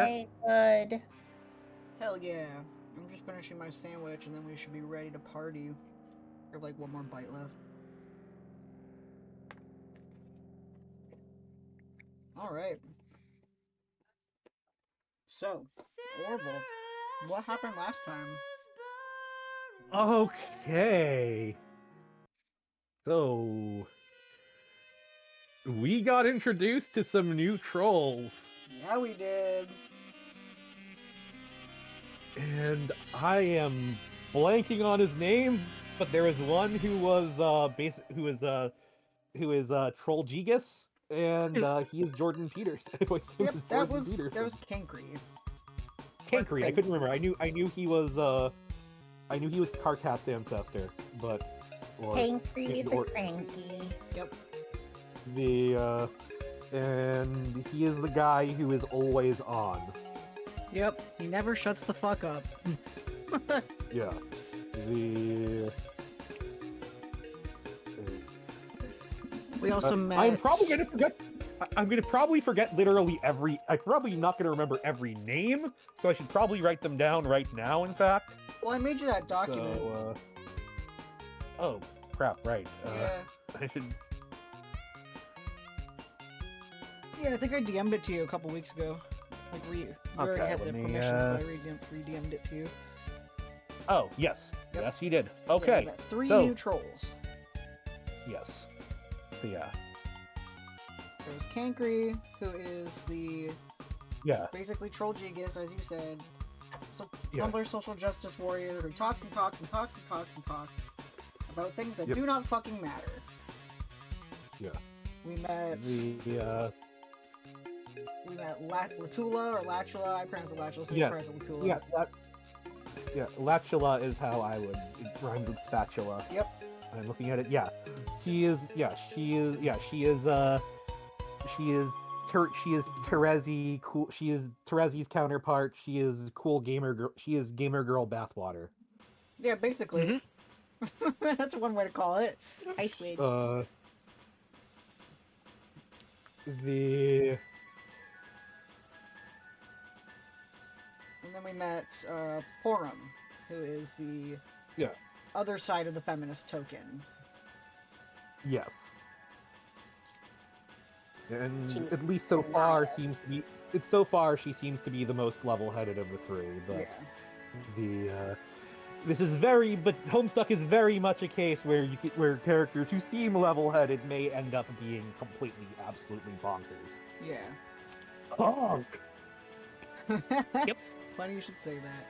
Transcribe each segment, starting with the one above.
Okay, good. Hell yeah. I'm just finishing my sandwich and then we should be ready to party. I have like one more bite left. Alright. So, Orville, what happened last time? Okay. So we got introduced to some new trolls. Yeah, we did. And I am blanking on his name, but there is one who was who is Troll Gigas, and he is Jordan Peters. Yep, that was Kankry. Kankry. I couldn't remember. I knew he was Karkat's ancestor, but Kankry the cranky. Yep. And he is the guy who is always on. Yep, he never shuts the fuck up. Yeah. We also met... I'm probably gonna forget... I'm gonna probably forget literally every... I'm probably not gonna remember every name, so I should probably write them down right now, in fact. Well, I made you that document. So, oh, crap, right. Yeah. I should... Yeah, I think I DM'd it to you a couple weeks ago. Like, you already had the permissions, but I re-DM'd it to you. Oh, yes. Yep. Yes, he did. Okay. Yeah, three so, new trolls. Yes. So, yeah. There's Kankry, who is the... Yeah. Basically Troll Gigas, as you said. So, Yeah. Tumblr social justice warrior who talks and talks and talks and talks and talks about things that Yep. do not fucking matter. Yeah. We met... We met Latula or Latula. I pronounce it Latula, so you pronounce it Latula. Yeah, Latula is how I would. It rhymes with spatula. Yep. I'm looking at it. Yeah, she is Terezi. Cool. She is Terezi's counterpart. She is cool gamer girl. She is gamer girl bathwater. Yeah, basically. That's one way to call it. Ice Squid. And then we met Porum, who is the other side of the feminist token. Yes. And at least so far she seems to be the most level-headed of the three. But but Homestuck is very much a case where characters who seem level-headed may end up being completely, absolutely bonkers. Yeah. Bonk! Yep. Funny you should say that.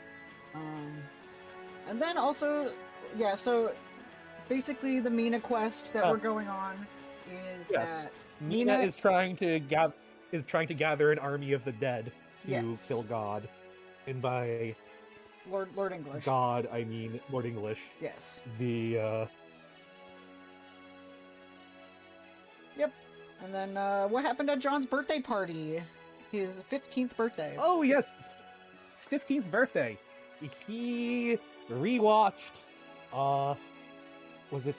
And then also, yeah, so basically the Mina quest that we're going on is that Mina is trying to gather an army of the dead to kill God, and by Lord English. God, I mean Lord English. Yes. Yep. And then what happened at John's birthday party? His 15th birthday. Oh yes, his 15th birthday. He rewatched. Was it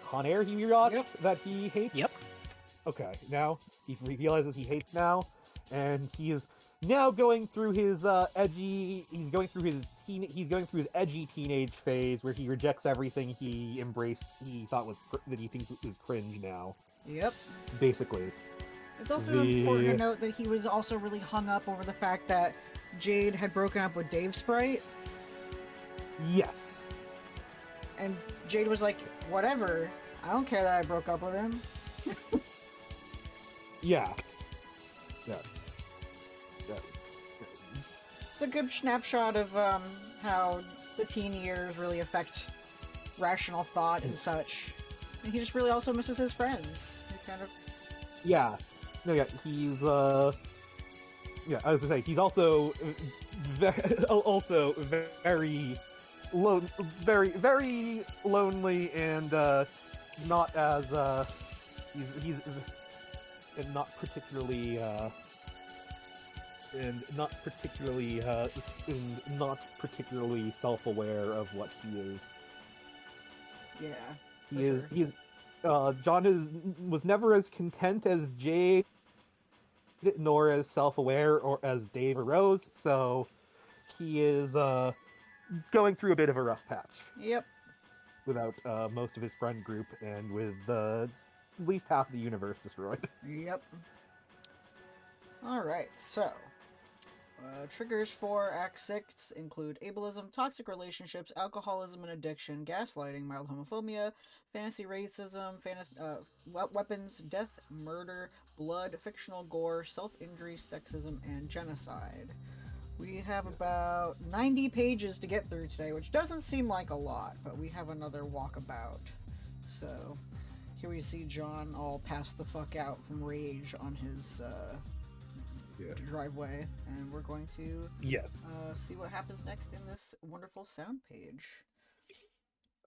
Con Air he rewatched that he hates? Yep. Okay, now he realizes he hates now, and he is now going through his edgy. He's going through his edgy teenage phase where he rejects everything he embraced. He thought that he thinks is cringe now. Yep. Basically. It's also important to note that he was also really hung up over the fact that Jade had broken up with Dave Sprite. Yes. And Jade was like, whatever. I don't care that I broke up with him. Yeah. Yeah. Yes. It's a good snapshot of how the teen years really affect rational thought and such. And he just really also misses his friends. He kind of... Yeah. No, yeah, he's, yeah, I was gonna say, he's also very lonely and, not as, he's and not particularly, self-aware of what he is. Yeah. John was never as content as Jade nor as self-aware or as Dave or Rose, so he is going through a bit of a rough patch. Yep. Without most of his friend group and with at least half of the universe destroyed. Yep. Alright, so triggers for Act 6 include ableism, toxic relationships, alcoholism and addiction, gaslighting, mild homophobia, fantasy racism, weapons, death, murder, blood, fictional gore, self-injury, sexism, and genocide. We have about 90 pages to get through today, which doesn't seem like a lot, but we have another walkabout. So, here we see John all pass the fuck out from rage on his driveway, and we're going to see what happens next in this wonderful sound page.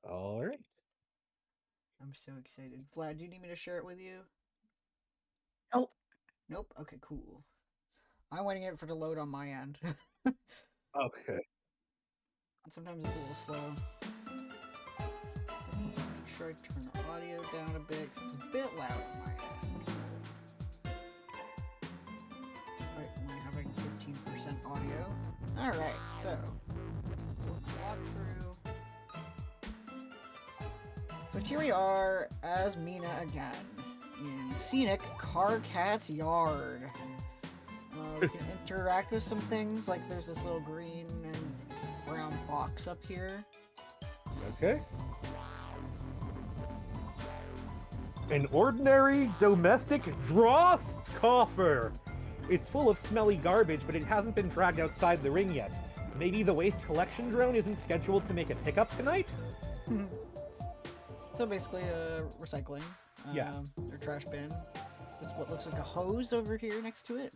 All right. I'm so excited. Vlad, do you need me to share it with you? Nope. Nope? Okay, cool. I'm waiting for it to load on my end. Okay. Sometimes it's a little slow. Make sure I turn the audio down a bit, because it's a bit loud on my end. Despite only having 15% audio. Alright, so walk through. So here we are as Mina again, in scenic Carcat's yard. We can interact with some things, like there's this little green and brown box up here. Okay. An ordinary domestic drost coffer. It's full of smelly garbage, but it hasn't been dragged outside the ring yet. Maybe the waste collection drone isn't scheduled to make a pickup tonight? So basically, recycling. Or trash bin. There's what looks like a hose over here next to it.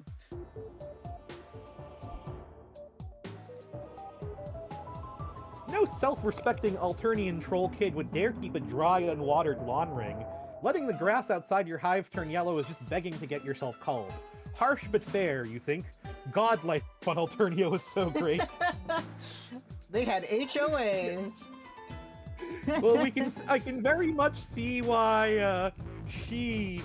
No self-respecting Alternian troll kid would dare keep a dry, unwatered lawn ring. Letting the grass outside your hive turn yellow is just begging to get yourself culled. Harsh but fair, you think? God, life on Alternio was so great. They had HOAs. Well, I can very much see why she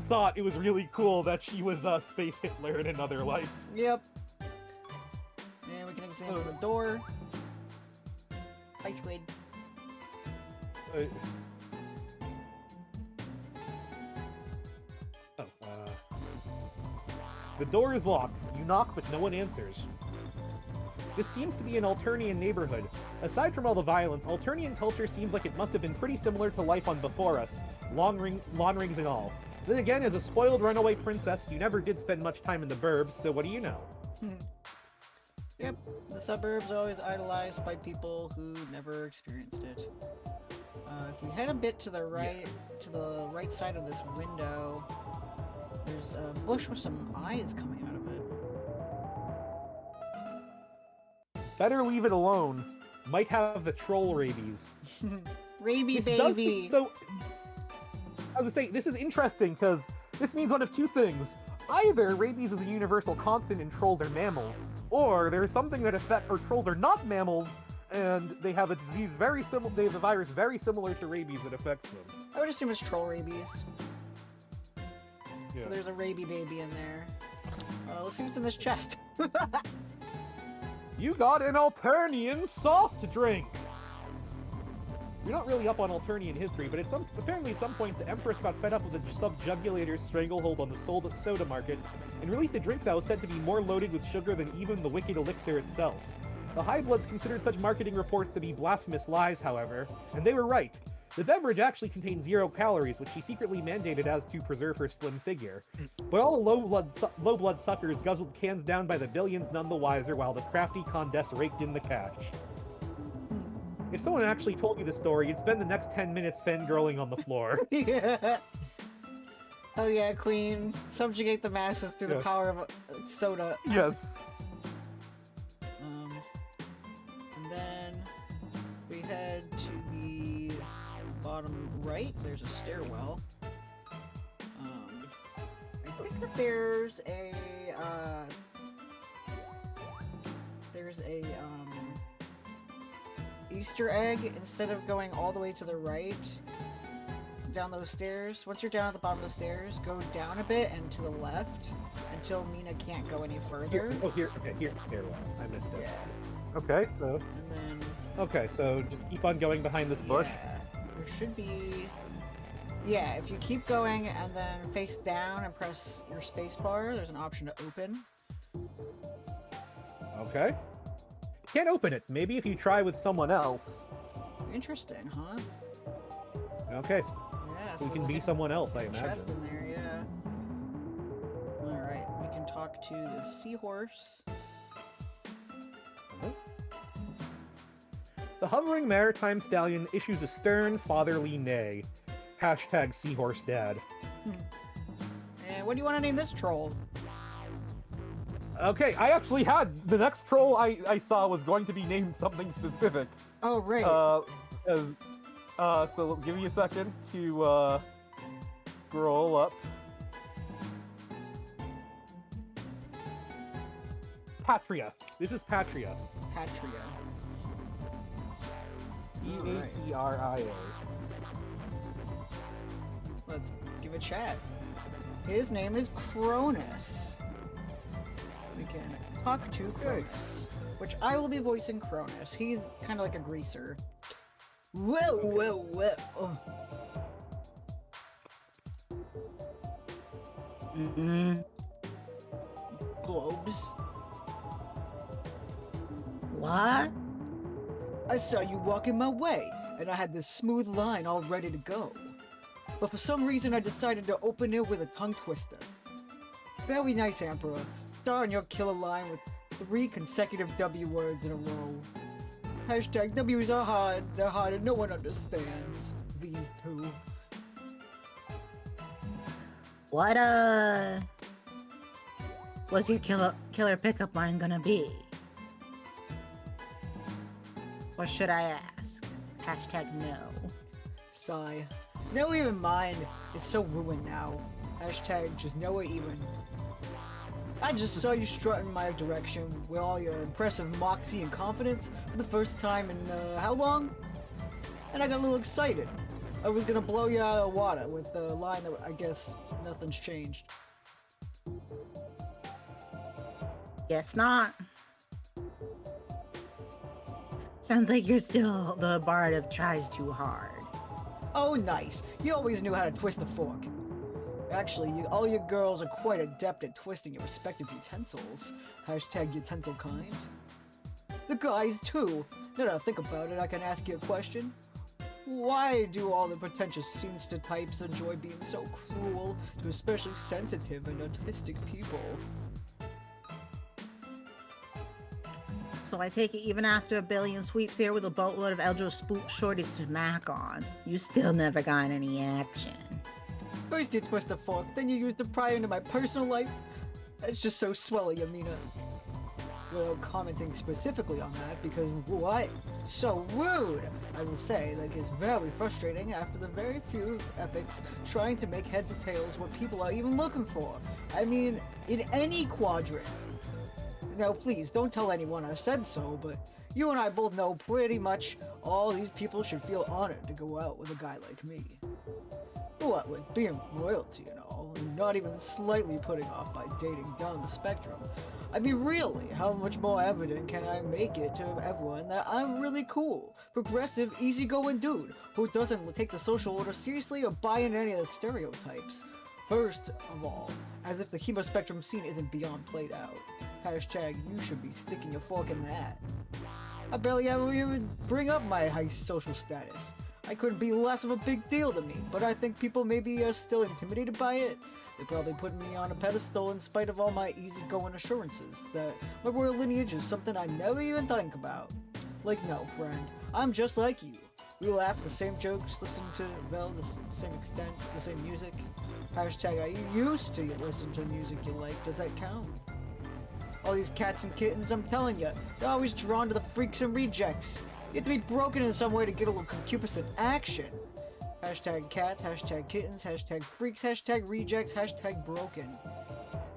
thought it was really cool that she was Space Hitler in another life. Yep. And we can examine the door. Hi, Squid. The door is locked. You knock, but no one answers. This seems to be an Alternian neighborhood. Aside from all the violence, Alternian culture seems like it must have been pretty similar to life on Before Us, lawn rings and all. Then again, as a spoiled runaway princess, you never did spend much time in the burbs, so what do you know? Yep, the suburbs are always idolized by people who never experienced it. If we head a bit to the right side of this window, there's a bush with some eyes coming out of it. Better leave it alone. Might have the troll rabies. Rabies, baby! So, I was gonna say, this is interesting, because this means one of two things. Either rabies is a universal constant and trolls are mammals, or there's something that trolls are not mammals, and they have a disease they have a virus very similar to rabies that affects them. I would assume it's troll rabies. Yeah. So there's a rabies baby in there. Let's see what's in this chest. You got an Alternian soft drink! You're not really up on Alternian history, but apparently at some point the Empress got fed up with the subjugulator's stranglehold on the soda market and released a drink that was said to be more loaded with sugar than even the wicked elixir itself. The High Bloods considered such marketing reports to be blasphemous lies, however, and they were right. The beverage actually contained 0 calories, which she secretly mandated as to preserve her slim figure. But all the low-blood suckers guzzled cans down by the billions none the wiser, while the crafty Condess raked in the cash. If someone actually told you the story, you'd spend the next 10 minutes fangirling on the floor. Yeah. Oh yeah, Queen. Subjugate the masses through the power of soda. Yes. And then we head to the bottom right. There's a stairwell. I think that there's a Easter egg. Instead of going all the way to the right down those stairs, once you're down at the bottom of the stairs, go down a bit and to the left, and until Mina can't go any Here, further. okay, here's stairwell. I missed it. Yeah. Okay, so... And then... Okay, so just keep on going behind this bush. Yeah, there should be... Yeah, if you keep going and then face down and press your space bar, there's an option to open. Okay. Can't open it. Maybe if you try with someone else. Interesting, huh? Okay, Yeah, so we can there's be like someone else, I a chest imagine. in there, yeah. Alright, we can talk to the seahorse. The hovering maritime stallion issues a stern, fatherly neigh. Hashtag seahorse dad. And what do you want to name this troll? Okay, I actually had... The next troll I saw was going to be named something specific. Oh, right. So give me a second to, scroll up. Patria. This is Patria. Patria. Patria. Let's give a chat. His name is Cronus. We can talk to Cronus, which I will be voicing Cronus. He's kind of like a greaser. Whoa, whoa, whoa. Oh. Globes. What? I saw you walking my way, and I had this smooth line all ready to go. But for some reason I decided to open it with a tongue twister. Very nice, Emperor. Starting your killer line with 3 consecutive W words in a row. Hashtag W's are hard, they're hard and no one understands. These two. What, what's your killer pickup line gonna be? Or should I ask? Hashtag no. Sigh. No even mind. It's so ruined now. Hashtag just no even. I just saw you strut in my direction with all your impressive moxie and confidence for the first time in, how long? And I got a little excited. I was gonna blow you out of the water with the line that I guess nothing's changed. Guess not. Sounds like you're still the bard of tries too hard. Oh, nice. You always knew how to twist a fork. Actually, all you girls are quite adept at twisting your respective utensils. Hashtag utensil kind. The guys, too. Now that I think about it, I can ask you a question. Why do all the pretentious sinister types enjoy being so cruel to especially sensitive and autistic people? So I take it even after a billion sweeps here with a boatload of Eldro spook shorties to smack on, you still never got any action. First you twist the fork, then you use the pry into my personal life. That's just so swelly, Amina. Without commenting specifically on that, because what? So rude! I will say, like, it's very frustrating after the very few epics trying to make heads or tails what people are even looking for. I mean, in any quadrant. Now please, don't tell anyone I said so, but you and I both know pretty much all these people should feel honored to go out with a guy like me. What with being royalty and all, and not even slightly putting off by dating down the spectrum. I mean, really, how much more evident can I make it to everyone that I'm really cool, progressive, easygoing dude who doesn't take the social order seriously or buy into any of the stereotypes? First of all, as if the chemo spectrum scene isn't beyond played out. Hashtag you should be sticking your fork in that. I barely ever even bring up my high social status. I couldn't be less of a big deal to me, but I think people maybe are still intimidated by it. They're probably putting me on a pedestal in spite of all my easygoing assurances that my royal lineage is something I never even think about. Like, no, friend, I'm just like you. We laugh at the same jokes, listen to, well, the same extent, the same music. Hashtag I used to listen to music you like, does that count? All these cats and kittens, I'm telling you, they're always drawn to the freaks and rejects. You have to be broken in some way to get a little concupiscent action. Hashtag cats, hashtag kittens, hashtag freaks, hashtag rejects, hashtag broken.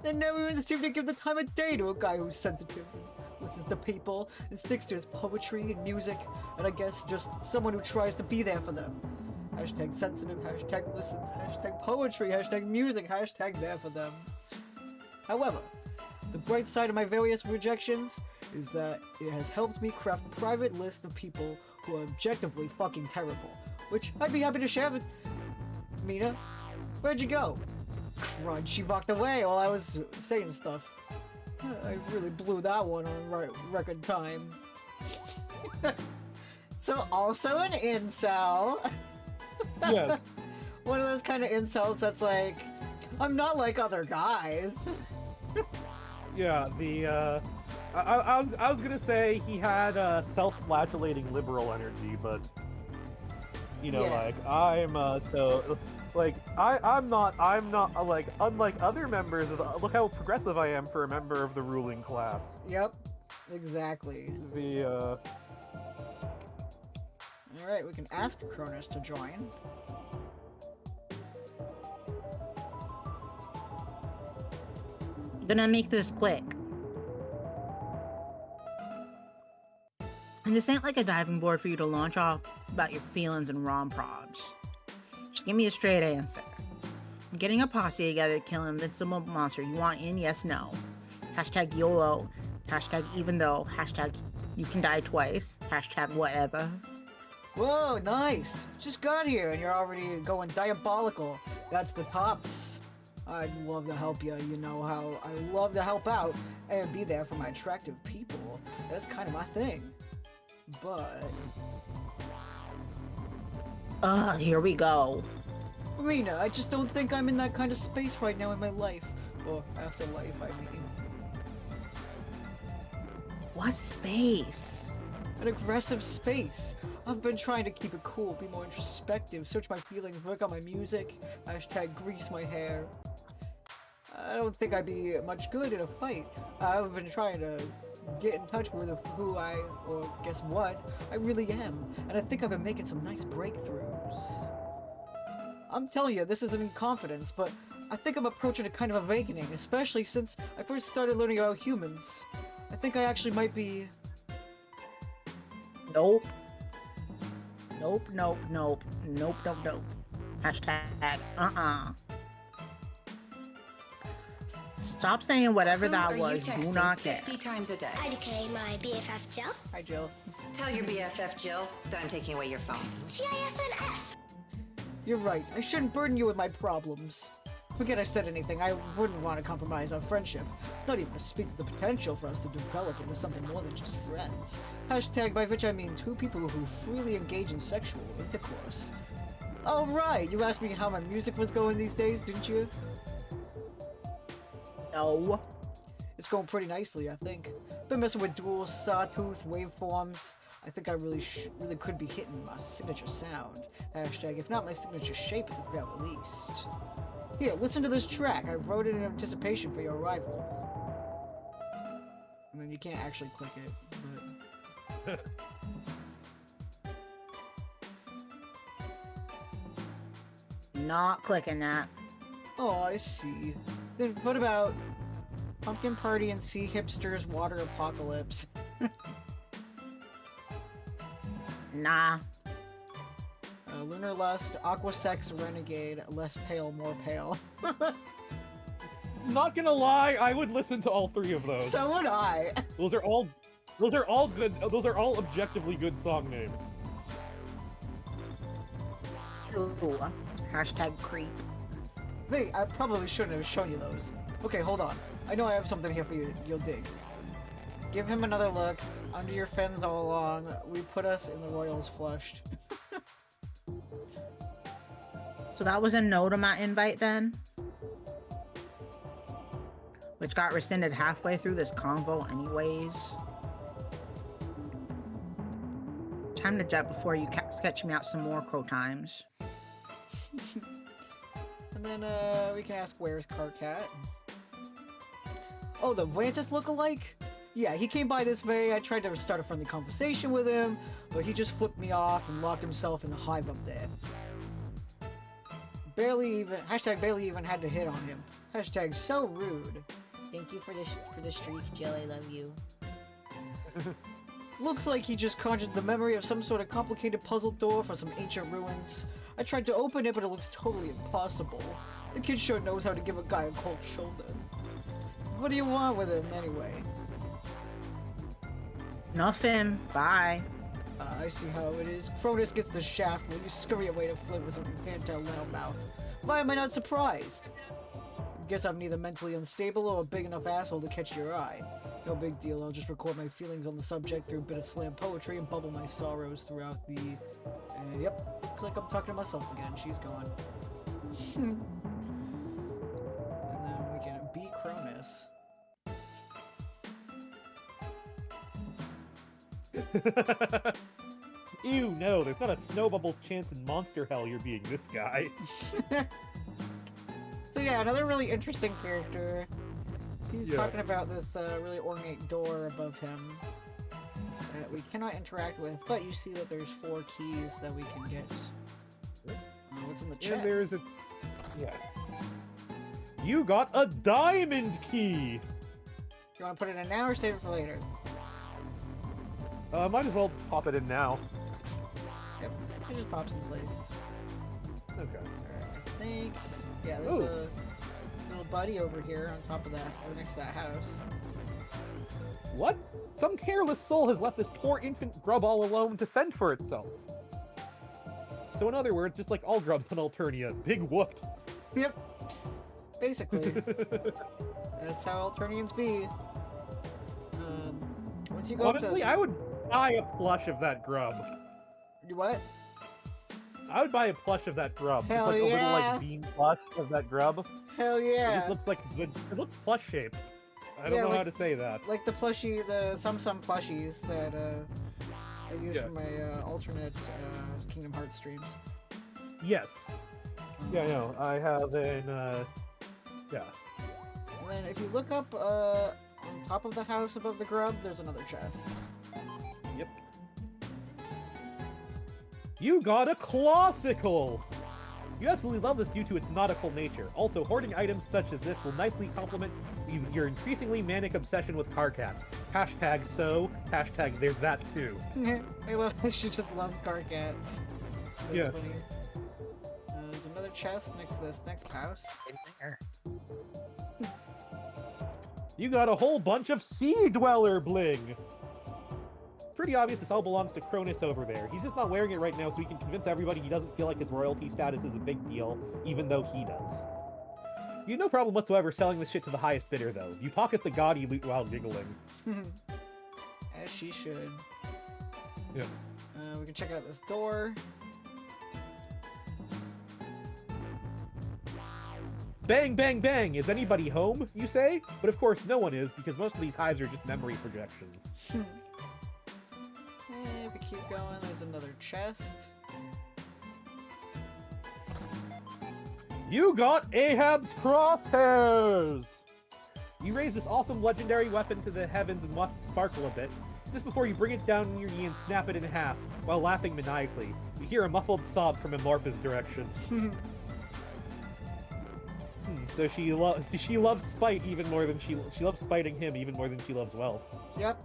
They never even seem to give the time of day to a guy who's sensitive and listens to people and sticks to his poetry and music, and I guess just someone who tries to be there for them. Hashtag sensitive, hashtag listens, hashtag poetry, hashtag music, hashtag there for them. However, the bright side of my various rejections is that it has helped me craft a private list of people who are objectively fucking terrible, which I'd be happy to share with... Mina, where'd you go? Crud, she walked away while I was saying stuff. I really blew that one on record time. So also an incel. Yes. One of those kind of incels that's like, I'm not like other guys. Yeah, I was gonna say he had self-flagellating liberal energy, but you know, Yeah. like I'm not like unlike other members of look how progressive I am for a member of the ruling class. Yep, exactly. Alright, we can ask Cronus to join. Gonna make this quick. And this ain't like a diving board for you to launch off about your feelings and rom-probs. Just give me a straight answer. I'm getting a posse together to kill an invincible monster. You want in? Yes, no. Hashtag YOLO. Hashtag even though. Hashtag you can die twice. Hashtag whatever. Whoa, nice! Just got here and you're already going diabolical. That's the tops. I'd love to help you. You know how I love to help out and be there for my attractive people. That's kind of my thing. But... Here we go. Mina, I just don't think I'm in that kind of space right now in my life. Or afterlife, I mean. What space? An aggressive space. I've been trying to keep it cool, be more introspective, search my feelings, work on my music, hashtag grease my hair. I don't think I'd be much good in a fight. I've been trying to get in touch with who or guess what, I really am. And I think I've been making some nice breakthroughs. I'm telling you, this isn't in confidence, but I think I'm approaching a kind of awakening, especially since I first started learning about humans. I think I actually might be... Nope. Nope, nope, nope. Nope, nope, nope. Hashtag Stop saying whatever that was. Do not care. 50 times a day. IDK my BFF Jill. Hi, Jill. Tell your BFF Jill that I'm taking away your phone. TISNF. You're right. I shouldn't burden you with my problems. Forget I said anything. I wouldn't want to compromise our friendship. Not even to speak of the potential for us to develop into something more than just friends. Hashtag, by which I mean two people who freely engage in sexual intercourse. Oh, right. You asked me how my music was going these days, didn't you? No. It's going pretty nicely, I think. Been messing with dual sawtooth waveforms. I think I really could be hitting my signature sound. Hashtag, if not my signature shape at the very least. Here, listen to this track. I wrote it in anticipation for your arrival. I mean, you can't actually click it, but... Not clicking that. Oh, I see. Then what about Pumpkin Party and Sea Hipsters Water Apocalypse? Nah. Lunar Lust, Aqua Sex Renegade, Less Pale, More Pale. Not gonna lie, I would listen to all three of those. So would I. Those are all good. Those are all objectively good song names. Ooh. Hashtag creep. Wait, I probably shouldn't have shown you those. Okay, hold on. I know I have something here for you. You'll dig. Give him another look. Under your fence all along. We put us in the Royals flushed. So that was a no to my invite then? Which got rescinded halfway through this convo anyways. Time to jet before you sketch me out some more crow times. And then, we can ask where's Carcat. Oh, the Rantis look-alike? Yeah, he came by this way. I tried to start a friendly conversation with him, but he just flipped me off and locked himself in the hive up there. Hashtag barely even had to hit on him. Hashtag so rude. Thank you for the streak, Jill. I love you. Looks like he just conjured the memory of some sort of complicated puzzle door for some ancient ruins. I tried to open it, but it looks totally impossible. The kid sure knows how to give a guy a cold shoulder. What do you want with him, anyway? Nothing. Bye. I see how it is. Cronus gets the shaft while you scurry away to flirt with some infantile little mouth. Why am I not surprised? Guess I'm neither mentally unstable or a big enough asshole to catch your eye. No big deal, I'll just record my feelings on the subject through a bit of slam poetry and bubble my sorrows throughout the... yep, looks like I'm talking to myself again. She's gone. And then we can be Cronus. Ew, no, there's not a snow bubble's chance in monster hell you're being this guy. So yeah, another really interesting character. He's talking about this really ornate door above him that we cannot interact with, but you see that there's 4 keys that we can get. What's in the chest? And there's a... yeah. You got a diamond key! You want to put it in now or save it for later? Might as well pop it in now. Yep, it just pops in place. Okay. Alright, I think... yeah, there's a little buddy over here on top of that, or next to that house. What? Some careless soul has left this poor infant grub all alone to fend for itself. So in other words, just like all grubs on Alternia, big whooped. Yep. Basically. That's how Alternians be. Once you go Honestly, I would buy a plush of that grub. You what? I would buy a plush of that grub. Hell just like a little yeah. like bean plush of that grub. Hell yeah. It just looks like good. It looks plush shaped. I don't know like, how to say that. Like the plushie, the some plushies that I use for my alternate Kingdom Hearts streams. Yes. Yeah, I know. I have an yeah. And then if you look up on top of the house above the grub, there's another chest. Yep. You got a clawsicle! You absolutely love this due to its nautical nature. Also, hoarding items such as this will nicely complement your increasingly manic obsession with car cats. Hashtag so, hashtag there's that too. I love that she just loved car cat. That's yeah. funny. There's another chest next to this next house. In there. You got a whole bunch of Sea Dweller bling! Pretty obvious this all belongs to Cronus over there. He's just not wearing it right now so he can convince everybody he doesn't feel like his royalty status is a big deal, even though he does. You have no problem whatsoever selling this shit to the highest bidder, though. You pocket the gaudy loot while giggling. As she should. Yeah. We can check out this door. Bang, bang, bang! Is anybody home, you say? But of course no one is, because most of these hives are just memory projections. And if we keep going, there's another chest. You got Ahab's crosshairs! You raise this awesome legendary weapon to the heavens and watch it sparkle a bit, just before you bring it down on your knee and snap it in half, while laughing maniacally. You hear a muffled sob from Amorpa's direction. So she loves spite even more than she loves spiting him even more than she loves wealth. Yep.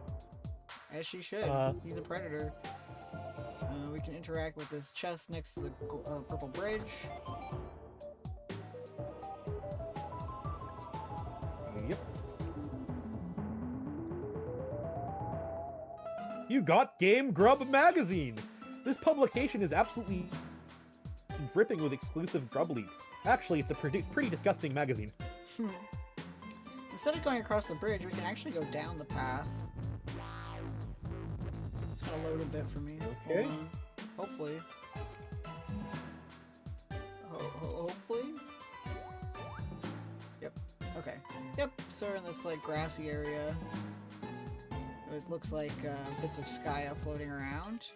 As she should. He's a predator. We can interact with this chest next to the purple bridge. Yep. You got Game Grub magazine! This publication is absolutely dripping with exclusive grub leaks. Actually, it's a pretty disgusting magazine. Instead of going across the bridge, we can actually go down the path. It's gonna load a bit for me. Okay. Hopefully. Hopefully? Yep. Okay. Yep, so we're in this, like, grassy area. It looks like bits of Skya floating around.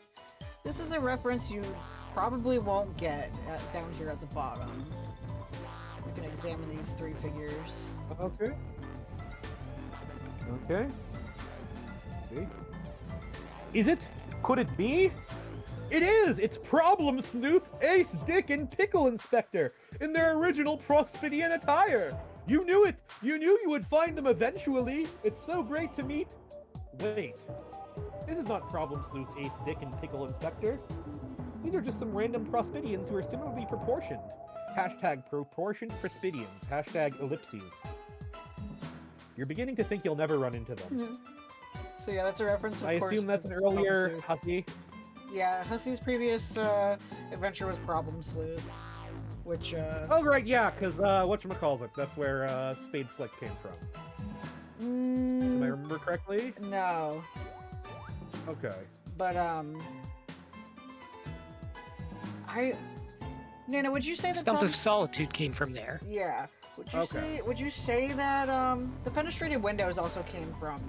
This is a reference you probably won't get down here at the bottom. We can examine these 3 figures. Okay. Okay. See? Is it? Could it be? It is! It's Problem Sleuth, Ace, Dick, and Pickle Inspector in their original Prospidian attire! You knew it! You knew you would find them eventually! It's so great to meet... Wait. This is not Problem Sleuth, Ace, Dick, and Pickle Inspector. These are just some random Prospidians who are similarly proportioned. Hashtag proportioned Prospidians. Hashtag ellipses. You're beginning to think you'll never run into them. So yeah, that's a reference, of I course, assume that's to an earlier Problem Sleuth. Hussy. Yeah, Hussy's previous adventure was Problem Sleuth, which Oh, right, yeah, because, whatchamacallit, that's where, Spade Slick came from. Am I remember correctly? No. Okay. But, Nana, would you say that Stump of Solitude came from there. Yeah. Would you say that, the fenestrated windows also came from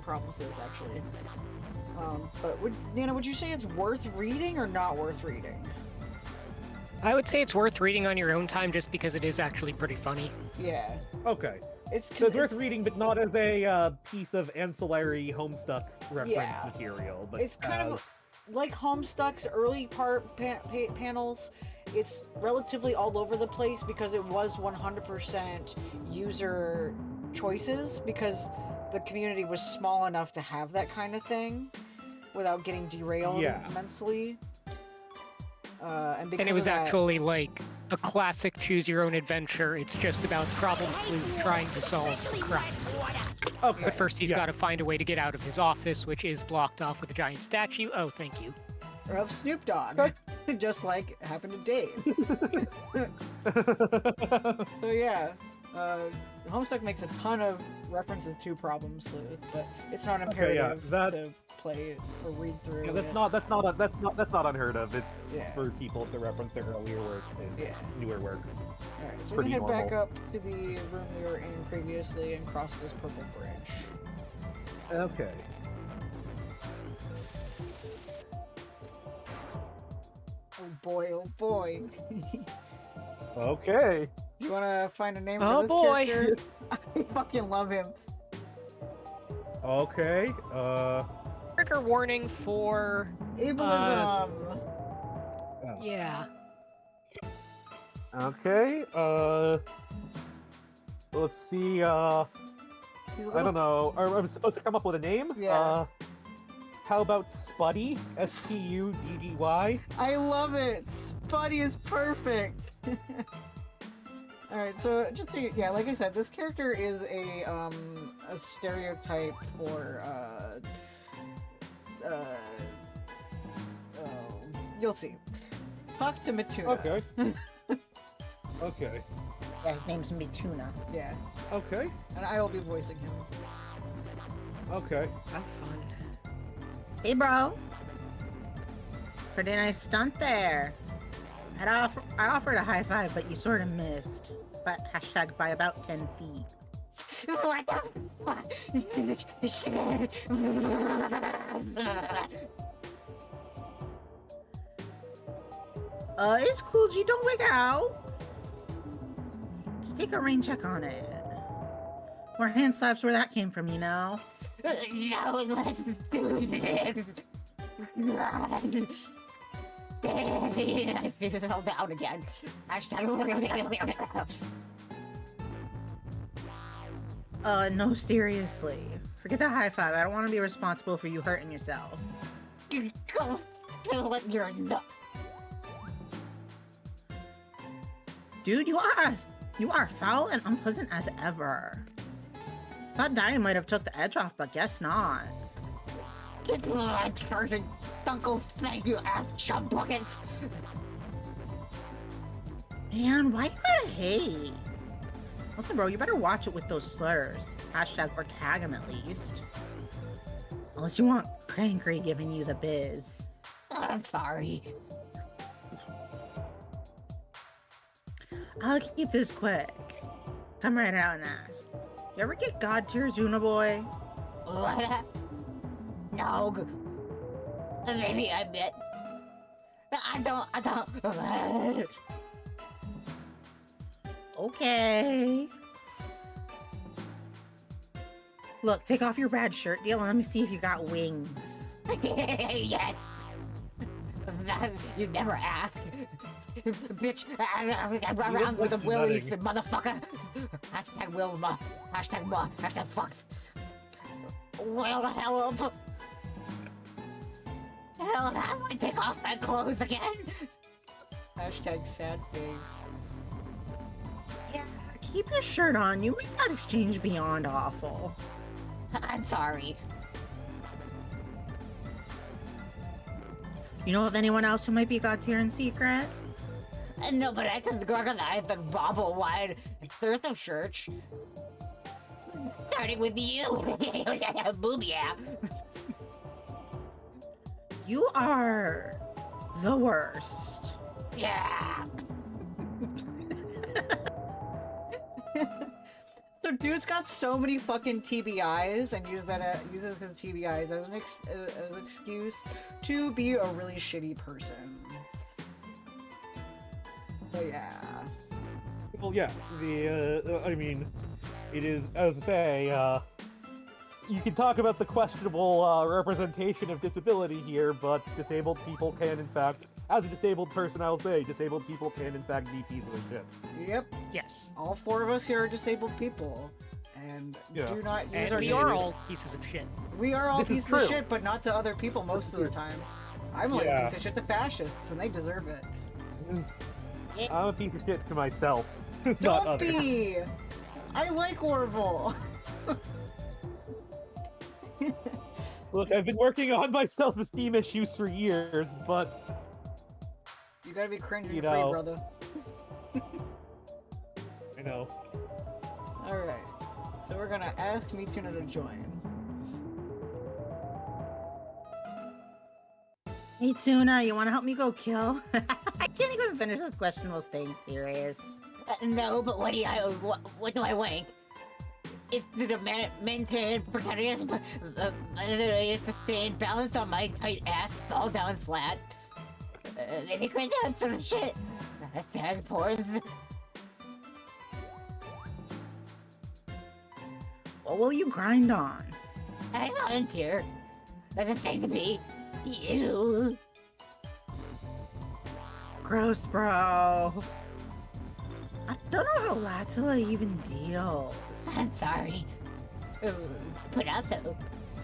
Problem Sleuth, actually? But Nana, would you say it's worth reading or not worth reading? I would say it's worth reading on your own time just because it is actually pretty funny. Yeah. Okay. So it's worth reading, but not as a piece of ancillary Homestuck reference material. But it's kind of like Homestuck's early panels. It's relatively all over the place because it was 100% user choices because the community was small enough to have that kind of thing without getting derailed immensely. And it was actually like a classic choose your own adventure. It's just about Problem Sleuth trying to solve a crime. Okay. But first he's got to find a way to get out of his office, which is blocked off with a giant statue. Oh, thank you. Or of Snoop Dogg, just like happened to Dave. So yeah, Homestuck makes a ton of references to Problem Sleuth, but it's not imperative to play it or read through. Yeah, that's not unheard of. It's for people to reference their earlier work and newer work. All right, so we're gonna head back up to the room we were in previously and cross this purple bridge. Okay. Oh boy, oh boy. Okay. You wanna find a name for this character? I fucking love him. Okay, Trigger warning for... ableism. Yeah. Okay, let's see, I don't know, I'm supposed to come up with a name? Yeah. How about Spuddy? S-P-U-D-D-Y? I love it! Spuddy is perfect! Alright, so just so yeah, like I said, this character is a stereotype for, you'll see. Talk to Matuna. Okay. Okay. Yeah, his name's Mituna. Yeah. Okay. And I will be voicing him. Okay. Have fun. Hey, bro. Pretty nice stunt there. I offered a high five, but you sort of missed. But hashtag by about 10 feet. What the It's cool, G. Don't wig out. Just take a rain check on it. More hand slaps where that came from, you know? No, let's do this. I fell down again. No, seriously. Forget the high five. I don't want to be responsible for you hurting yourself. Go fill it your nut. Dude, you are foul and unpleasant as ever. Thought dying might have took the edge off, but guess not. Charging Uncle, thank you, ass chum buckets. Man, why you gotta hate? Listen, bro, you better watch it with those slurs. Hashtag or tag him at least. Unless you want Crankry giving you the biz. I'm sorry. I'll keep this quick. Come right out and ask. You ever get God tier, Juna boy? What? No. Maybe I bet. I don't. Okay. Look, take off your bad shirt deal and let me see if you got wings. Yes. You never ask. Bitch, I'm around with a willy, motherfucker. Hashtag Wilma. Hashtag what? Hashtag fuck. Well, the hell up. Hell, I want to take off my clothes again. Hashtag sad face. Yeah, keep your shirt on. You make that exchange beyond awful. I'm sorry. You know of anyone else who might be God tier in secret? No, but I can organize the bobble wide. There's no church. Starting with you. Boom, yeah. You are the worst. Yeah. So dude's got so many fucking TBIs and uses his TBIs as an excuse to be a really shitty person. So yeah. Well, yeah. I mean, it is, as I say, you can talk about the questionable representation of disability here, but disabled people can, in fact, as a disabled person, I'll say, disabled people can, in fact, be pieces of shit. Yep. Yes. All four of us here are disabled people. And do not use And our we are all pieces of shit. We are all This is pieces of true. shit, but not to other people most of the time. I'm only a piece of shit to fascists, and they deserve it. I'm a piece of shit to myself. Not Don't others. be! I like Orville! Look, I've been working on my self-esteem issues for years, but... You gotta be cringe and You free, know. brother. I know. Alright. So we're gonna ask Mitsuna to join. Hey, Tuna, you want to help me go kill? I can't even finish this question while staying serious. No, but what do I wank? It's to maintain precarious, sustain balance on my tight ass, fall down flat. Maybe crank down some shit. Tag porn. What will you grind on? I volunteer. That's a thing to be. You. Gross, bro. I don't know how Latila even deals. I'm sorry. But also,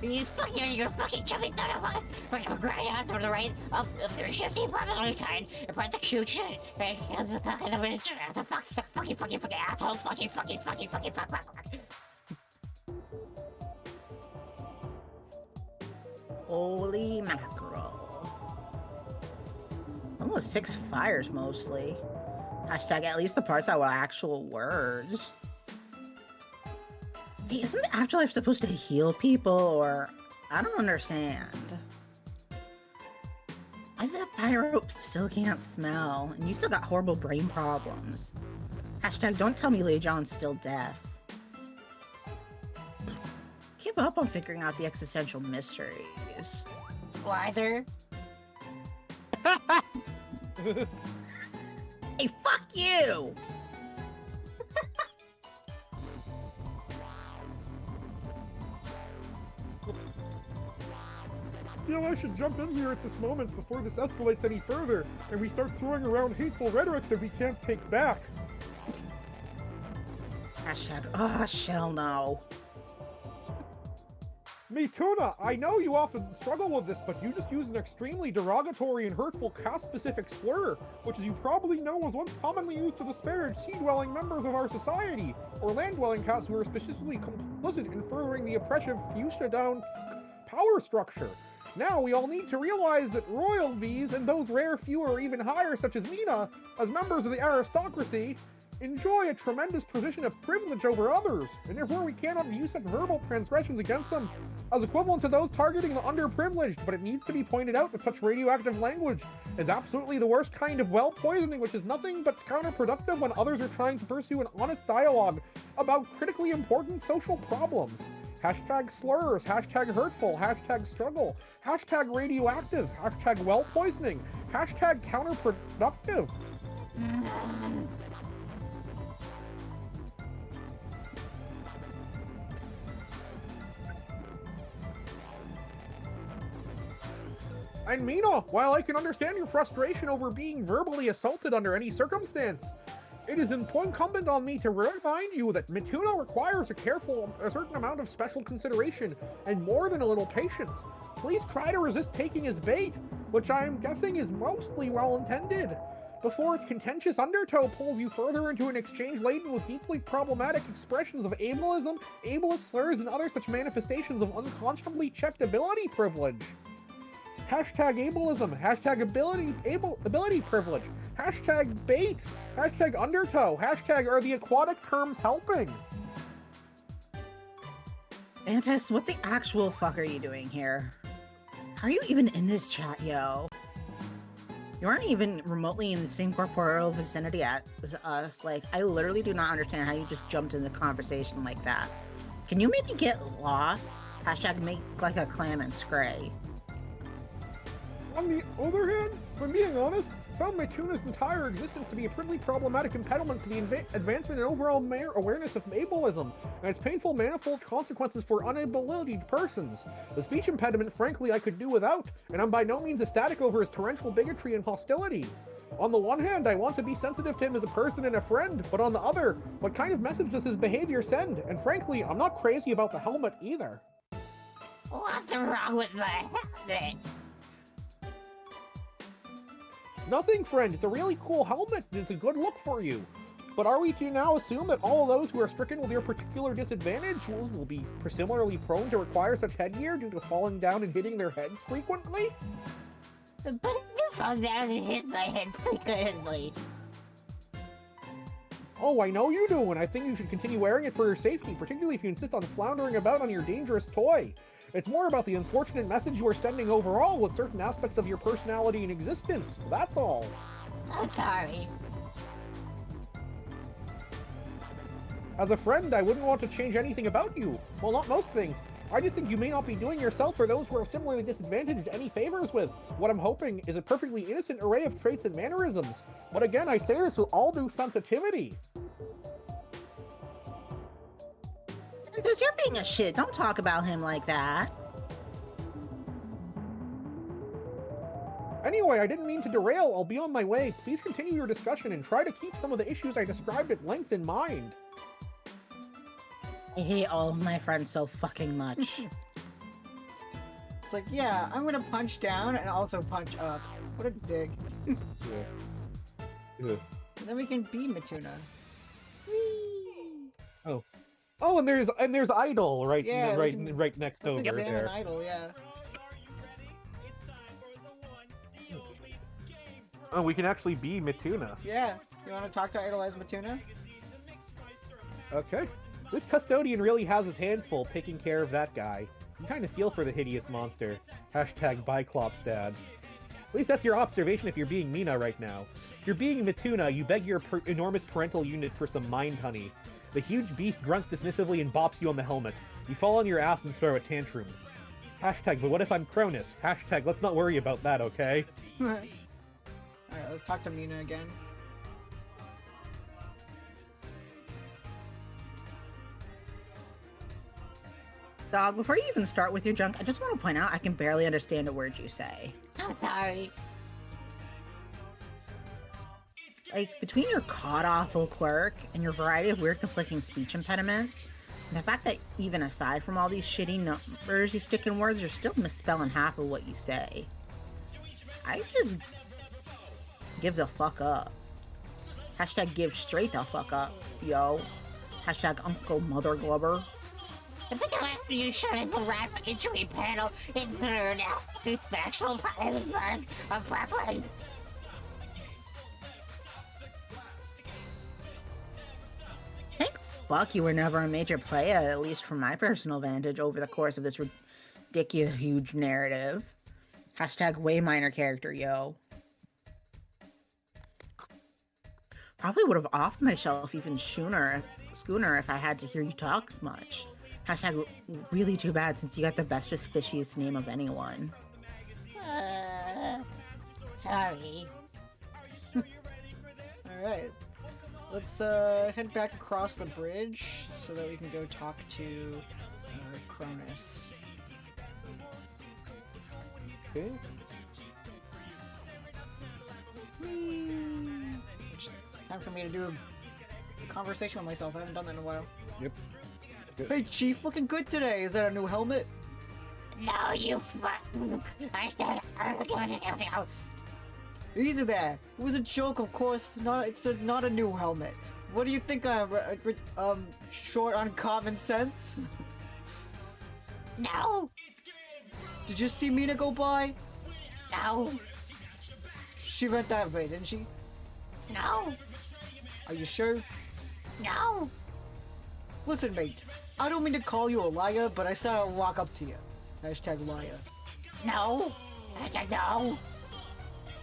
you're fucking jumping down a lot. We're gonna grind out to the right of the shifty probably kind. And prosecute shit. And the minister of the fucking asshole. Fuck. Holy mackerel. Almost 6 fires, mostly. Hashtag at least the parts that were actual words. Hey, isn't the afterlife supposed to heal people, or... I don't understand. Why is that pyro still can't smell, and you still got horrible brain problems? Hashtag don't tell me Lei John's still deaf. Give up on figuring out the existential mysteries. Why, Hey, fuck you! Feel I should jump in here at this moment before this escalates any further, and we start throwing around hateful rhetoric that we can't take back. Hashtag, oh, shell no. Mituna, I know you often struggle with this, but you just use an extremely derogatory and hurtful caste-specific slur, which as you probably know was once commonly used to disparage sea-dwelling members of our society, or land-dwelling castes who are specifically complicit in furthering the oppressive fuchsia-down power structure. Now we all need to realize that royalties and those rare few or even higher, such as Mina, as members of the aristocracy, enjoy a tremendous position of privilege over others, and therefore we cannot use such verbal transgressions against them as equivalent to those targeting the underprivileged, but it needs to be pointed out that such radioactive language is absolutely the worst kind of well poisoning, which is nothing but counterproductive when others are trying to pursue an honest dialogue about critically important social problems. Hashtag slurs, hashtag hurtful, hashtag struggle, hashtag radioactive, hashtag well poisoning, hashtag counterproductive. And Mina, while I can understand your frustration over being verbally assaulted under any circumstance, it is incumbent on me to remind you that Mituna requires a certain amount of special consideration and more than a little patience. Please try to resist taking his bait, which I am guessing is mostly well-intended. before its contentious undertow pulls you further into an exchange laden with deeply problematic expressions of ableism, ableist slurs, and other such manifestations of unconscionably checked ability privilege. Hashtag ableism, hashtag ability privilege, hashtag bait, hashtag undertow, hashtag are the aquatic terms helping? Mantis, what the actual fuck are you doing here? How are you even in this chat, yo? You aren't even remotely in the same corporeal vicinity as us. Like, I literally do not understand how you just jumped in the conversation like that. Can you maybe get lost? Hashtag make like a clam and scray. On the other hand, if I'm being honest, I found my tuna's entire existence to be a pretty problematic impediment to the advancement and overall awareness of ableism, and its painful manifold consequences for unable-abilitied persons. The speech impediment, frankly, I could do without, and I'm by no means ecstatic over his torrential bigotry and hostility. On the one hand, I want to be sensitive to him as a person and a friend, but on the other, what kind of message does his behavior send? And frankly, I'm not crazy about the helmet either. What's wrong with my helmet? Nothing, friend. It's a really cool helmet, and it's a good look for you. But are we to now assume that all those who are stricken with your particular disadvantage will be similarly prone to require such headgear due to falling down and hitting their heads frequently? But you fall down and hit my head frequently. Oh, I know you do, and I think you should continue wearing it for your safety, particularly if you insist on floundering about on your dangerous toy. It's more about the unfortunate message you are sending overall with certain aspects of your personality and existence. That's all. I'm sorry. As a friend, I wouldn't want to change anything about you. Well, not most things. I just think you may not be doing yourself or those who are similarly disadvantaged any favors with. What I'm hoping is a perfectly innocent array of traits and mannerisms. But again, I say this with all due sensitivity. Because you're being a shit. Don't talk about him like that. Anyway, I didn't mean to derail. I'll be on my way. Please continue your discussion and try to keep some of the issues I described at length in mind. I hate all of my friends so fucking much. It's like, yeah, I'm gonna punch down and also punch up. What a dick. Yeah. Yeah. And then we can be Matuna. Oh. Oh, and there's Idol right Yeah, right next over examine there. Idol, yeah. Oh, we can actually be Matuna. Yeah. You want to talk to Idol as Matuna? Okay. This custodian really has his hands full taking care of that guy. You kind of feel for the hideous monster. Hashtag Biclopsdad. At least that's your observation if you're being Mina right now. If you're being Matuna, you beg your enormous parental unit for some mind honey. The huge beast grunts dismissively and bops you on the helmet. You fall on your ass and throw a tantrum. Hashtag, but what if I'm Cronus? Hashtag, let's not worry about that, okay? Alright, let's talk to Mina again. Dog, before you even start with your junk, I just want to point out I can barely understand a word you say. I'm sorry. Like, between your god-awful quirk and your variety of weird conflicting speech impediments, and the fact that even aside from all these shitty numbers you stick in words, you're still misspelling half of what you say. I just give the fuck up. Hashtag give straight the fuck up, yo. Hashtag Uncle Mother Glubber. I think I'm after you showing the rap injury panel in the factual private of preference. Thank fuck you were never a major player, at least from my personal vantage, over the course of this ridiculous huge narrative. Hashtag way minor character, yo. Probably would have offed myself even schooner if I had to hear you talk much. Hashtag really too bad since you got the bestest, fishiest name of anyone. Sorry. Alright. Let's head back across the bridge so that we can go talk to Cronus. Okay. Time for me to do a conversation with myself. I haven't done that in a while. Yep. Hey, Chief, looking good today. Is that a new helmet? No, you fuck. I said, Easy there. It was a joke, of course. Not a new helmet. What do you think I'm short on common sense? No. Did you see Mina go by? No. She went that way, didn't she? No. Are you sure? No. Listen, mate. I don't mean to call you a liar, but I saw her walk up to you. Hashtag liar. No. No.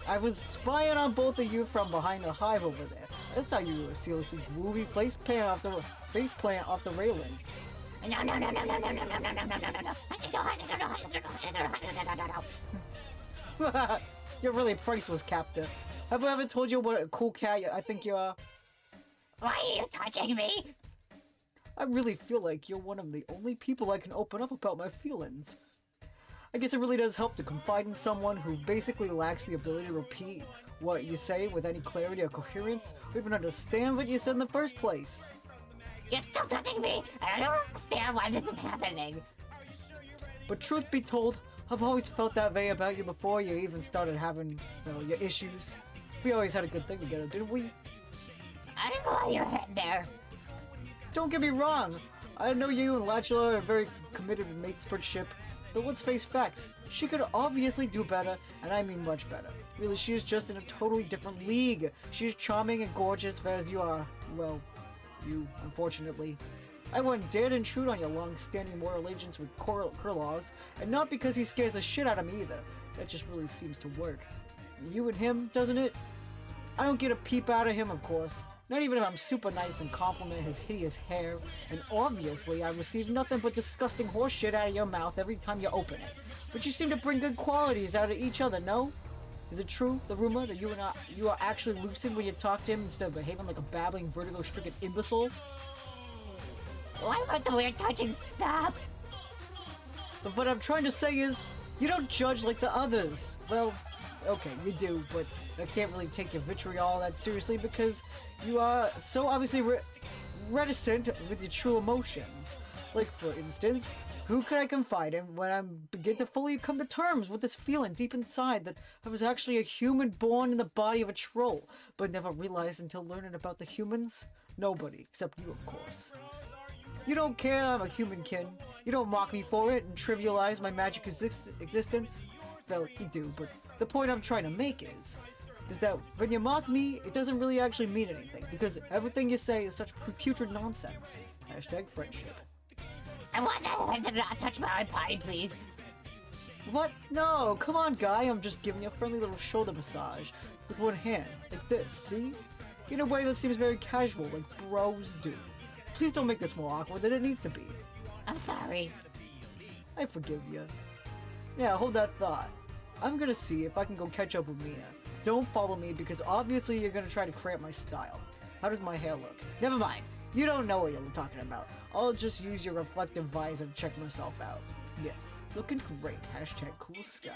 I was spying on both of you from behind the hive over there. I saw you were seriously groovy face plant off the railing. No. You're really priceless, Captain. Have I ever told you what a cool cat I think you are? Why are you touching me? I really feel like you're one of the only people I can open up about my feelings. I guess it really does help to confide in someone who basically lacks the ability to repeat what you say with any clarity or coherence, or even understand what you said in the first place. You're still touching me, and I don't understand why this is happening. But truth be told, I've always felt that way about you before you even started having, your issues. We always had a good thing together, didn't we? I don't know why you're hitting there. Don't get me wrong. I know you and Latchula are very committed to matespurtship, but let's face facts. She could obviously do better, and I mean much better. Really, she is just in a totally different league. She is charming and gorgeous, whereas you are, well, you, unfortunately. I wouldn't dare to intrude on your long-standing moral allegiance with Kurlaws, and not because he scares the shit out of me either. That just really seems to work. You and him, doesn't it? I don't get a peep out of him, of course. Not even if I'm super nice and compliment his hideous hair, and obviously I receive nothing but disgusting horse shit out of your mouth every time you open it. But you seem to bring good qualities out of each other, no? Is it true, the rumor, that you are actually lucid when you talk to him instead of behaving like a babbling, vertigo-stricken imbecile? Why about the weird touching? Stop. But what I'm trying to say is, you don't judge like the others. Well, okay, you do, but I can't really take your vitriol that seriously because you are so obviously reticent with your true emotions. Like, for instance, who could I confide in when I begin to fully come to terms with this feeling deep inside that I was actually a human born in the body of a troll, but never realized until learning about the humans? Nobody, except you, of course. You don't care I'm a human, kin. You don't mock me for it and trivialize my magic existence. Well, you do, but the point I'm trying to make is that when you mock me, it doesn't really actually mean anything, because everything you say is such putrid nonsense. Hashtag friendship. I want that to not touch my body, please. What? No, come on, guy. I'm just giving you a friendly little shoulder massage with one hand, like this, see? In a way that seems very casual, like bros do. Please don't make this more awkward than it needs to be. I'm sorry. I forgive you. Yeah, hold that thought. I'm gonna see if I can go catch up with Mina. Don't follow me because obviously you're gonna try to cramp my style. How does my hair look? Never mind. You don't know what you're talking about. I'll just use your reflective visor to check myself out. Yes, looking great. Hashtag cool sky.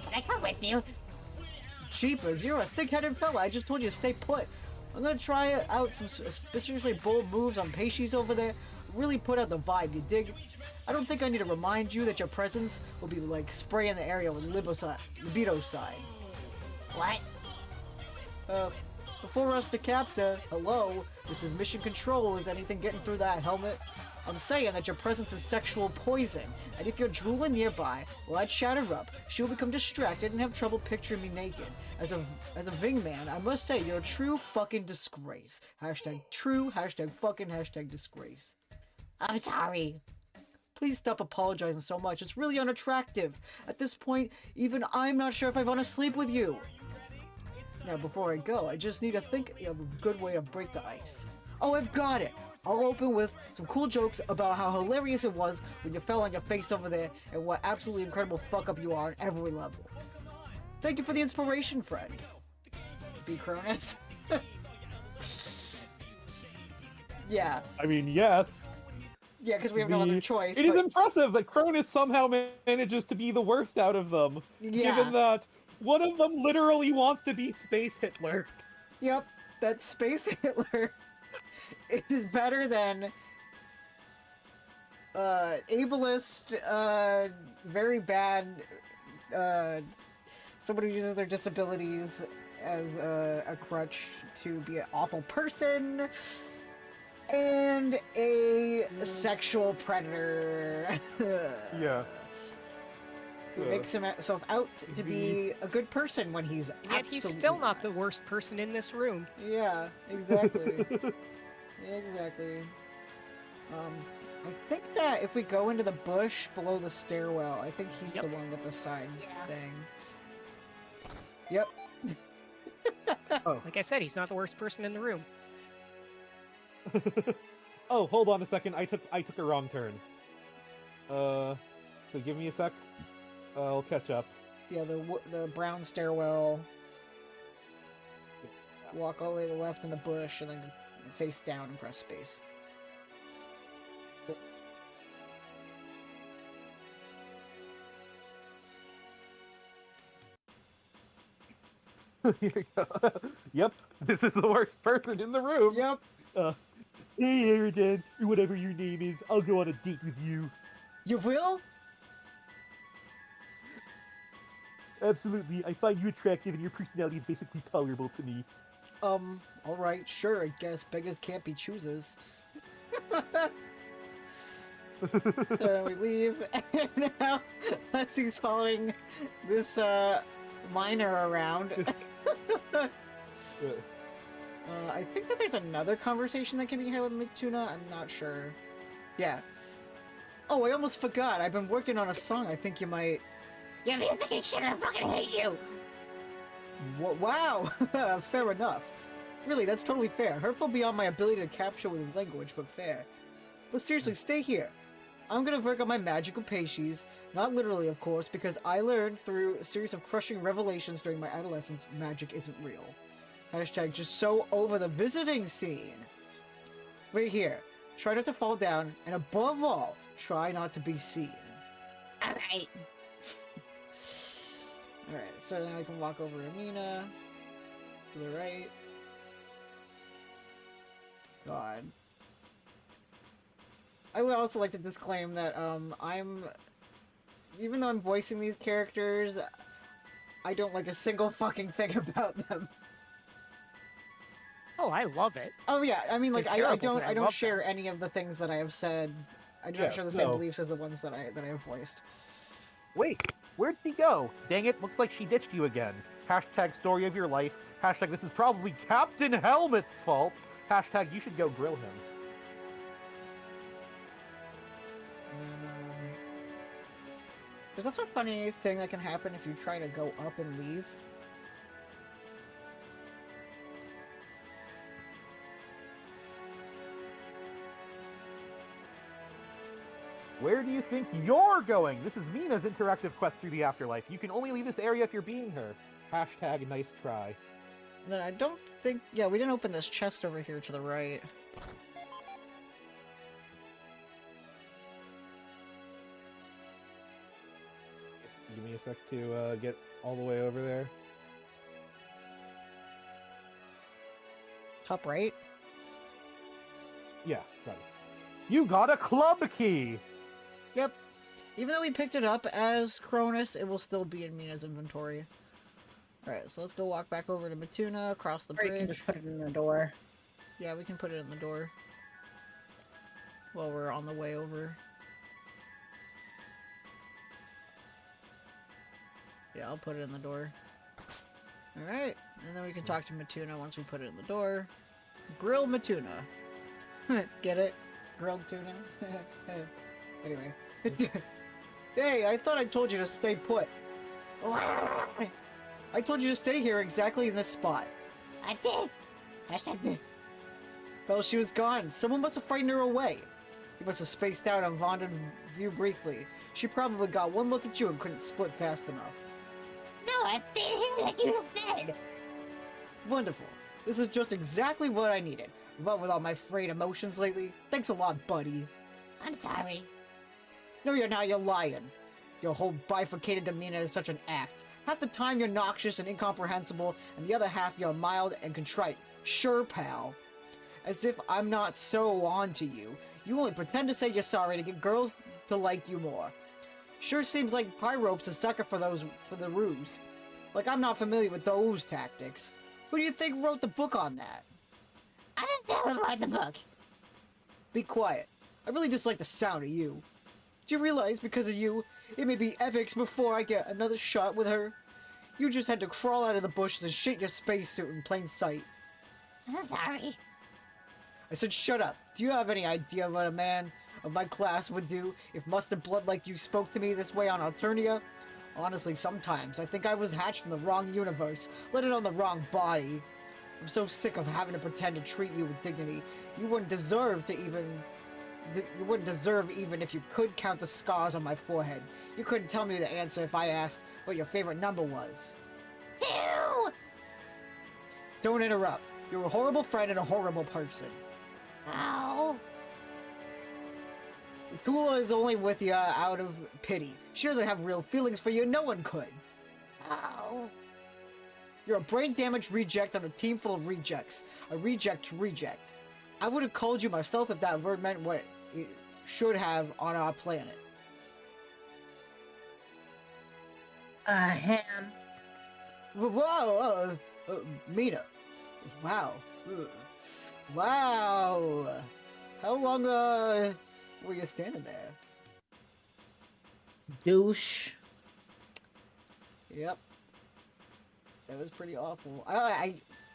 Can I come with you? Jeepers, you're a thick-headed fella. I just told you to stay put. I'm gonna try out some especially bold moves on Pachy's over there. Really put out the vibe, you dig? I don't think I need to remind you that your presence will be like spraying the area with libido side. What? Before us to Capta, hello, this is Mission Control. Is anything getting through that helmet? I'm saying that your presence is sexual poison, and if you're drooling nearby, well, I'd shatter up. She'll become distracted and have trouble picturing me naked. As a wingman, I must say you're a true fucking disgrace. Hashtag true, hashtag fucking, hashtag disgrace. I'm sorry. Please stop apologizing so much. It's really unattractive. At this point, even I'm not sure if I want to sleep with you. Now, before I go, I just need to think of a good way to break the ice. Oh, I've got it! I'll open with some cool jokes about how hilarious it was when you fell on your face over there and what absolutely incredible fuck-up you are on every level. Thank you for the inspiration, friend. B. Cronus. Yeah. I mean, yes. Yeah, because we have no other choice. It is impressive that Cronus somehow manages to be the worst out of them. Yeah. Given that one of them literally wants to be Space Hitler. Yep, that's Space Hitler. It is better than ableist, very bad somebody who uses their disabilities as a crutch to be an awful person, and a sexual predator. Yeah. Who makes himself out to be a good person when he's Yet he's still not the worst person in this room. Yeah, exactly. Exactly. I think that if we go into the bush below the stairwell, I think he's the one with the side thing. Yep. Like I said, he's not the worst person in the room. Oh, hold on a second. I took a wrong turn. So give me a sec. I'll catch up. Yeah, the brown stairwell. Walk all the way to the left in the bush, and then face down and press space. Here you go. Yep, this is the worst person in the room. Yep. Hey, Aridin, or whatever your name is, I'll go on a date with you. You will? Absolutely, I find you attractive and your personality is basically tolerable to me. Alright, sure, I guess beggars can't be choosers. So we leave, and now Leslie's following this, miner around. I think that there's another conversation that can be had with Mituna, I'm not sure. Yeah. Oh, I almost forgot, I've been working on a song I think you might... You mean thinking shit, I fucking hate you! Wow! Fair enough. Really, that's totally fair. Hurtful beyond my ability to capture with language, but fair. But seriously, stay here. I'm gonna work on my magical pages. Not literally, of course, because I learned through a series of crushing revelations during my adolescence, magic isn't real. Hashtag just so over the visiting scene. Right here. Try not to fall down, and above all, try not to be seen. Alright. Alright, so now I can walk over to Mina. To the right. God. I would also like to disclaim that, even though I'm voicing these characters, I don't like a single fucking thing about them. Oh, I love it. Oh yeah, I mean, like, They're I terrible, but I don't love share them. any of the things that I have said. I do not share the same beliefs as the ones that I have voiced. Wait, where'd she go? Dang it, looks like she ditched you again. Hashtag story of your life. Hashtag this is probably Captain Helmet's fault. Hashtag you should go grill him. And then, there's also a funny thing that can happen if you try to go up and leave. Where do you think you're going? This is Mina's interactive quest through the afterlife. You can only leave this area if you're being her. Hashtag nice try. And then I don't think... Yeah, we didn't open this chest over here to the right. Give me a sec to get all the way over there. Top right? Yeah, got it. You got a club key! Yep. Even though we picked it up as Cronus, it will still be in Mina's inventory. Alright, so let's go walk back over to Mituna, across the Or you bridge. can just put it in the door. Yeah, we can put it in the door. While we're on the way over. Yeah, I'll put it in the door. Alright, and then we can talk to Mituna once we put it in the door. Grill Mituna. Get it? Grilled tuna? Anyway. Hey, I thought I told you to stay put. I told you to stay here exactly in this spot. I did. Hashtag did. Well, she was gone. Someone must have frightened her away. You must have spaced out on Vonda's view briefly. She probably got one look at you and couldn't split fast enough. No, I'm staying here like you look dead. Wonderful. This is just exactly what I needed. What with all my frayed emotions lately? Thanks a lot, buddy. I'm sorry. No, you're not. You're lying. Your whole bifurcated demeanor is such an act. Half the time you're noxious and incomprehensible, and the other half you're mild and contrite. Sure, pal. As if I'm not so on to you. You only pretend to say you're sorry to get girls to like you more. Sure seems like Pyrope's a sucker for the ruse. Like, I'm not familiar with those tactics. Who do you think wrote the book on that? I think that was write the book. Be quiet. I really dislike the sound of you. Do you realize because of you, it may be epics before I get another shot with her? You just had to crawl out of the bushes and shit your spacesuit in plain sight. I'm sorry. I said shut up. Do you have any idea what a man of my class would do if mustard blood like you spoke to me this way on Alternia? Honestly, sometimes I think I was hatched in the wrong universe, let alone the wrong body. I'm so sick of having to pretend to treat you with dignity. You wouldn't deserve even if you could count the scars on my forehead. You couldn't tell me the answer if I asked what your favorite number was. 2! Don't interrupt. You're a horrible friend and a horrible person. Oh. Tula is only with you out of pity. She doesn't have real feelings for you. No one could. Oh. You're a brain-damaged reject on a team full of rejects. A reject. I would have called you myself if that word meant what it should have on our planet. Ham. Whoa, Mina. Wow. Wow. How long, were you standing there? Douche. Yep. That was pretty awful. I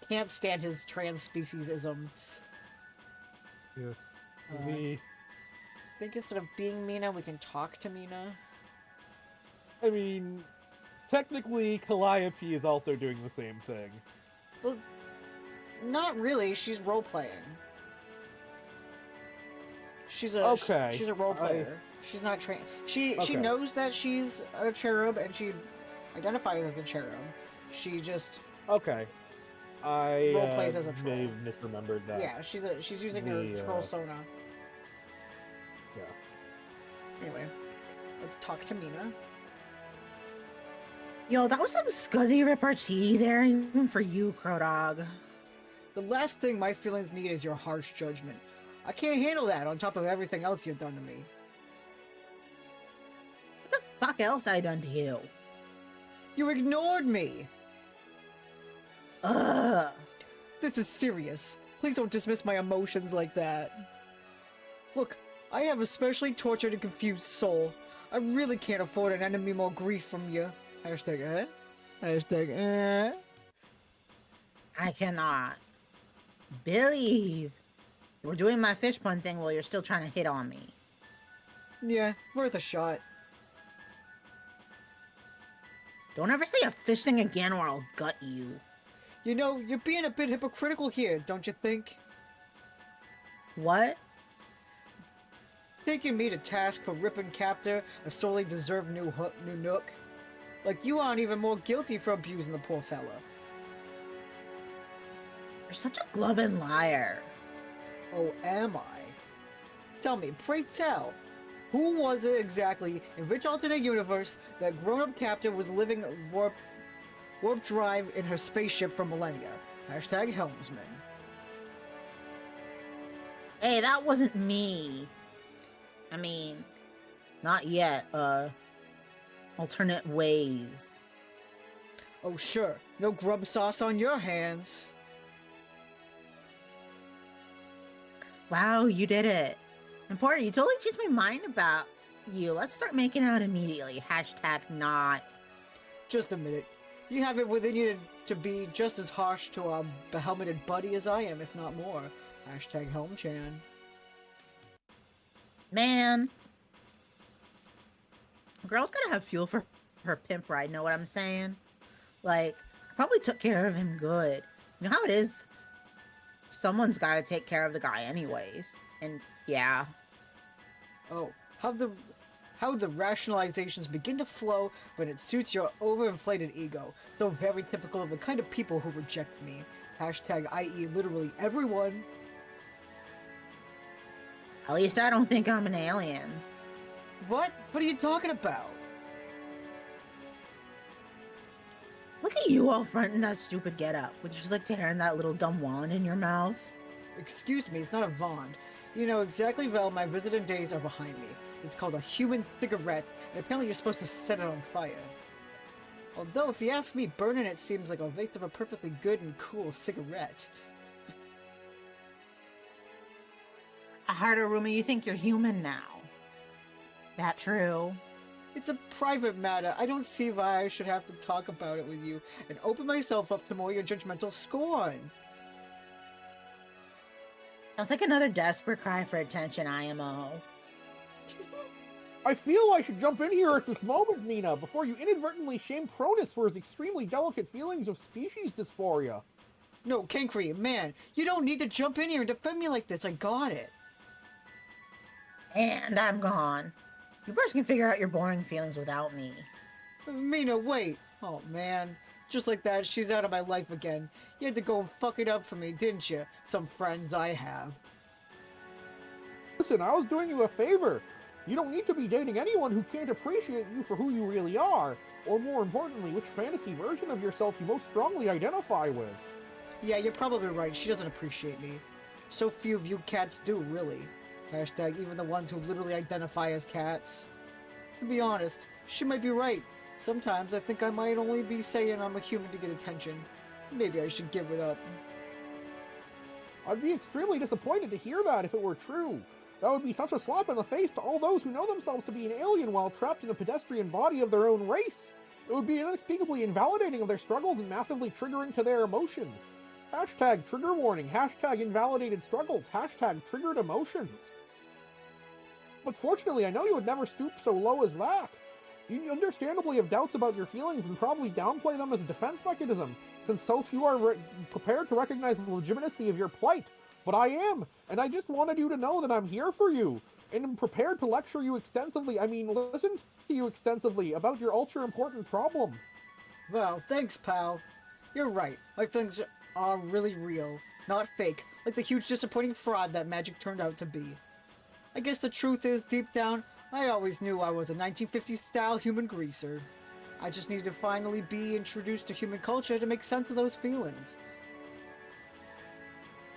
can't stand his trans speciesism. Yeah. I think instead of being Mina, we can talk to Mina. I mean, technically, Calliope is also doing the same thing. Well, not really. She's role-playing. She's a role player. She's not trained. She knows that she's a cherub and she identifies as a cherub. She just role plays as a troll. may have misremembered that. Yeah, she's using her troll sona. Yeah. Anyway, let's talk to Mina. Yo, that was some scuzzy repartee there, even for you, Crow Dog. The last thing my feelings need is your harsh judgment. I can't handle that on top of everything else you've done to me. What the fuck else I done to you? You ignored me! Ugh. This is serious. Please don't dismiss my emotions like that. Look, I have a specially tortured and confused soul. I really can't afford an enemy more grief from you. Hashtag. I cannot believe you were doing my fish pun thing while you're still trying to hit on me. Yeah, worth a shot. Don't ever say a fish thing again or I'll gut you. You know, you're being a bit hypocritical here, don't you think? What? Taking me to task for ripping Captor a sorely deserved new nook. Like you aren't even more guilty for abusing the poor fella. You're such a glubbin' liar. Oh, am I? Tell me, pray tell, who was it exactly in which alternate universe that grown-up Captain was living warp drive in her spaceship for millennia? Hashtag helmsman. Hey, that wasn't me. I mean, not yet, alternate ways. Oh sure, no grub sauce on your hands. Wow, you did it. And Porter, you totally changed my mind about you. Let's start making out immediately. Hashtag not. Just a minute. You have it within you to be just as harsh to our behelmeted buddy as I am, if not more. Hashtag Helmchan. Man. A girl's gotta have fuel for her pimp ride, know what I'm saying? Like, I probably took care of him good. You know how it is? Someone's gotta take care of the guy anyways. And yeah. Oh, how the rationalizations begin to flow when it suits your overinflated ego. So very typical of the kind of people who reject me. Hashtag i.e. literally everyone. At least I don't think I'm an alien. What? What are you talking about? Look at you all fronting that stupid getup with just like hair and that little dumb wand in your mouth. Excuse me, it's not a wand. You know exactly well my visiting days are behind me. It's called a human cigarette, and apparently you're supposed to set it on fire. Although, if you ask me, burning it seems like a waste of a perfectly good and cool cigarette. I heard, Aruma, you think you're human now. That true? It's a private matter. I don't see why I should have to talk about it with you and open myself up to more your judgmental scorn. Sounds like another desperate cry for attention, IMO. I feel I should jump in here at this moment, Mina, before you inadvertently shame Cronus for his extremely delicate feelings of species dysphoria. No, Kankri, man, you don't need to jump in here and defend me like this. I got it. And I'm gone. You first can figure out your boring feelings without me. Mina, wait. Oh, man. Just like that, she's out of my life again. You had to go and fuck it up for me, didn't you? Some friends I have. Listen, I was doing you a favor. You don't need to be dating anyone who can't appreciate you for who you really are, or more importantly, which fantasy version of yourself you most strongly identify with. Yeah, you're probably right. She doesn't appreciate me. So few of you cats do, really. Hashtag even the ones who literally identify as cats. To be honest, she might be right. Sometimes I think I might only be saying I'm a human to get attention. Maybe I should give it up. I'd be extremely disappointed to hear that if it were true. That would be such a slap in the face to all those who know themselves to be an alien while trapped in a pedestrian body of their own race. It would be unspeakably invalidating of their struggles and massively triggering to their emotions. Hashtag trigger warning, hashtag invalidated struggles, hashtag triggered emotions. But fortunately, I know you would never stoop so low as that. You understandably have doubts about your feelings and probably downplay them as a defense mechanism, since so few are prepared to recognize the legitimacy of your plight. But I am, and I just wanted you to know that I'm here for you, and I'm prepared to lecture you extensively, listen to you extensively about your ultra-important problem. Well, thanks, pal. You're right. My feelings are really real, not fake, like the huge disappointing fraud that magic turned out to be. I guess the truth is, deep down, I always knew I was a 1950s-style human greaser. I just needed to finally be introduced to human culture to make sense of those feelings.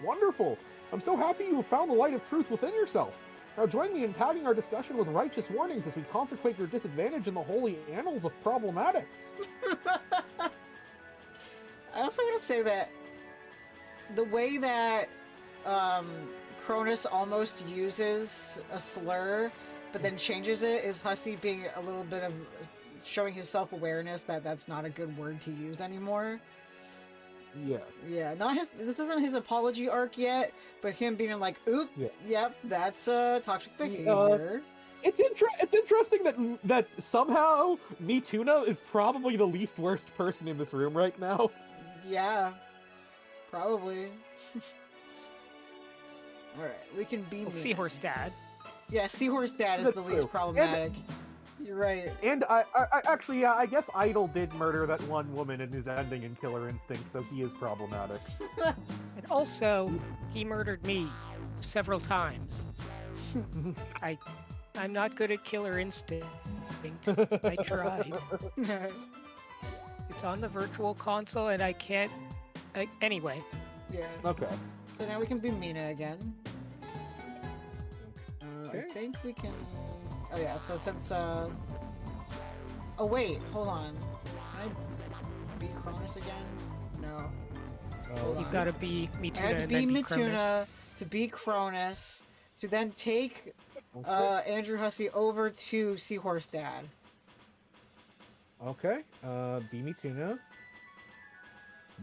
Wonderful! I'm so happy you have found the light of truth within yourself. Now join me in tagging our discussion with righteous warnings as we consecrate your disadvantage in the holy annals of problematics. I also want to say that the way that Cronus almost uses a slur, but then changes it, is Hussey being a little bit of showing his self-awareness that that's not a good word to use anymore. Yeah. Yeah, this isn't his apology arc yet, but him being like, oop, Yeah. yep, that's toxic behavior. It's interesting that somehow Mituna is probably the least worst person in this room right now. Yeah, probably. Alright, we can be Well, Seahorse Dad. Yeah, Seahorse Dad is That's the least true. problematic. You're right. And I guess Idol did murder that one woman in his ending in Killer Instinct, so he is problematic. And also, he murdered me several times. I'm not good at Killer Instinct. I tried. It's on the virtual console and I can't... anyway. Yeah. Okay. So now we can be Mina again. Okay. I think we can... Oh yeah, so since, Oh wait, hold on. Can I be Cronus again? No. Hold You've on. got to be Mituna I have to and be then be Mituna Cronus. to be Cronus, to then take Andrew Hussey over to Seahorse Dad. Okay. Be Mituna.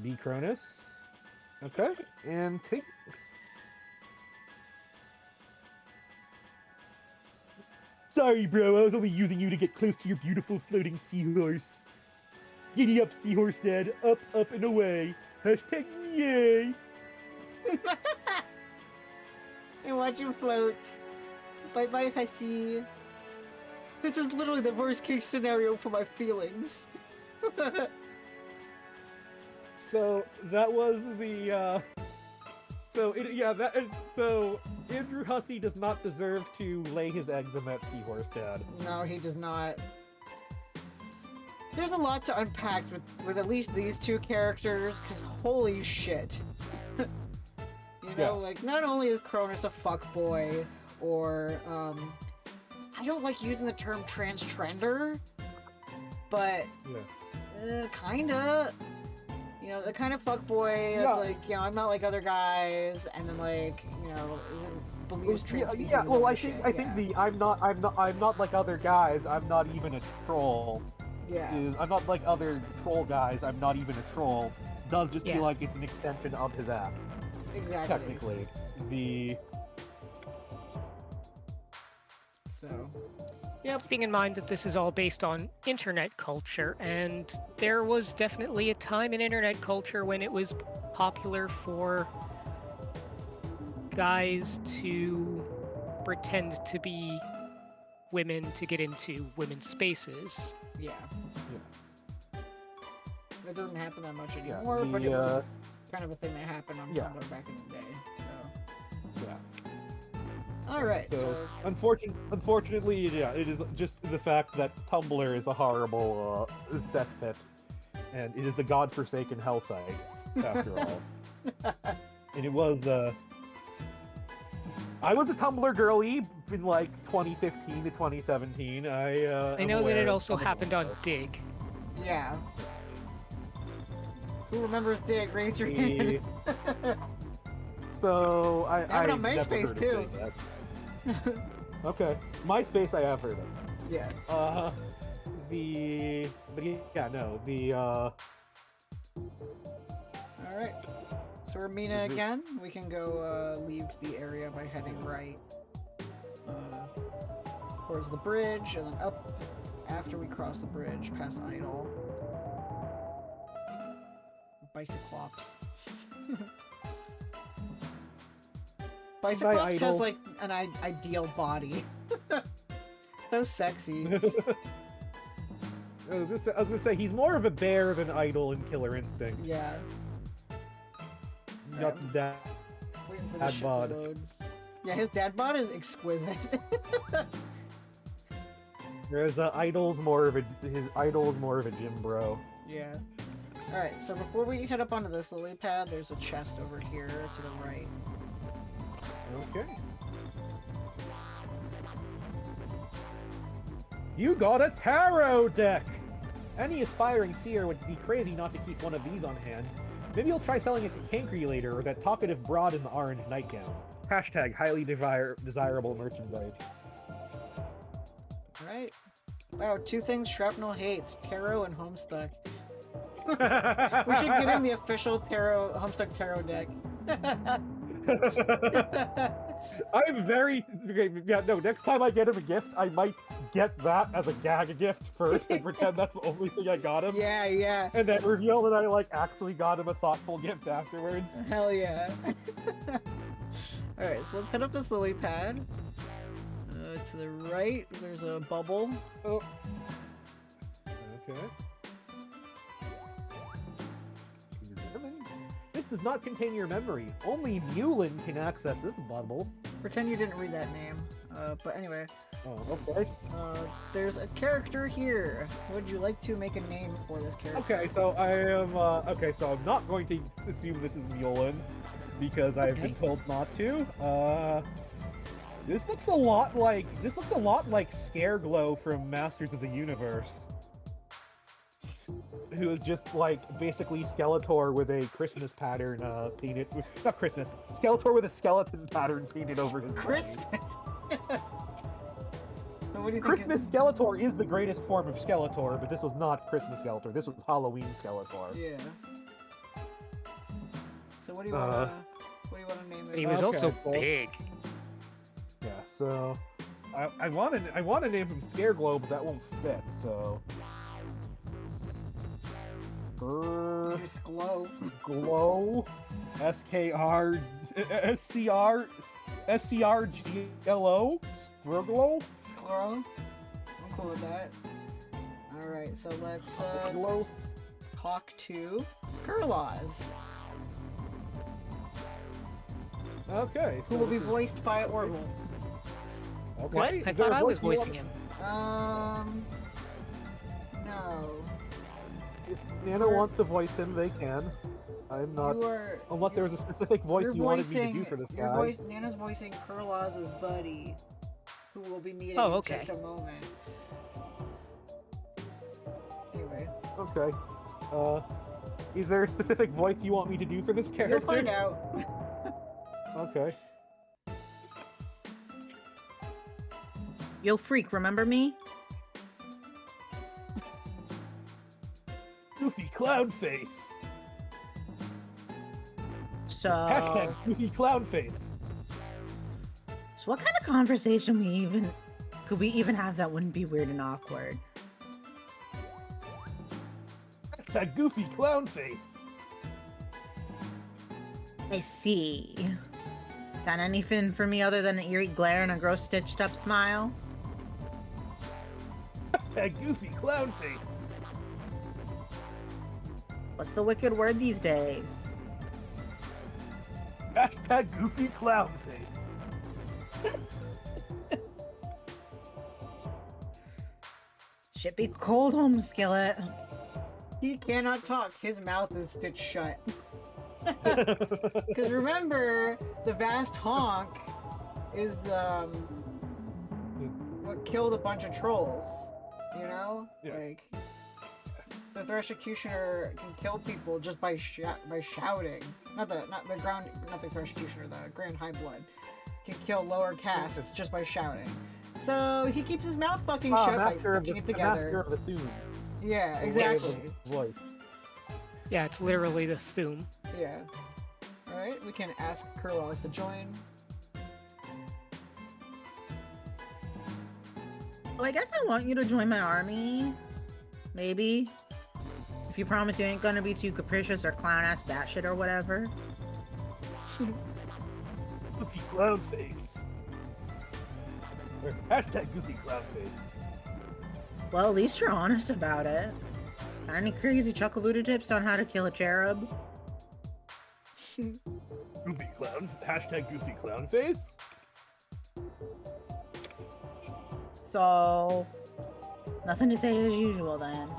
Be Cronus. Okay. And take... Sorry, bro. I was only using you to get close to your beautiful floating seahorse. Giddy up, Seahorse Dad. Up, up, and away. Hashtag yay. And watch him float. Bye-bye, Hussey. This is literally the worst case scenario for my feelings. So that was the so Andrew Hussey does not deserve to lay his eggs in that Seahorse Dad. No, he does not. There's a lot to unpack with at least these two characters, because holy shit. You know, Yeah. like, not only is Cronus a fuckboy, or, I don't like using the term transtrender, but Yeah. Kinda. You know, the kind of fuckboy that's like, you know, I'm not like other guys, and then like, you know, believes trans species. Yeah, well, I think the I'm not like other guys. I'm not even a troll. yeah. I'm not like other troll guys. I'm not even a troll. Does just feel like it's an extension of his app. Exactly. Technically, So. Yep. Keeping in mind that this is all based on internet culture, and there was definitely a time in internet culture when it was popular for guys to pretend to be women to get into women's spaces. Yeah. That doesn't happen that much anymore, but it was kind of a thing that happened on Tumblr back in the day. So. Yeah. All right. So unfortunately, yeah, it is just the fact that Tumblr is a horrible cesspit, and it is the godforsaken hell site, after all. And it was, I was a Tumblr girly in like 2015 to 2017. I know that it also happened on Dig. Yeah. Who remembers Dig? Raise your hand. So I happened on MySpace too. Okay, MySpace I have heard of. Yeah. All right. So we're Mina again. We can go leave the area by heading right towards the bridge, and then up after we cross the bridge past Idol. Bicyclops. Bicyclops has like an ideal body. So sexy. I was gonna say he's more of a bear than Idol in Killer Instinct. Yeah. Got the dad. Waiting for the ship to load. Yeah, his dad bod is exquisite. Whereas Idol's more of a gym bro. Yeah. All right. So before we head up onto this lily pad, there's a chest over here to the right. Okay. You got a tarot deck! Any aspiring seer would be crazy not to keep one of these on hand. Maybe you'll try selling it to Cankry later, or that talkative broad in the orange nightgown. Hashtag highly desirable merchandise. Alright. Wow, 2 things Shrapnel hates. Tarot and Homestuck. We should get him the official Homestuck tarot deck. I'm very... Okay, yeah, no, next time I get him a gift, I might get that as a gag gift first and pretend that's the only thing I got him. Yeah, yeah. And then reveal that I, like, actually got him a thoughtful gift afterwards. Hell yeah. Alright, so let's head up this lily pad. To the right, there's a bubble. Oh. Okay. This does not contain your memory. Only Mulin can access this bubble. Pretend you didn't read that name. But anyway. Oh, okay. There's a character here. Would you like to make a name for this character? Okay, so I am, so I'm not going to assume this is Mulin, because I've been told not to. This looks a lot like Scareglow from Masters of the Universe. Who is just, like, basically Skeletor with a Christmas pattern, painted... Not Christmas. Skeletor with a skeleton pattern painted over his Christmas? So what do you think Christmas Skeletor is the greatest form of Skeletor, but this was not Christmas Skeletor. This was Halloween Skeletor. Yeah. So what do you want to name it? He was also big. Yeah, so... I want to name him Scareglow, but that won't fit, so... Glow. Glow. SKR. SCR. SCRGLO. Squirglow. Squirrel. I'm cool with that. Alright, so let's talk to Kurlaws. Okay. Who will be voiced by Orville. Okay. What? I thought I was voicing him. No. If Nana wants to voice him, they can. I'm not... Unless there was a specific voice you wanted me to do for this guy. Nana's voicing Kurlaws' buddy, who will be meeting in just a moment. Anyway. Okay. Is there a specific voice you want me to do for this character? You'll find out. Okay. Yo, freak, remember me? Goofy clown face. So, Hashtag goofy clown face. so what kind of conversation could we even have that wouldn't be weird and awkward? Hashtag goofy clown face. I see. Got anything for me other than an eerie glare and a gross stitched up smile? Hashtag goofy clown face. What's the wicked word these days? Hashtag goofy clown face. Shit be cold, home skillet. He cannot talk. His mouth is stitched shut. Because remember, the vast honk is what killed a bunch of trolls. You know, Yeah. like the Threshercutioner can kill people just by shouting. Not the Threshercutioner, the Grand High Blood can kill lower castes just by shouting. So he keeps his mouth fucking shut by stitching it together. Master of the Thune. Yeah, The way of exactly. his voice. Yeah, it's literally the Thum. Yeah. Alright, we can ask Kurlaws to join. Oh, I guess I want you to join my army. Maybe. If you promise you ain't gonna be too capricious or clown-ass batshit or whatever. Goofy clown face. Or hashtag goofy clown face. Well, at least you're honest about it. Got any crazy chuckle voodoo tips on how to kill a cherub? Goofy clown. Hashtag goofy clown face. So, nothing to say as usual then.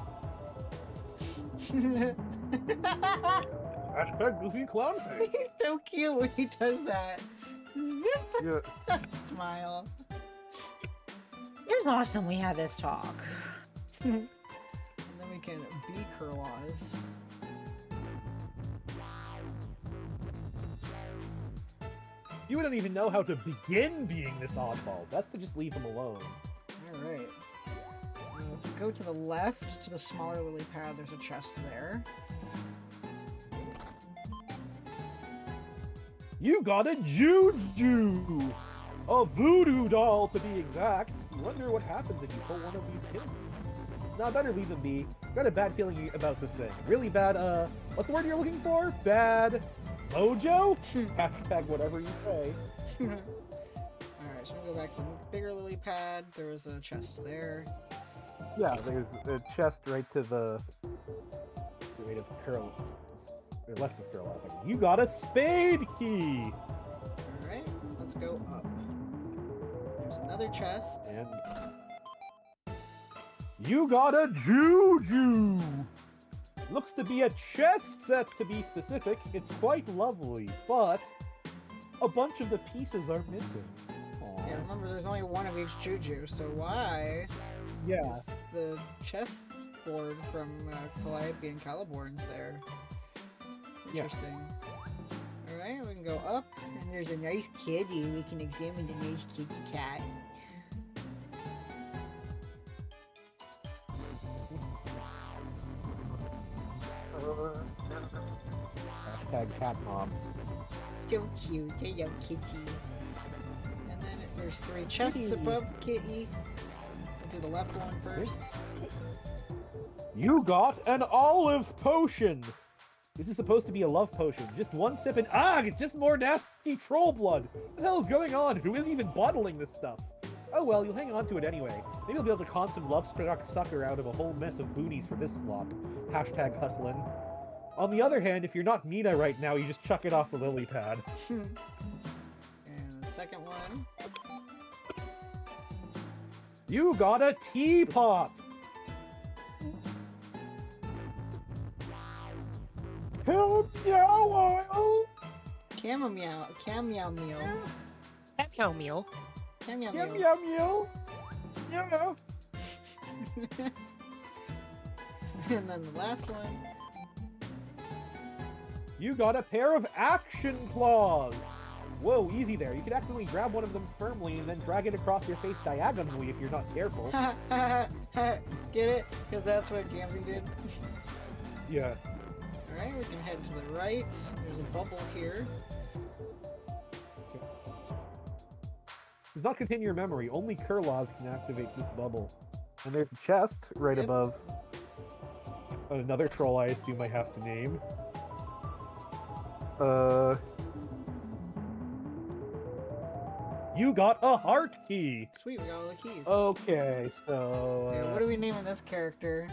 Hashtag goofy clown face. He's so cute when he does that. Yeah. Smile. It's awesome we had this talk. And then we can be Kurlaws. You wouldn't even know how to begin being this oddball. That's to just leave him alone. Alright. If we go to the left, to the smaller lily pad, there's a chest there. You got a juju! A voodoo doll, to be exact. You wonder what happens if you pull one of these pins. Nah, better leave them be. Got a bad feeling about this thing. Really bad, what's the word you're looking for? Bad mojo? Hashtag whatever you say. Alright, so we go back to the bigger lily pad. There was a chest there. Yeah, there's a chest right to the right of Carol, or left of Carol. You got a spade key! Alright, let's go up. There's another chest. And you got a juju! Looks to be a chess set, to be specific. It's quite lovely, but a bunch of the pieces are missing. Aw. Yeah, remember there's only one of each juju, so why Yeah. is the chess board from Calliope and Caliborn's there? Yeah. Interesting. Alright, we can go up, and there's a nice kitty. We can examine the nice kitty cat. Hashtag cat mom. So cute, hello kitty. And then there's three chests Kitty. above kitty. We'll do the left one first. You got an olive potion! This is supposed to be a love potion. Just one sip and it's just more nasty troll blood! What the hell is going on? Who is even bottling this stuff? Oh well, you'll hang on to it anyway. Maybe you'll be able to con some love-struck sucker out of a whole mess of boonies for this slop. Hashtag hustlin'. On the other hand, if you're not Mina right now, you just chuck it off the lily pad. And the second one. You got a teapot! Help meow oil! Chamomile meal. Meow meal. Chamomile Meow meal. meow meow! Yeah. And then the last one. You got a pair of action claws! Whoa, easy there. You could accidentally grab one of them firmly and then drag it across your face diagonally if you're not careful. Get it? Because that's what Gamzee did. Yeah. Alright, we can head to the right. There's a bubble here. Does not contain your memory. Only Kurlaws can activate this bubble. And there's a chest right above. Another troll I assume I have to name. You got a heart key! Sweet, we got all the keys. Okay, so... Yeah, what are we naming this character?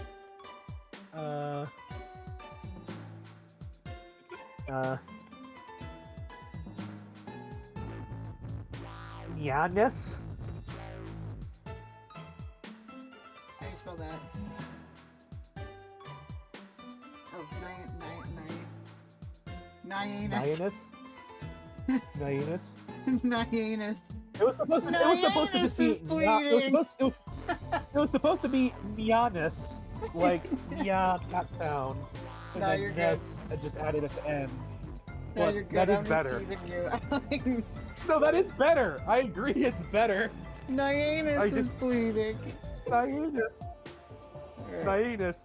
Giannis? How do you spell that? Oh, Nyanus. Nyanus? Nyanus. It was supposed to be. It was supposed to be Giannis, like Nia Cat Town, and No, then you're Ness just added at the end. No, But you're good. that is I'm better. teasing you. No, that is better. I agree, it's better. Nyanus is bleeding. Nyanus. Nyanus.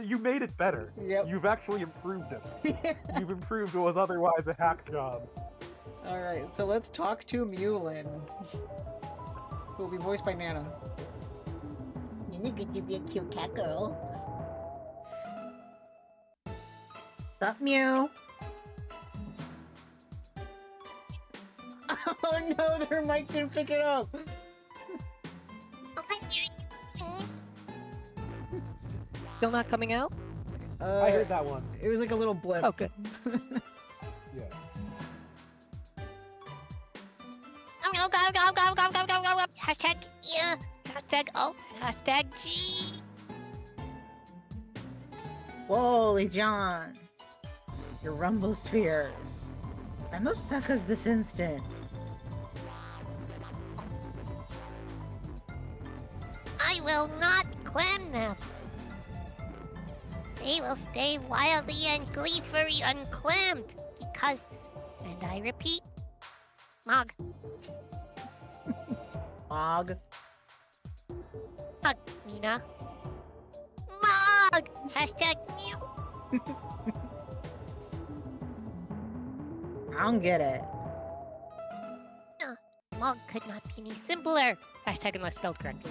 You made it better. Yep. You've actually improved it. You've improved what was otherwise a hack job. Alright, so let's talk to Mulin. Who will be voiced by Nana. You get to be a cute cat girl. What's up, Mew? Oh no, their mic didn't pick it up! Still not coming out? I heard that one. It was like a little blip. Oh, good. Yeah. Hashtag yeah. Hashtag O. Hashtag G. Holy John. Your rumble spheres. I'm no suckers this instant. I will not clam them. They will stay wildly and gleefully unclammed because, and I repeat, Mog. Og. Mog, Mina. Mog! Hashtag Mew. I don't get it. Mog could not be any simpler. Hashtag unless spelled correctly.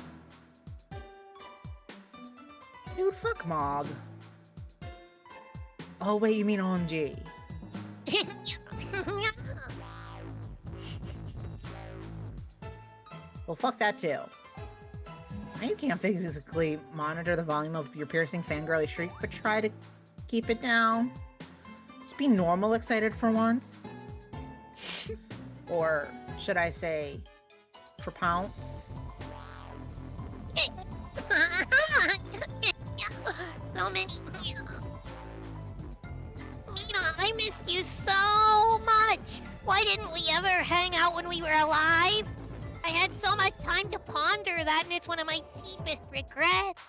Dude, fuck Mog. Oh, wait, you mean OMG. Well, fuck that too. I know you can't physically monitor the volume of your piercing fangirly shrieks, but try to keep it down. Just be normal excited for once. Or should I say, for pounce? So many. Mina, I missed you so much. Why didn't we ever hang out when we were alive? I had so much time to ponder that, and it's one of my deepest regrets.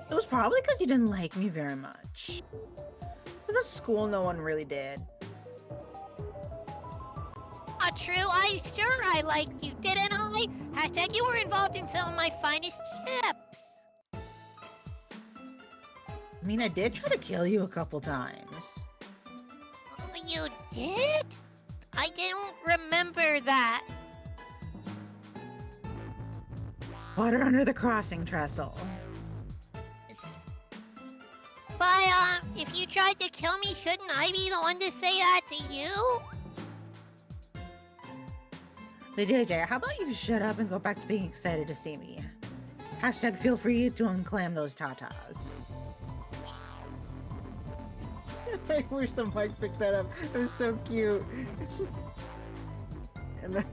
It was probably because you didn't like me very much. It was school, no one really did. Not true. I liked you, didn't I? Hashtag you were involved in some of my finest chips. I mean, I did try to kill you a couple times. Oh, you did? I don't remember that. Water under the crossing trestle. But, if you tried to kill me, shouldn't I be the one to say that to you? Hey, JJ, how about you shut up and go back to being excited to see me? Hashtag feel free to unclam those tatas. I wish the mic picked that up. It was so cute. And then,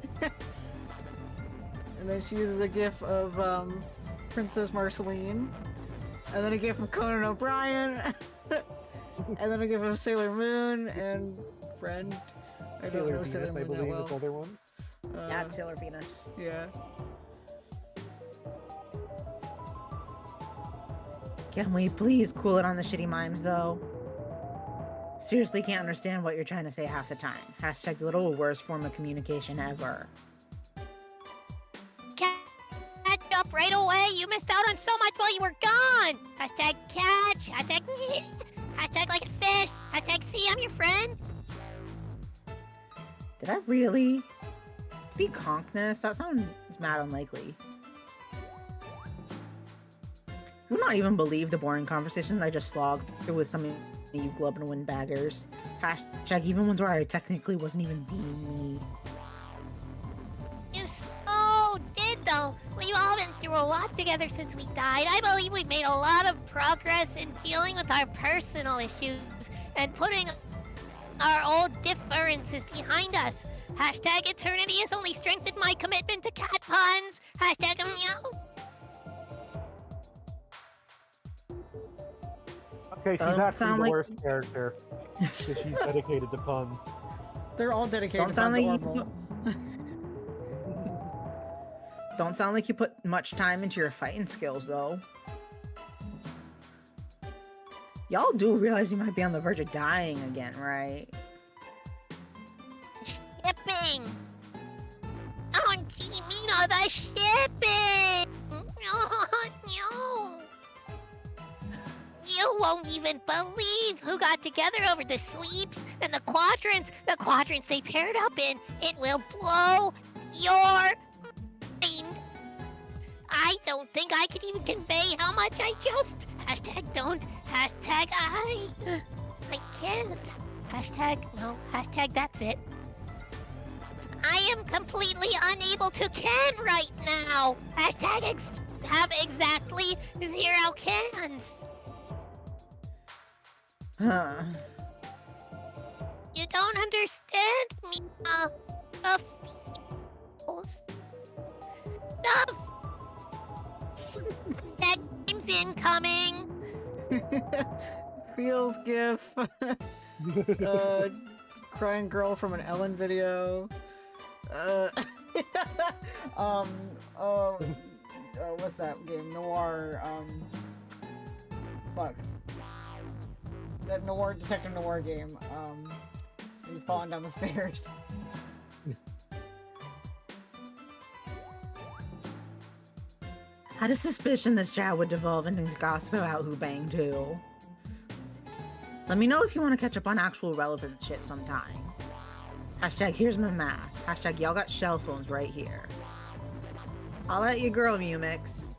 and then she uses a gif of Princess Marceline, and then a gif of Conan O'Brien, and then a gif of Sailor Moon and friend. I don't know Sailor Moon that well. Other one. Yeah, it's Sailor Venus. Yeah. Can we please cool it on the shitty mimes, though? Seriously can't understand what you're trying to say half the time. Hashtag the little worst form of communication ever. Catch up right away. You missed out on so much while you were gone. Hashtag catch. Hashtag hashtag like a fish. Hashtag see I'm your friend. Did I really? Be conkness? That sounds mad unlikely. You would not even believe the boring conversations I just slogged through with some of you glub and windbaggers. Hashtag even ones where I technically wasn't even being me. You so did though. We've all been through a lot together since we died. I believe we've made a lot of progress in dealing with our personal issues and putting our old differences behind us. Hashtag eternity has only strengthened my commitment to cat puns. Hashtag meow. Okay, she's actually the worst character. Because she's dedicated to puns. They're all dedicated Don't to sound puns, like Orville. Don't sound like you put much time into your fighting skills, though. Y'all do realize you might be on the verge of dying again, right? Shipping. Oh, gee, Mina, the shipping. No. You won't even believe who got together over the sweeps and the quadrants they paired up in. It will blow your mind. I don't think I can even convey how much I just... Hashtag don't. Hashtag I can't. Hashtag no. Hashtag that's it. I am completely unable to can right now. Hashtag have exactly 0 cans. Huh. You don't understand me, the feels. That game's incoming. Feels gif. Crying girl from an Ellen video. What's that game? Noir, fuck. That noir, Detective Noir game, he's falling down the stairs. I had a suspicion this chat would devolve into gossip about who banged who. Let me know if you want to catch up on actual relevant shit sometime. Hashtag here's my math. Hashtag y'all got shell phones right here. I'll let you girl, Mumix.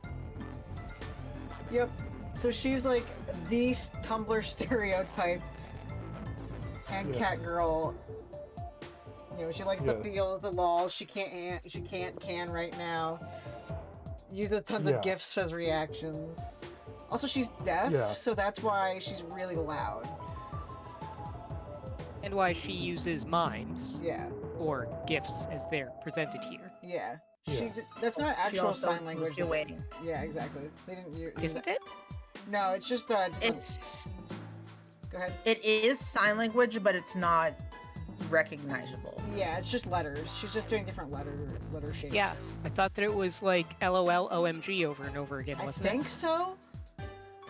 Yep. So she's like the Tumblr stereotype and cat girl. You know, she likes the feel of the walls. She can't can right now. Uses tons of gifs as reactions. Also, she's deaf, so that's why she's really loud. And why she uses mimes. Yeah. Or GIFs as they're presented here. Yeah. That's not actual sign language. Waiting. Yeah, exactly. They didn't use Isn't it? No, it's just Go ahead. It is sign language, but it's not recognizable. Yeah, it's just letters. She's just doing different letter shapes. Yeah, I thought that it was like LOL OMG over and over again, wasn't it? I think so.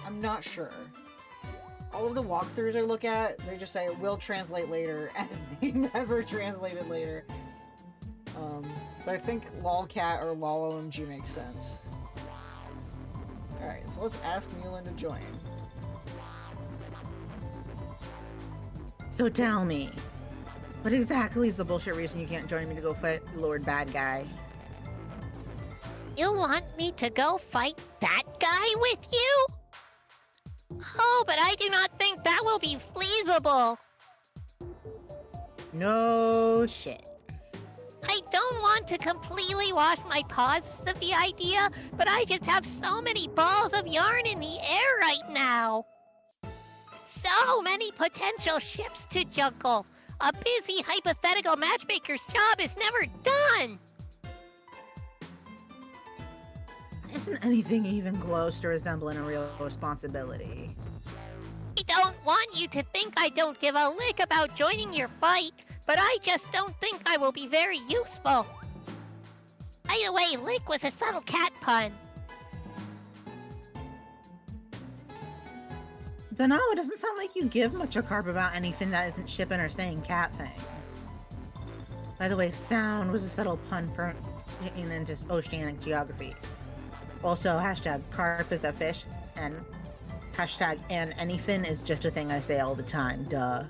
I'm not sure. All of the walkthroughs I look at, they just say, "will translate later," and they never translated later. But I think lolcat or lolomg makes sense. Alright, so let's ask Mulan to join. So tell me, what exactly is the bullshit reason you can't join me to go fight Lord Bad Guy? You want me to go fight that guy with you? Oh, but I do not think that will be feasible. No shit. I don't want to completely wash my paws of the idea, but I just have so many balls of yarn in the air right now. So many potential ships to juggle. A busy hypothetical matchmaker's job is never done. Isn't anything even close to resembling a real responsibility? I don't want you to think I don't give a lick about joining your fight, but I just don't think I will be very useful. By the way, lick was a subtle cat pun. Dunno, it doesn't sound like you give much a carp about anything that isn't shipping or saying cat things. By the way, sound was a subtle pun pertaining into oceanic geography. Also, hashtag carp is a fish, and hashtag and anything is just a thing I say all the time, duh.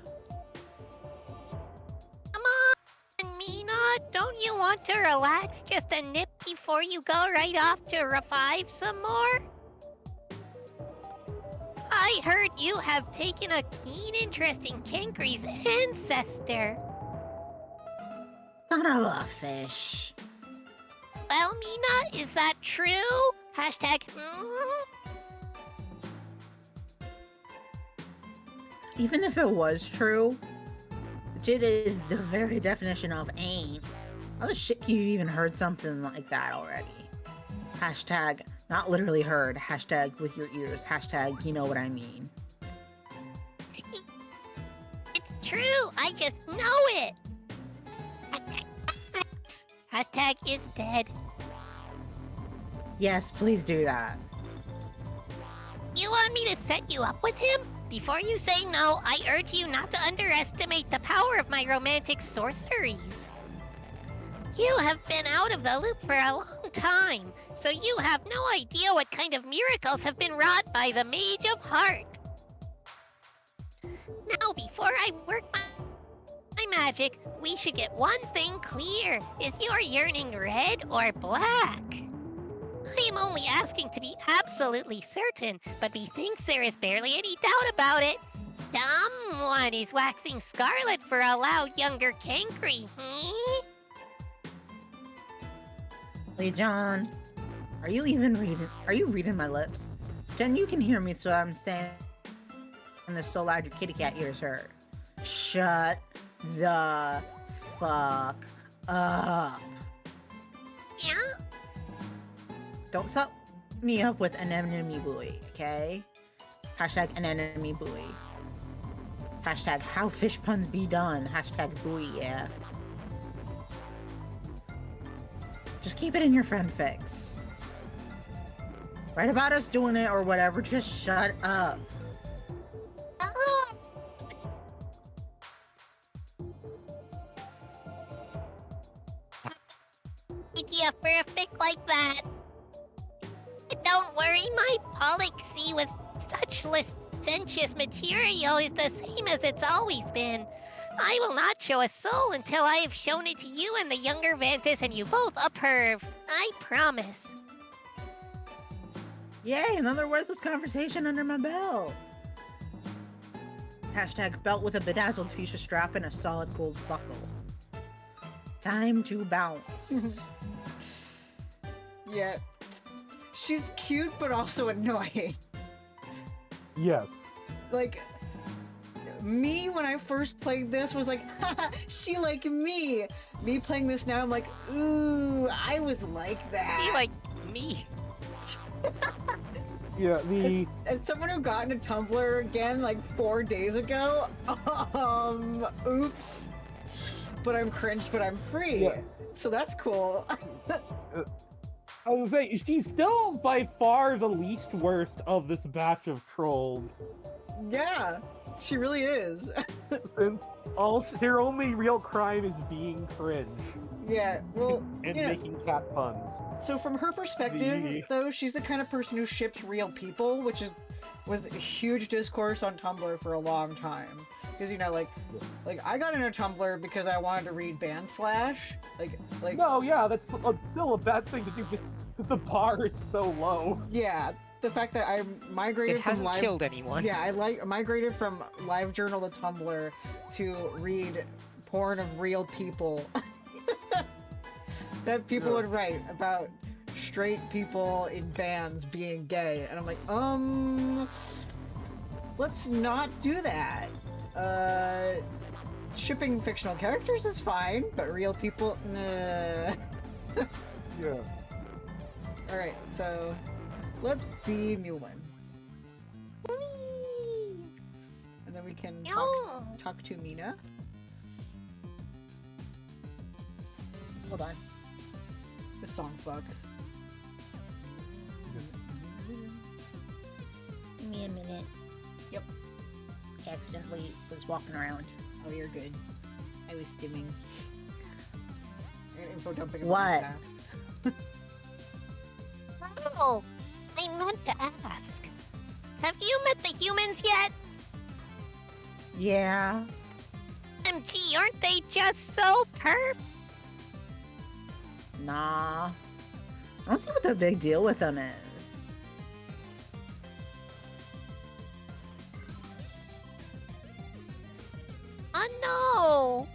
Come on, Mina. Don't you want to relax just a nip before you go right off to revive some more? I heard you have taken a keen interest in Kenkri's ancestor. Son of a fish. Well, Mina, is that true? Hashtag. Even if it was true, which it is the very definition of ain't, how the shit you even heard something like that already? Hashtag not literally heard, hashtag with your ears, hashtag you know what I mean. It's true, I just know it. Hashtag is dead. Yes, please do that. You want me to set you up with him? Before you say no, I urge you not to underestimate the power of my romantic sorceries. You have been out of the loop for a long time, so you have no idea what kind of miracles have been wrought by the Mage of Heart. Now, before I work my magic, we should get one thing clear. Is your yearning red or black? I am only asking to be absolutely certain, but methinks there is barely any doubt about it. Someone is waxing scarlet for a loud younger Kenkri, huh? Hey, John, are you reading my lips? Jen, you can hear me, so I'm saying this so loud your kitty cat ears hurt. Shut the fuck up. Yeah? Don't set me up with an enemy buoy, okay? Hashtag an enemy buoy. Hashtag how fish puns be done. Hashtag buoy, yeah. Just keep it in your friend fix. Write about us doing it or whatever, just shut up. Idea for a fic like that. Don't worry, my polixy with such licentious material is the same as it's always been. I will not show a soul until I have shown it to you and the younger Vantis and you both approve. I promise. Yay, another worthless conversation under my belt. Hashtag belt with a bedazzled fuchsia strap and a solid gold buckle. Time to bounce. Yeah. She's cute, but also annoying. Yes. Like, me when I first played this was like, haha, she like me. Me playing this now, I'm like, ooh, I was like that. Be like me. Yeah, As someone who got into Tumblr again like 4 days ago, oops. But I'm cringed, but I'm free. Yeah. So that's cool. I was gonna say, she's still by far the least worst of this batch of trolls. Yeah, she really is. Since their only real crime is being cringe. Yeah, well, and you know, making cat puns. so from her perspective, though, she's the kind of person who ships real people, which was a huge discourse on Tumblr for a long time. Because, you know, like I got into Tumblr because I wanted to read Band Slash. Like No, yeah, that's still a bad thing to do, just the bar is so low. Yeah, the fact that I migrated It from hasn't live... killed anyone. Yeah, I migrated from LiveJournal to Tumblr to read porn of real people. That people would write about straight people in bands being gay. And I'm like, let's not do that. Shipping fictional characters is fine, but real people, nah. Yeah. Alright, so let's be Newlin. And then we can talk to Mina. Hold on. This song fucks. Give me a minute. Yep. accidentally was walking around. Oh, you're good. I was stimming. And info dumping What? about the past. Oh, I meant to ask. Have you met the humans yet? Yeah. MG, aren't they just so perf? Nah. I don't see what the big deal with them is. Oh no!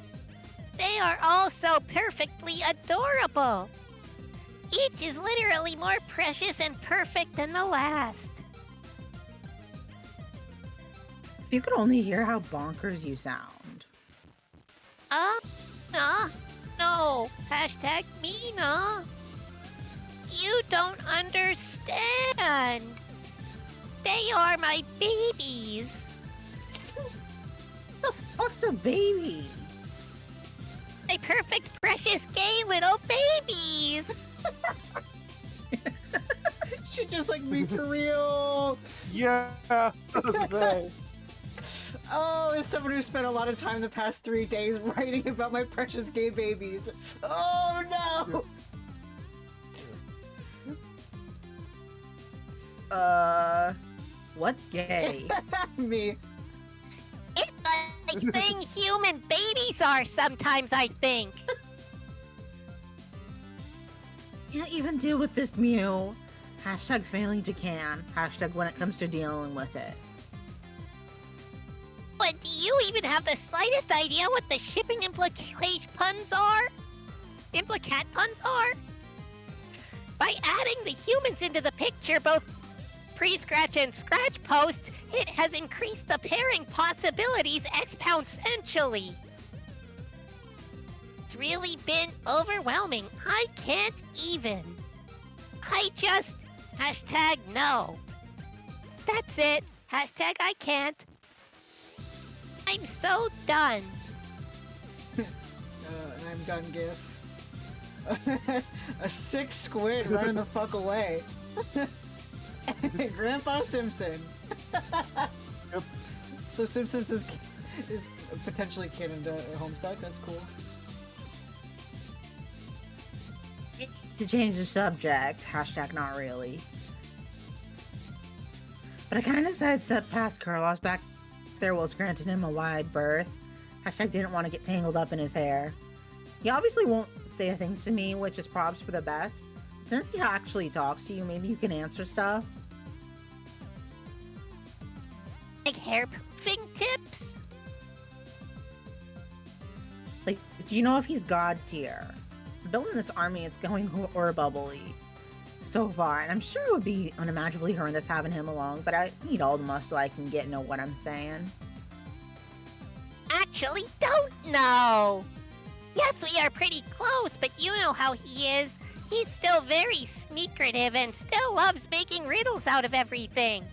They are all so perfectly adorable. Each is literally more precious and perfect than the last. If you could only hear how bonkers you sound. No. Hashtag me, nah. You don't understand. They are my babies. The fuck's a baby? My perfect, precious, gay little babies. Shit just like me for real. Yeah. Say. Oh, as someone who spent a lot of time the past 3 days writing about my precious gay babies. Oh no! What's gay? Me. It's the thing human babies are sometimes, I think. Can't even deal with this Mew. Hashtag failing to can. Hashtag when it comes to dealing with it. But do you even have the slightest idea what the shipping implication puns are? Implicat puns are? By adding the humans into the picture, both pre-scratch and scratch post, it has increased the pairing possibilities exponentially. It's really been overwhelming. I can't even. I just... Hashtag no. That's it. Hashtag I can't. I'm so done. And I'm done, GIF. A sick squid running the fuck away. Grandpa Simpson. Yep. So Simpsons is potentially canon to Homestuck. That's cool. To change the subject, hashtag not really. But I kind of sidestepped past Carlos back there was granting him a wide berth. Hashtag didn't want to get tangled up in his hair. He obviously won't say things to me, which is props for the best. Since he actually talks to you, maybe you can answer stuff. Like hairproofing tips? Like, do you know if he's god tier? Building this army, it's going horribly so far, and I'm sure it would be unimaginably horrendous having him along, but I need all the muscle I can get to know what I'm saying. Actually don't know. Yes, we are pretty close, but you know how he is. He's still very secretive and still loves making riddles out of everything.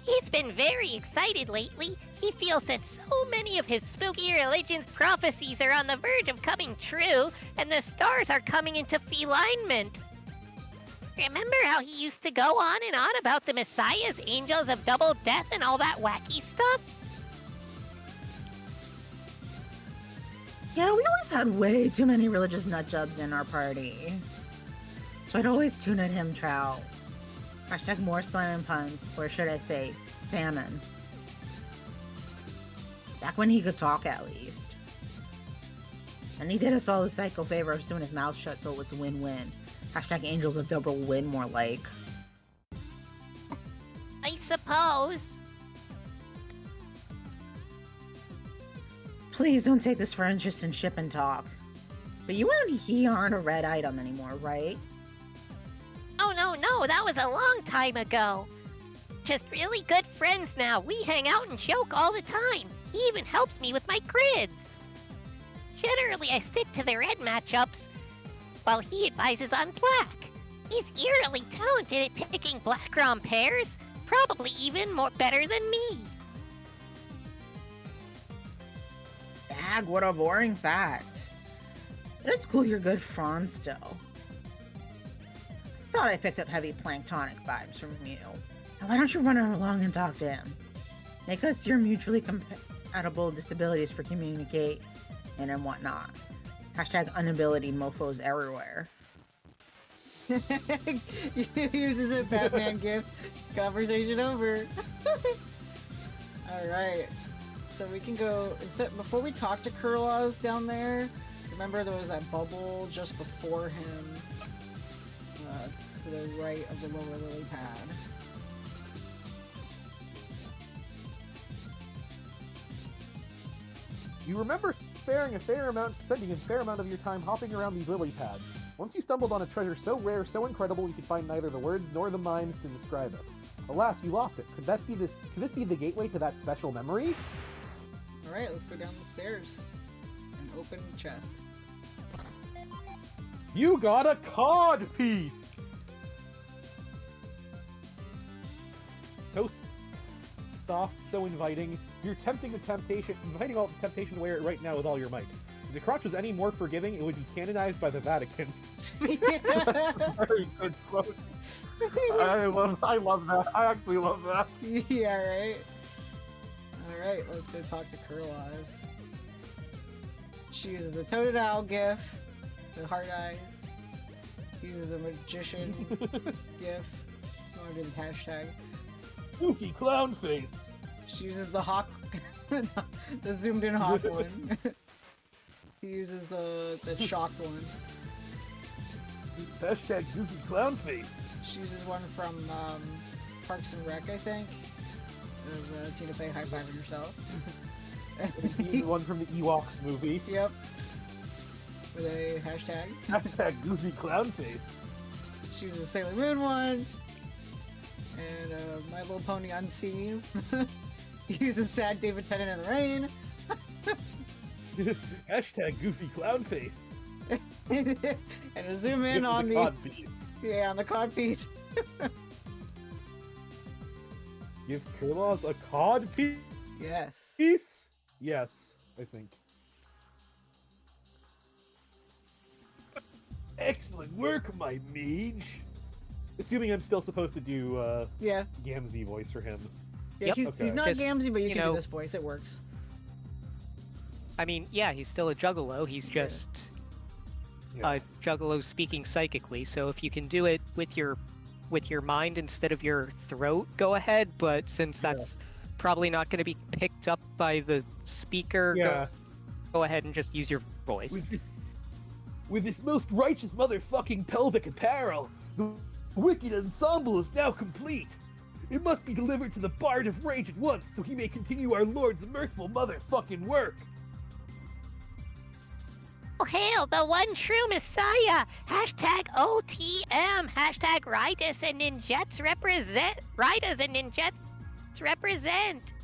He's been very excited lately. He feels that so many of his spooky religion's prophecies are on the verge of coming true, and the stars are coming into alignment. Remember how he used to go on and on about the messiahs, angels of double death, and all that wacky stuff? Yeah, we always had way too many religious nutjobs in our party. So I'd always tune at him trout. Hashtag more slime puns, or should I say, salmon. Back when he could talk at least. And he did us all the psycho favor of sewing his mouth shut, so it was a win-win. Hashtag angels of double win, more like. I suppose. Please don't take this for interest in ship and talk. But you and he aren't a red item anymore, right? Oh, no, that was a long time ago. Just really good friends now. We hang out and joke all the time. He even helps me with my grids. Generally, I stick to the red matchups, while he advises on black. He's eerily talented at picking black rom pairs, probably even more better than me. Bag, what a boring fact. But it's cool you're good Franz still. Thought I picked up heavy planktonic vibes from you. Now why don't you run along and talk to him? Make us your mutually compatible disabilities for communicate and whatnot. Hashtag unability mofos everywhere. Uses a Batman gift. Conversation over. Alright. So we can go, before we talk to Kurlaws down there, remember there was that bubble just before him, to the right of the lower lily pad. You remember spending a fair amount of your time hopping around these lily pads. Once you stumbled on a treasure so rare, so incredible, you could find neither the words nor the minds to describe it. Alas, you lost it. Could this be the gateway to that special memory? Alright, let's go down the stairs and open the chest. You got a cod piece! So soft, so inviting. You're inviting all the temptation to wear it right now with all your might. If the crotch was any more forgiving, it would be canonized by the Vatican. That's a very good quote. I love that. I actually love that. Yeah, right? Alright, let's go talk to Kurlaws. She uses the toaded owl gif, the heart eyes. She uses the magician gif. I want to do the hashtag. Goofy clown face. She uses the hawk, the zoomed in hawk one. He uses the shocked one. Hashtag goofy clown face. She uses one from Parks and Rec, I think. Of Tina Fey high-fiving herself. He's the one from the Ewoks movie. Yep. With a hashtag. Hashtag goofy clown face. She uses the Sailor Moon one. And My Little Pony Unseen. He uses Sad David Tennant in the Rain. Hashtag goofy clown face. And a zoom in on the cod piece. Yeah, on the cod piece. Give Kurlaws a cod piece? Yes. Yes, I think. Excellent work, my mage. Assuming I'm still supposed to do Yeah. Gamzee voice for him. Yeah, Yep. he's Okay. not Just, Gamzee, but you can know- do this voice. It works. I mean, yeah, he's still a juggalo. He's just Yeah. a juggalo speaking psychically. So if you can do it with your mind instead of your throat, go ahead. But since that's probably not going to be picked up by the speaker, go ahead and just use your voice. With this most righteous motherfucking pelvic apparel, the wicked ensemble is now complete. It must be delivered to the Bard of Rage at once, so he may continue our Lord's mirthful motherfucking work. Oh, hail the one true Messiah! Hashtag OTM! Hashtag Riders and Ninjets represent! Riders and Ninjets represent!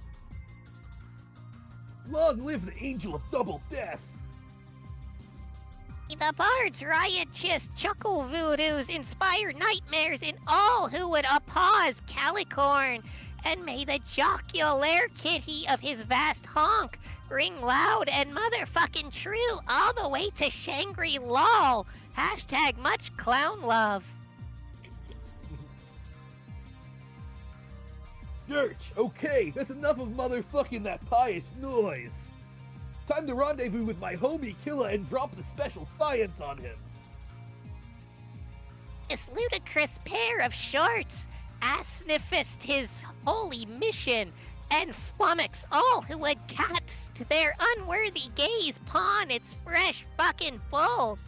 Long live the Angel of Double Death! The bards, riot chist, chuckle voodoos, inspire nightmares in all who would oppose Calicorn, and may the jocular kitty of his vast honk ring loud and motherfucking true all the way to Shangri-La. Hashtag much clown love. Church, okay, that's enough of motherfucking that pious noise. Time to rendezvous with my homie Killa and drop the special science on him. This ludicrous pair of shorts ass-sniffist his holy mission and flummox all who would cast their unworthy gaze upon its fresh fucking bulge.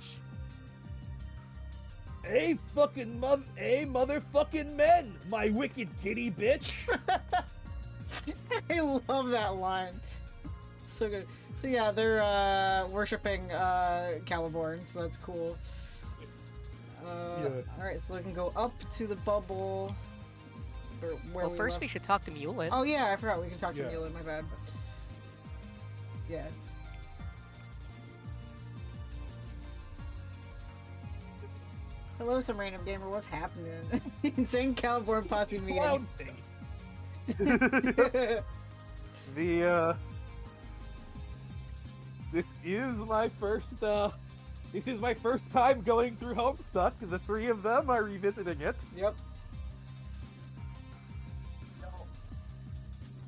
Hey motherfucking men, my wicked kitty bitch. I love that line. So good. So yeah, they're worshipping Caliborn, so that's cool. Alright, so they can go up to the bubble. Or where Well, first left. we should talk to Mulin. Oh yeah, I forgot we can talk to Yeah. Neela, my bad. Yeah. Hello, some random gamer, what's happening? Insane Caliborn posse meeting. Clown thing. This is my first time going through Homestuck. The three of them are revisiting it. Yep.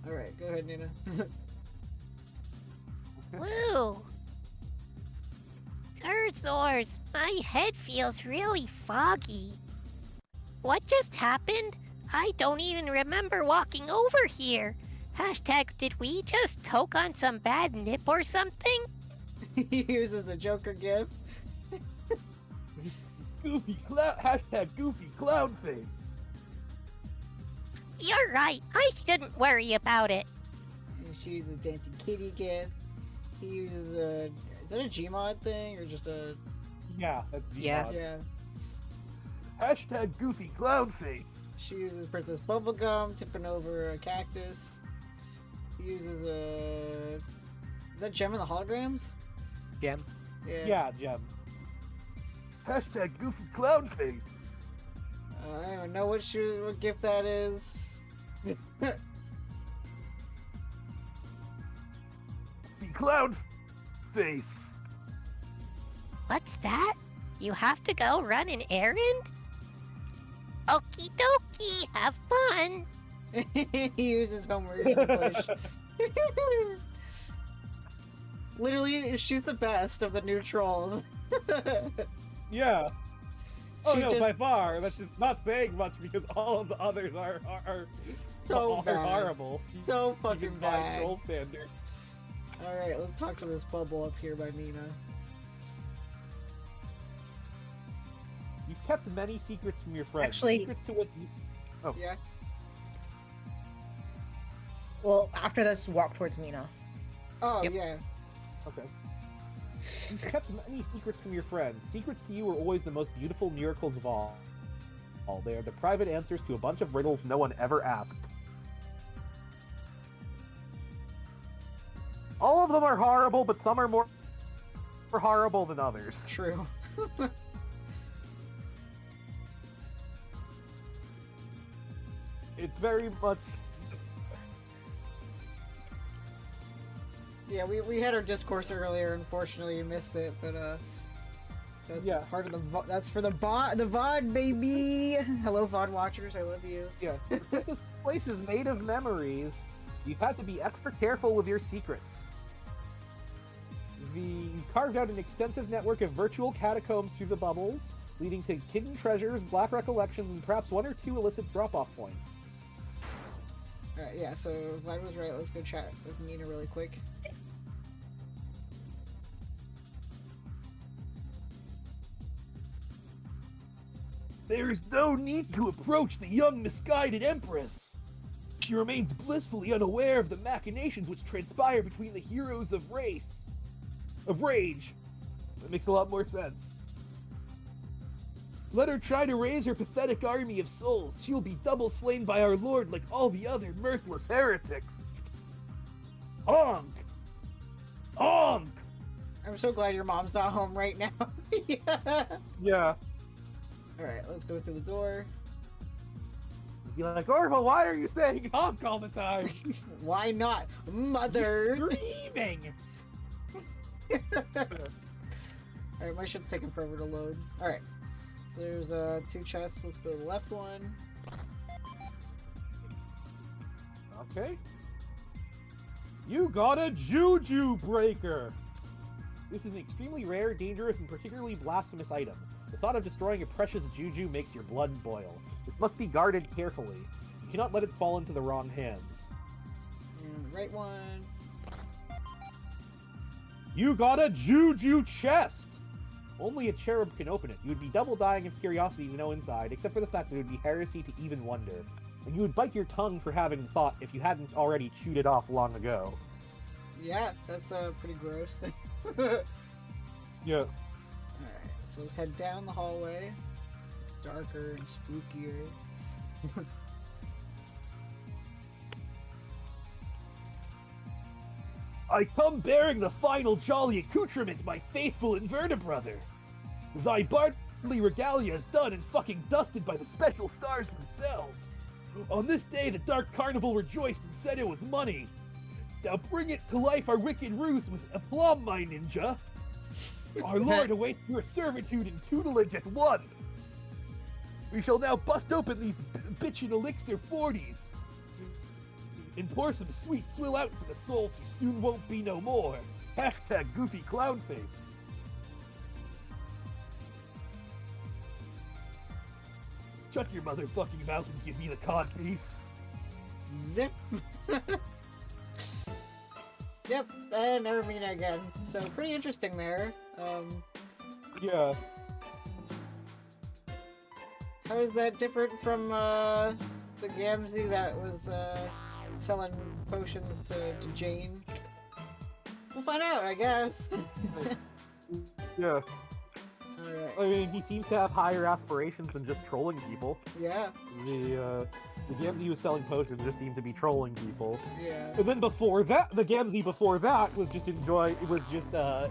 Alright, go ahead, Nina. Woo! Cursors, my head feels really foggy. What just happened? I don't even remember walking over here. Hashtag, did we just toke on some bad nip or something? He uses the Joker gif. Hashtag goofy clown face. You're right, I shouldn't worry about it. She uses a dancing kitty gif. He uses a... Is that a Gmod thing or just a... Yeah, that's Gmod. Yeah. Yeah. Hashtag goofy clown face. She uses Princess Bubblegum tipping over a cactus. He uses a... Is that Gem in the Holograms? Gem. Yeah, Gem. Hashtag goofy clown face. I don't even know what gift that is. The clown face. What's that? You have to go run an errand? Okie dokie, have fun! He uses homework to push. Literally, she's the best of the new trolls. Yeah. Oh She no, just- by far. That's just not saying much because all of the others are So bad. horrible. So fucking Even by bad. troll standards. Alright, let's talk to this bubble up here by Mina. You've kept many secrets from your friends. Actually- Secrets to which you... Yeah? Well, after this, walk towards Mina. Oh, Yep. yeah. Okay. You've kept many secrets from your friends. Secrets to you are always the most beautiful miracles of all. They are the private answers to a bunch of riddles no one ever asked. All of them are horrible, but some are more horrible than others. True. It's very much... Yeah, we had our discourse earlier. Unfortunately, you missed it, but that's Yeah. part of the that's for the VOD, baby. Hello, VOD watchers, I love you. Yeah. Since this place is made of memories, you've had to be extra careful with your secrets. You carved out an extensive network of virtual catacombs through the bubbles, leading to hidden treasures, black recollections, and perhaps one or two illicit drop-off points. Alright, yeah. So Vlad was right. Let's go chat with Nina really quick. There is no need to approach the young, misguided Empress. She remains blissfully unaware of the machinations which transpire between the heroes of rage. That makes a lot more sense. Let her try to raise her pathetic army of souls. She will be double slain by our Lord like all the other mirthless heretics. Honk! Honk! I'm so glad your mom's not home right now. Yeah. Yeah. Alright, let's go through the door. You're like, Orville, why are you saying honk all the time? Why not? Mother! Screaming! Alright, my shit's taking forever to load. Alright. So there's two chests. Let's go to the left one. Okay. You got a Juju Breaker! This is an extremely rare, dangerous, and particularly blasphemous item. The thought of destroying a precious Juju makes your blood boil. This must be guarded carefully. You cannot let it fall into the wrong hands. And right one. You got a Juju chest! Only a cherub can open it. You would be double dying of curiosity to know inside, except for the fact that it would be heresy to even wonder. And you would bite your tongue for having thought if you hadn't already chewed it off long ago. Yeah, that's pretty gross. Yeah. Alright, so let's head down the hallway. It's darker and spookier. I come bearing the final jolly accoutrement, my faithful invertebrother. Thy bardly regalia is done and fucking dusted by the special stars themselves. On this day, the Dark Carnival rejoiced and said it was money. Now bring it to life our wicked ruse with aplomb, my ninja. Our lord awaits your servitude and tutelage at once. We shall now bust open these bitchin' elixir 40s. and pour some sweet swill out for the souls who soon won't be no more. Hashtag goofy clown face. Shut your motherfucking mouth and give me the cod piece. Zip. Yep, and Ermina again. So pretty interesting there. Yeah. How is that different from the Gamzee that was selling potions to Jane? We'll find out, I guess. Yeah. Alright. I mean, he seems to have higher aspirations than just trolling people. Yeah. The Gamzee was selling potions just seemed to be trolling people. Yeah. And then before that, the Gamzee before that was just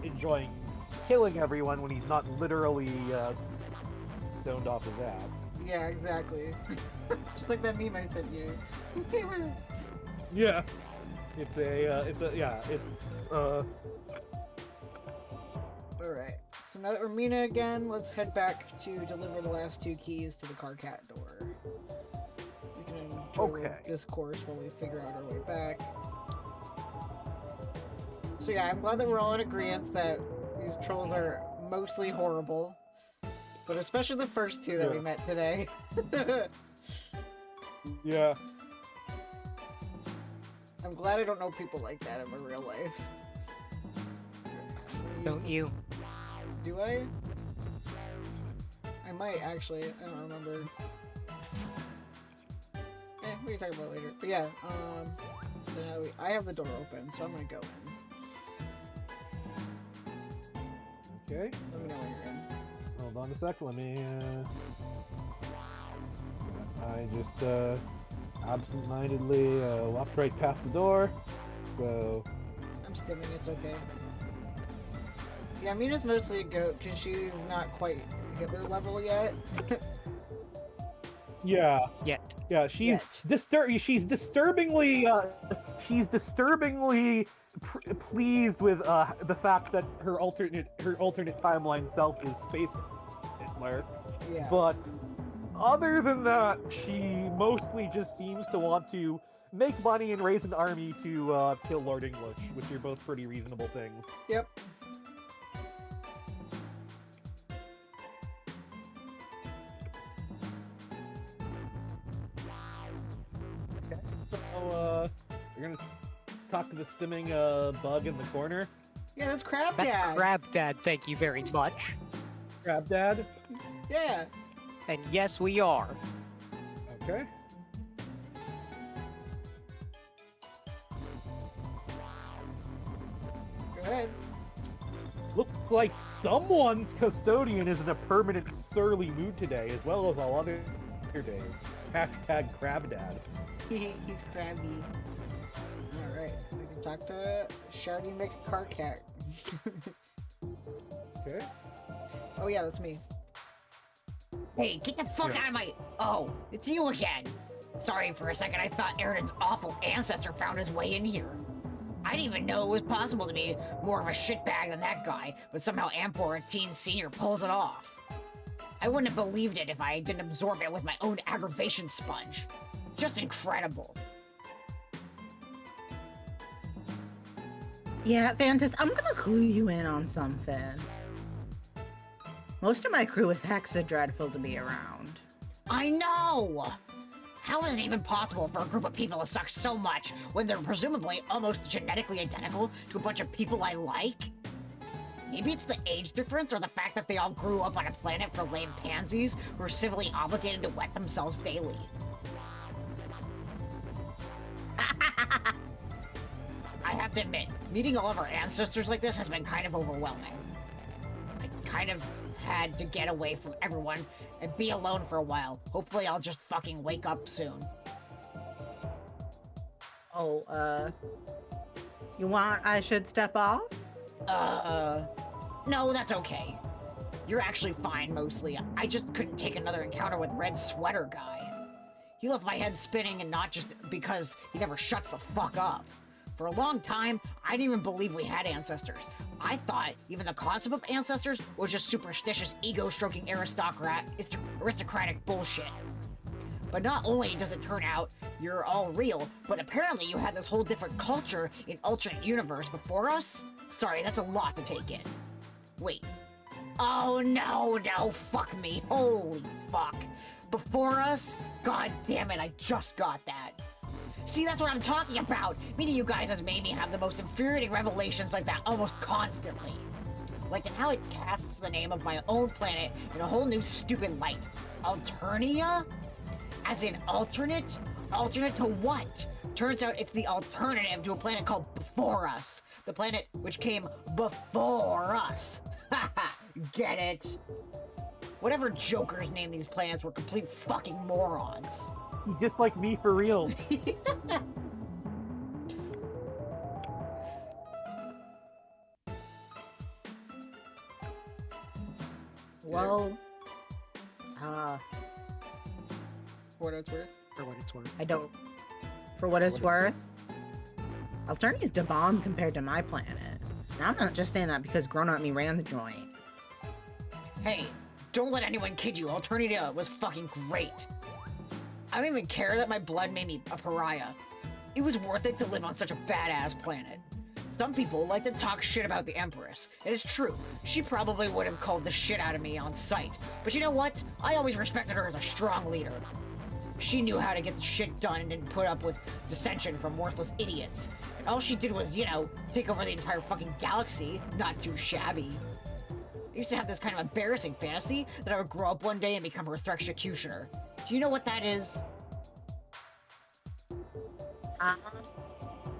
enjoying killing everyone when he's not literally stoned off his ass. Yeah, exactly. Just like that meme I sent you. Yeah. Alright. So now that we're Mina again, let's head back to deliver the last 2 keys to the Karkat door. We can enjoy this course while we figure out our way back. So yeah, I'm glad that we're all in agreement that these trolls are mostly horrible. But especially the first 2 that we met today. Yeah. I'm glad I don't know people like that in my real life. Don't you? Do I? I might actually. I don't remember. We can talk about it later. But yeah, so now I have the door open, so I'm gonna go in. Okay. Let me know when you're in. Hold on a sec, let me, I just, absent-mindedly, walked right past the door, so... I'm stimming, it's okay. Yeah, Mina's mostly a goat, because she's not quite Hitler level yet. Yeah. Yet. Yeah, she's disturbingly pleased with the fact that her alternate timeline self is space Hitler. Yeah. But other than that, she mostly just seems to want to make money and raise an army to kill Lord English, which are both pretty reasonable things. Yep. So, we're gonna talk to the stimming bug in the corner. Yeah, that's Crab That's Dad. Crab Dad, thank you very much. Crab Dad? Yeah. And yes, we are. Okay. Go ahead. Looks like someone's custodian is in a permanent surly mood today, as well as all other days. Hashtag Crab Dad. He's crabby. Alright, we can talk to Shouty McCarcat. Okay. Oh yeah, that's me. Hey, get the fuck out of my... Oh, it's you again. Sorry for a second, I thought Eridan's awful ancestor found his way in here. I didn't even know it was possible to be more of a shitbag than that guy, but somehow Ampor, a teen senior, pulls it off. I wouldn't have believed it if I didn't absorb it with my own aggravation sponge. Just incredible. Yeah, Fantas, I'm gonna clue you in on something. Most of my crew is hexed dreadful to be around. I know! How is it even possible for a group of people to suck so much when they're presumably almost genetically identical to a bunch of people I like? Maybe it's the age difference or the fact that they all grew up on a planet for lame pansies who are civilly obligated to wet themselves daily. I have to admit, meeting all of our ancestors like this has been kind of overwhelming. I kind of had to get away from everyone and be alone for a while. Hopefully I'll just fucking wake up soon. Oh, you want I should step off? No, that's okay. You're actually fine, mostly. I just couldn't take another encounter with Red Sweater Guy. He left my head spinning, and not just because he never shuts the fuck up. For a long time, I didn't even believe we had ancestors. I thought even the concept of ancestors was just superstitious, ego-stroking aristocratic bullshit. But not only does it turn out you're all real, but apparently you had this whole different culture in alternate universe before us? Sorry, that's a lot to take in. Wait. Oh no, fuck me. Holy fuck. Before us? God damn it, I just got that. See, that's what I'm talking about. Meeting you guys has made me have the most infuriating revelations like that almost constantly. Like in how it casts the name of my own planet in a whole new stupid light. Alternia? As in alternate? Alternate to what? Turns out it's the alternative to a planet called Before Us. The planet which came before us. Haha, get it? Whatever jokers named these planets were complete fucking morons. Just like me for real. Well, What it's worth. For what it's worth. I don't. For what it's worth, Alternia's the bomb compared to my planet. And I'm not just saying that because grown-up me ran the joint. Hey, don't let anyone kid you. Alternia was fucking great. I don't even care that my blood made me a pariah. It was worth it to live on such a badass planet. Some people like to talk shit about the Empress. It is true. She probably would have called the shit out of me on sight. But you know what? I always respected her as a strong leader. She knew how to get the shit done and didn't put up with dissension from worthless idiots. And all she did was, you know, take over the entire fucking galaxy. Not too shabby. I used to have this kind of embarrassing fantasy that I would grow up one day and become her executioner. Do you know what that is?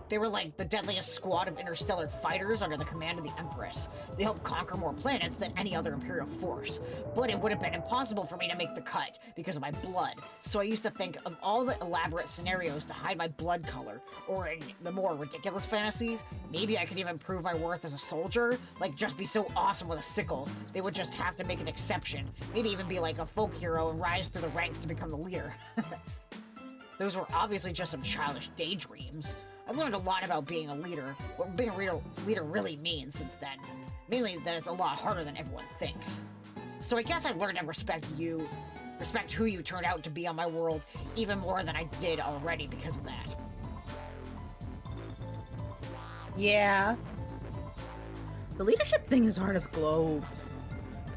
They were like the deadliest squad of interstellar fighters under the command of the Empress. They helped conquer more planets than any other Imperial force. But it would have been impossible for me to make the cut because of my blood. So I used to think of all the elaborate scenarios to hide my blood color. Or in the more ridiculous fantasies, maybe I could even prove my worth as a soldier. Like just be so awesome with a sickle, they would just have to make an exception. Maybe even be like a folk hero and rise through the ranks to become the leader. Those were obviously just some childish daydreams. I've learned a lot about being a leader, what being a leader really means since then. Mainly that it's a lot harder than everyone thinks. So I guess I learned to respect who you turned out to be on my world, even more than I did already because of that. Yeah. The leadership thing is hard as globes.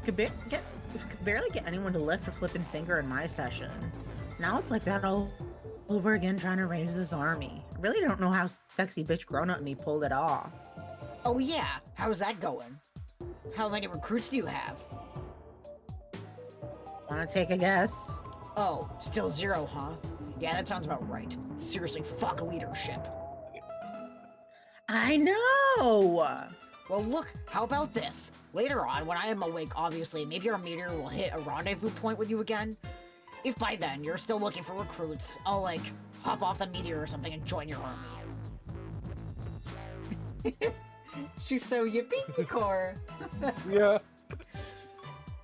Could barely get anyone to lift a flippin' finger in my session. Now it's like that all over again trying to raise this army. I really don't know how sexy bitch grown-up me pulled it off. Oh yeah, how's that going? How many recruits do you have? Wanna take a guess? Oh, still 0, huh? Yeah, that sounds about right. Seriously, fuck leadership. I know! Well, look, how about this? Later on, when I am awake, obviously, maybe our meteor will hit a rendezvous point with you again. If by then you're still looking for recruits, I'll, like, hop off the meteor or something and join your army. She's so yippee-core. Yeah.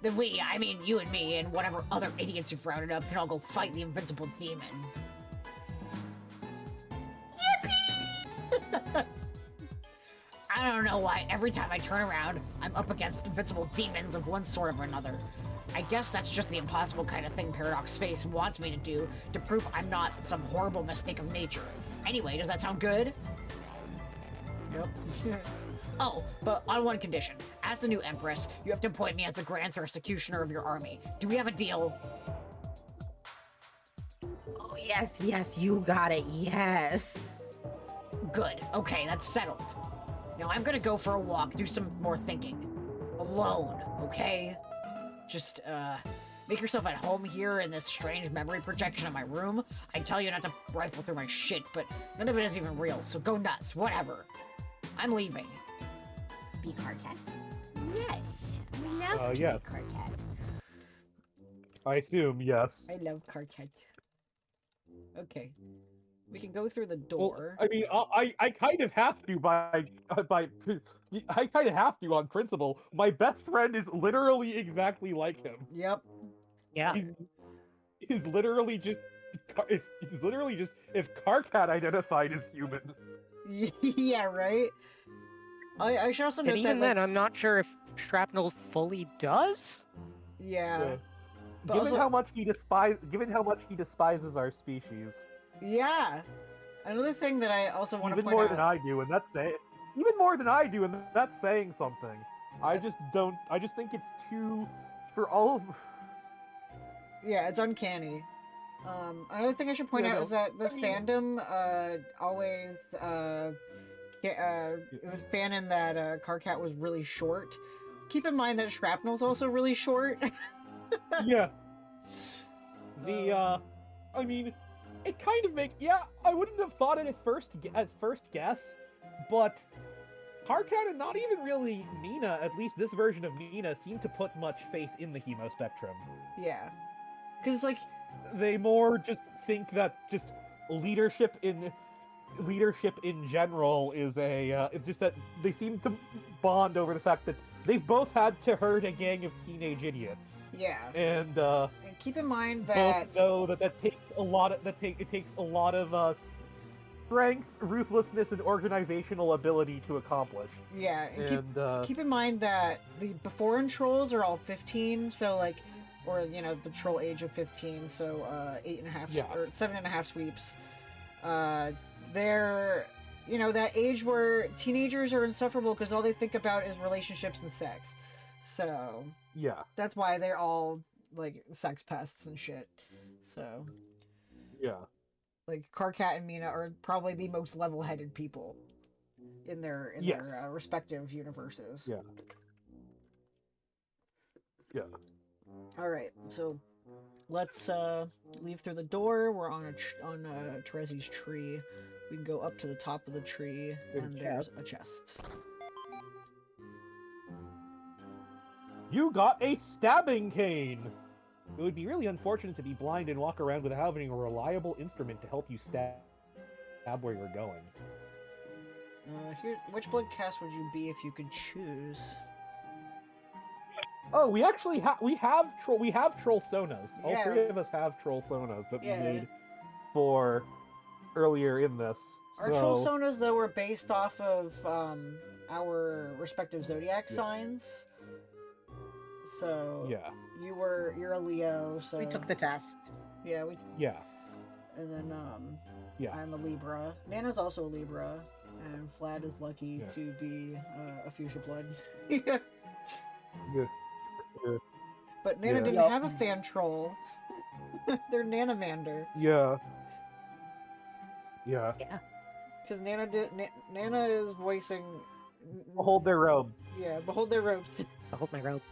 Then we, I mean you and me, and whatever other idiots you've rounded up can all go fight the invincible demon. Yippee! I don't know why every time I turn around, I'm up against invincible demons of one sort or another. I guess that's just the impossible kind of thing Paradox Space wants me to do to prove I'm not some horrible mistake of nature. Anyway, does that sound good? Yep. Oh, but on one condition. As the new Empress, you have to appoint me as the Grand Executioner of your army. Do we have a deal? Oh, yes, you got it, yes. Good. Okay, that's settled. Now I'm gonna go for a walk, do some more thinking. Alone, okay? Just, make yourself at home here in this strange memory projection of my room. I tell you not to rifle through my shit, but none of it is even real, so go nuts, whatever. I'm leaving. Be Carcat? Yes. I love to yes. be Carcat. I assume, yes. I love Carcat. Okay. We can go through the Well, door. I mean, I kind of have to I kind of have to on principle. My best friend is literally exactly like him. Yep. Yeah. He's literally just if Carcat identified as human. Yeah, right? I should also note And that, even then, I'm not sure if Shrapnel fully does? Yeah. Given how much he despises our species. Yeah. Another thing that I also want to point out. Even more than I do, and that's saying something. I just think it's too for all of. Yeah, it's uncanny. Another thing I should point out is that the fandom always it was fanning that Karkat was really short. Keep in mind that Shrapnel's also really short. Yeah. I mean, it kind of makes... Yeah, I wouldn't have thought it at first guess, but Karkat and not even really Nina, at least this version of Nina, seem to put much faith in the Hemo Spectrum. Yeah. Because it's like... They more just think that just leadership in general is it's just that they seem to bond over the fact that they've both had to herd a gang of teenage idiots. Yeah. And keep in mind that both know that takes a lot of it takes a lot of strength, ruthlessness, and organizational ability to accomplish. Yeah. And keep in mind that the Beforeign trolls are all 15, so like, or the troll age of 15, so 8.5 or 7.5 sweeps. They're that age where teenagers are insufferable because all they think about is relationships and sex. So yeah, that's why they're all like sex pests and shit. So yeah, like Karkat and Mina are probably the most level-headed people in their respective universes. Yeah. Yeah. All right, so let's leave through the door. We're on Terezi's tree. We can go up to the top of the tree, and there's a chest. You got a stabbing cane! It would be really unfortunate to be blind and walk around without having a reliable instrument to help you stab where you're going. Which blood caste would you be if you could choose? Oh, we actually have troll sonas. All Yeah. three of us have troll sonas that we made for earlier in this. Our troll sonas, though, were based off of our respective zodiac signs. So yeah, you're a Leo. So We took the test. Yeah, and then I'm a Libra. Nana's also a Libra, and Vlad is lucky to be a fuchsia blood. Yeah. But Nana didn't have a fan troll. They're Nanamander. Yeah. Because Nana is voicing. Behold their robes. Yeah, behold their robes. Behold my robe.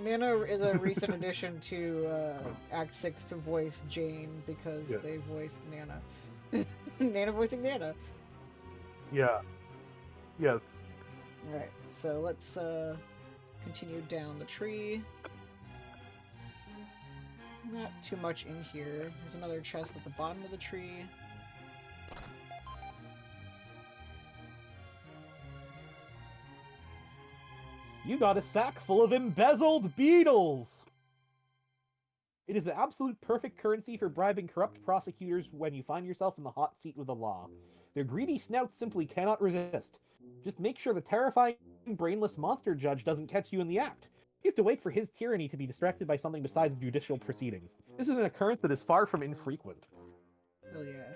Nana is a recent addition to Act 6 to voice Jane because they voiced Nana. Nana voicing Nana. Yeah. Yes. Alright, so let's continue down the tree. Not too much in here. There's another chest at the bottom of the tree. You got a sack full of embezzled beetles! It is the absolute perfect currency for bribing corrupt prosecutors when you find yourself in the hot seat with the law. Their greedy snouts simply cannot resist. Just make sure the terrifying, brainless monster judge doesn't catch you in the act. You have to wait for his tyranny to be distracted by something besides judicial proceedings. This is an occurrence that is far from infrequent. Oh yeah.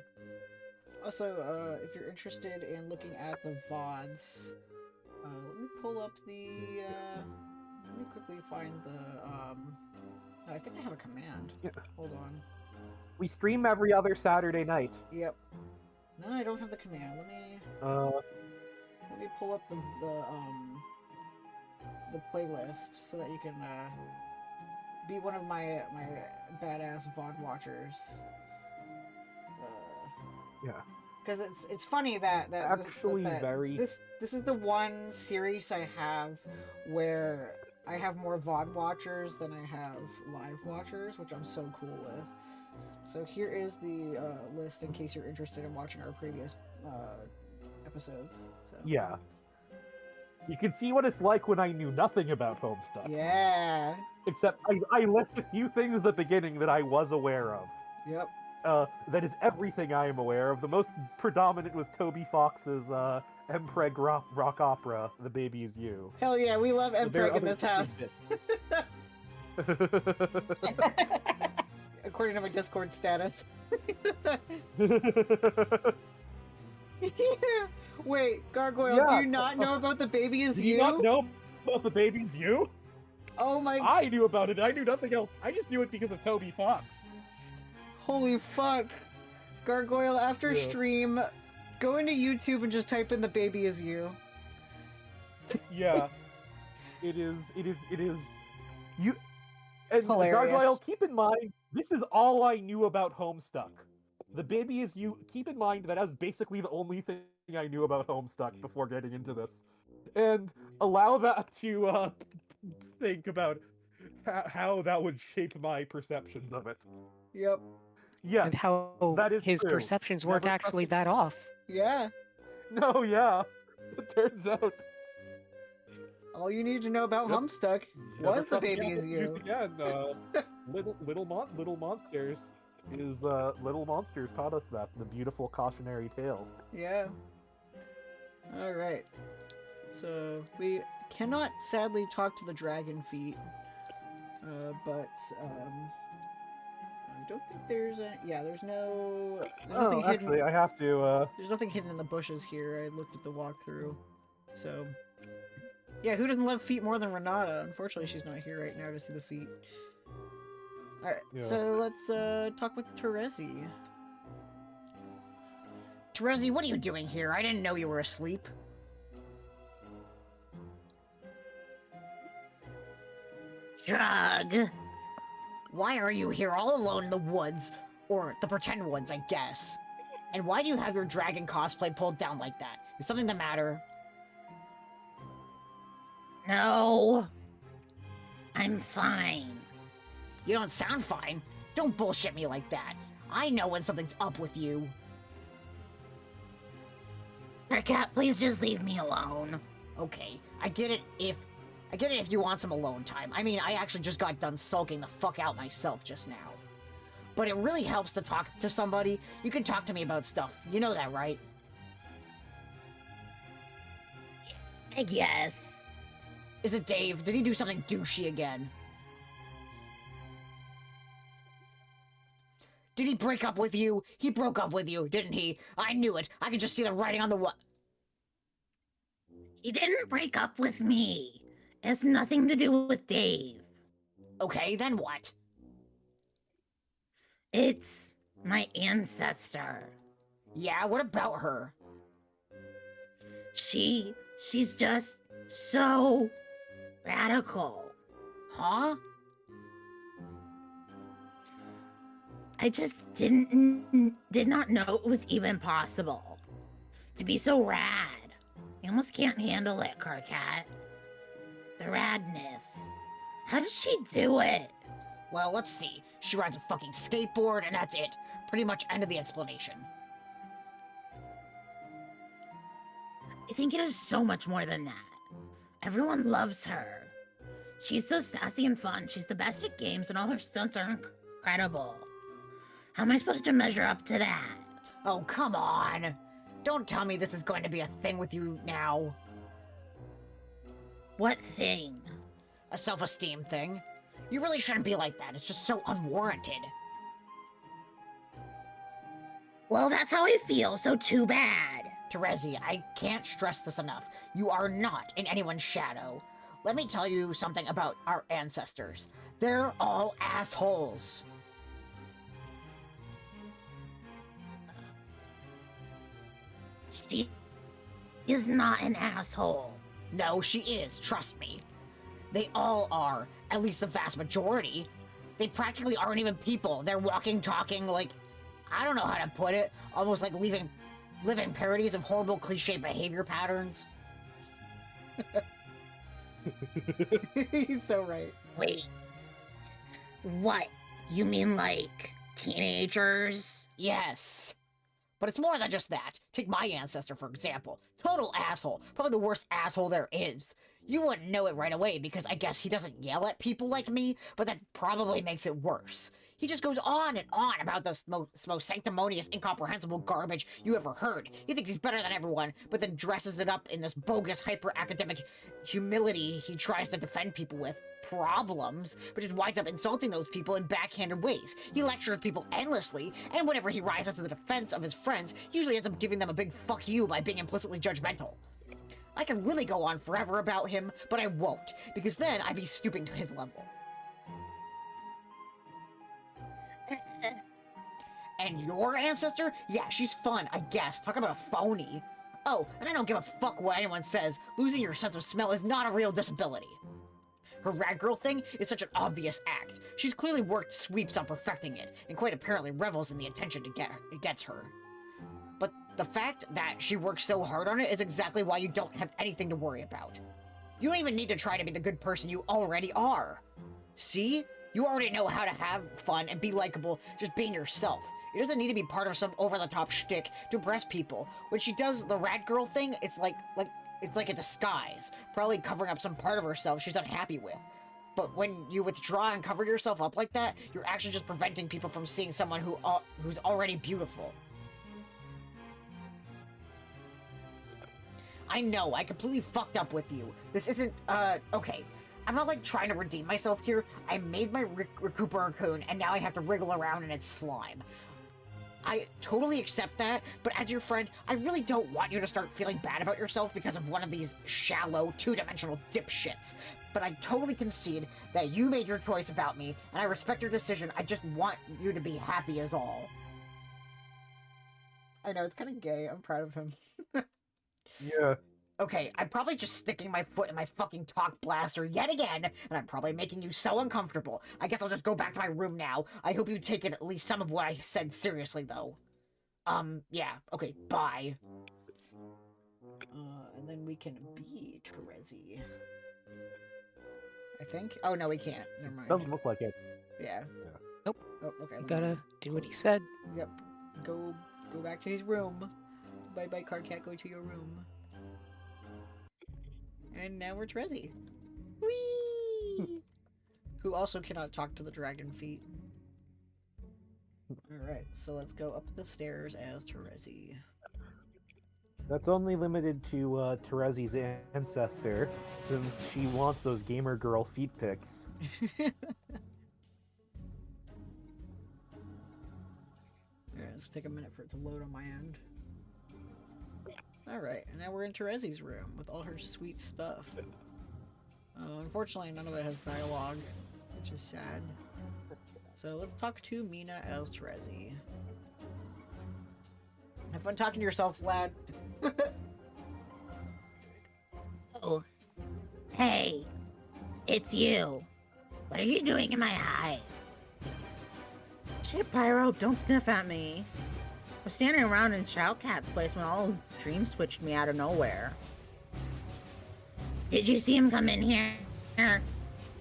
Also, if you're interested in looking at the VODs, let me pull up the, let me quickly find the, I think I have a command. Yeah. Hold on. We stream every other Saturday night. Yep. No, I don't have the command. Let me pull up the playlist so that you can, be one of my badass VOD watchers. Yeah. Because it's funny that this is the one series I have where I have more VOD watchers than I have live watchers, which I'm so cool with. So here is the list in case you're interested in watching our previous episodes. So. Yeah. You can see what it's like when I knew nothing about Homestuck. Yeah. Except I list a few things at the beginning that I was aware of. Yep. That is everything I am aware of. The most predominant was Toby Fox's Mpreg rock opera, The Baby Is You. Hell yeah, we love Mpreg in this house. According to my Discord status. Wait, Gargoyle, Yeah. do you not know about the baby is Do you? you not know about the baby's you? Oh my... I knew about it. I knew nothing else. I just knew it because of Toby Fox. Holy fuck. Gargoyle, after Yeah. stream, go into YouTube and just type in the baby is you. Yeah. It is. You. And Hilarious. Gargoyle, keep in mind, this is all I knew about Homestuck. The baby is you. Keep in mind that was basically the only thing I knew about Homestuck before getting into this. And allow that to think about how that would shape my perceptions of it. Yep. Yes, And how that is his true. perceptions weren't Never actually trusted- that off. Yeah. No, yeah. It turns out. All you need to know about Yep. Homestuck Never was the trust baby is animals you. Again, little monsters is little monsters taught us that the beautiful cautionary tale. Yeah. Alright. So, we cannot sadly talk to the dragon feet. But, I don't think there's a... Yeah, there's no... There's nothing hidden. Actually, I have to. There's nothing hidden in the bushes here. I looked at the walkthrough. So... Yeah, who doesn't love feet more than Renata? Unfortunately, she's not here right now to see the feet. Alright, Yeah. so let's, talk with Terezi. Terezi, what are you doing here? I didn't know you were asleep. Shrug. Why are you here all alone in the woods? Or the pretend woods, I guess. And why do you have your dragon cosplay pulled down like that? Is something the matter? No. I'm fine. You don't sound fine. Don't bullshit me like that. I know when something's up with you. Cat, please just leave me alone. Okay, I get it if you want some alone time. I mean, I actually just got done sulking the fuck out myself just now. But it really helps to talk to somebody. You can talk to me about stuff. You know that, right? I guess. Is it Dave? Did he do something douchey again? Did he break up with you? He broke up with you, didn't he? I knew it. I could just see the writing on the wall. He didn't break up with me. It has nothing to do with Dave. Okay, then what? It's my ancestor. Yeah, what about her? She's just so radical. Huh? I just did not know it was even possible to be so rad. I almost can't handle it, Carcat. The radness. How did she do it? Well, let's see. She rides a fucking skateboard, and that's it. Pretty much end of the explanation. I think it is so much more than that. Everyone loves her. She's so sassy and fun. She's the best at games, and all her stunts are incredible. How am I supposed to measure up to that? Oh, come on. Don't tell me this is going to be a thing with you now. What thing? A self-esteem thing. You really shouldn't be like that. It's just so unwarranted. Well, that's how I feel, so too bad. Terezi, I can't stress this enough. You are not in anyone's shadow. Let me tell you something about our ancestors. They're all assholes. She is not an asshole. No, she is, trust me. They all are, at least the vast majority. They practically aren't even people. They're walking, talking, like, I don't know how to put it, almost like living parodies of horrible cliche behavior patterns. He's so right. Wait. What? You mean like teenagers? Yes. But it's more than just that. Take my ancestor, for example. Total asshole. Probably the worst asshole there is. You wouldn't know it right away because I guess he doesn't yell at people like me, but that probably makes it worse. He just goes on and on about the most sanctimonious, incomprehensible garbage you ever heard. He thinks he's better than everyone, but then dresses it up in this bogus, hyper-academic humility he tries to defend people with. problems, but just winds up insulting those people in backhanded ways. He lectures people endlessly, and whenever he rises to the defense of his friends, he usually ends up giving them a big fuck you by being implicitly judgmental. I can really go on forever about him, but I won't, because then I'd be stooping to his level. And your ancestor? Yeah, she's fun, I guess. Talk about a phony. Oh, and I don't give a fuck what anyone says. Losing your sense of smell is not a real disability. Her rad girl thing is such an obvious act. She's clearly worked sweeps on perfecting it, and quite apparently revels in the attention it gets her. But the fact that she works so hard on it is exactly why you don't have anything to worry about. You don't even need to try to be the good person you already are. See? You already know how to have fun and be likable just being yourself. It doesn't need to be part of some over-the-top shtick to impress people. When she does the rad girl thing, it's like a disguise, probably covering up some part of herself she's unhappy with. But when you withdraw and cover yourself up like that, you're actually just preventing people from seeing someone who's already beautiful. I know, I completely fucked up with you. This isn't, okay. I'm not, like, trying to redeem myself here. I made my Recupera raccoon, and now I have to wriggle around in its slime. I totally accept that, but as your friend, I really don't want you to start feeling bad about yourself because of one of these shallow, two-dimensional dipshits. But I totally concede that you made your choice about me, and I respect your decision. I just want you to be happy is all. I know, it's kind of gay. I'm proud of him. Yeah. Okay, I'm probably just sticking my foot in my fucking talk blaster yet again, and I'm probably making you so uncomfortable. I guess I'll just go back to my room now. I hope you take it at least some of what I said seriously, though. Yeah, okay, bye. And then we can be Terezi. I think? Oh, no, we can't. Never mind. Doesn't look like it. Yeah. Nope. Oh, okay. You gotta do what he said. Yep. Go back to his room. Bye-bye, Cardcat, go to your room. And now we're Terezi. Whee! Who also cannot talk to the dragon feet. Alright, so let's go up the stairs as Terezi. That's only limited to Terezi's ancestor, since she wants those gamer girl feet pics. Alright, let's take a minute for it to load on my end. Alright, and now we're in Terezi's room with all her sweet stuff. Unfortunately, none of it has dialogue, which is sad. So let's talk to Mina as Terezi. Have fun talking to yourself, lad. Oh. Hey. It's you. What are you doing in my hive? Shit, Pyro, don't sniff at me. I was standing around in Shoutcat's place when all dreams switched me out of nowhere. Did you see him come in here?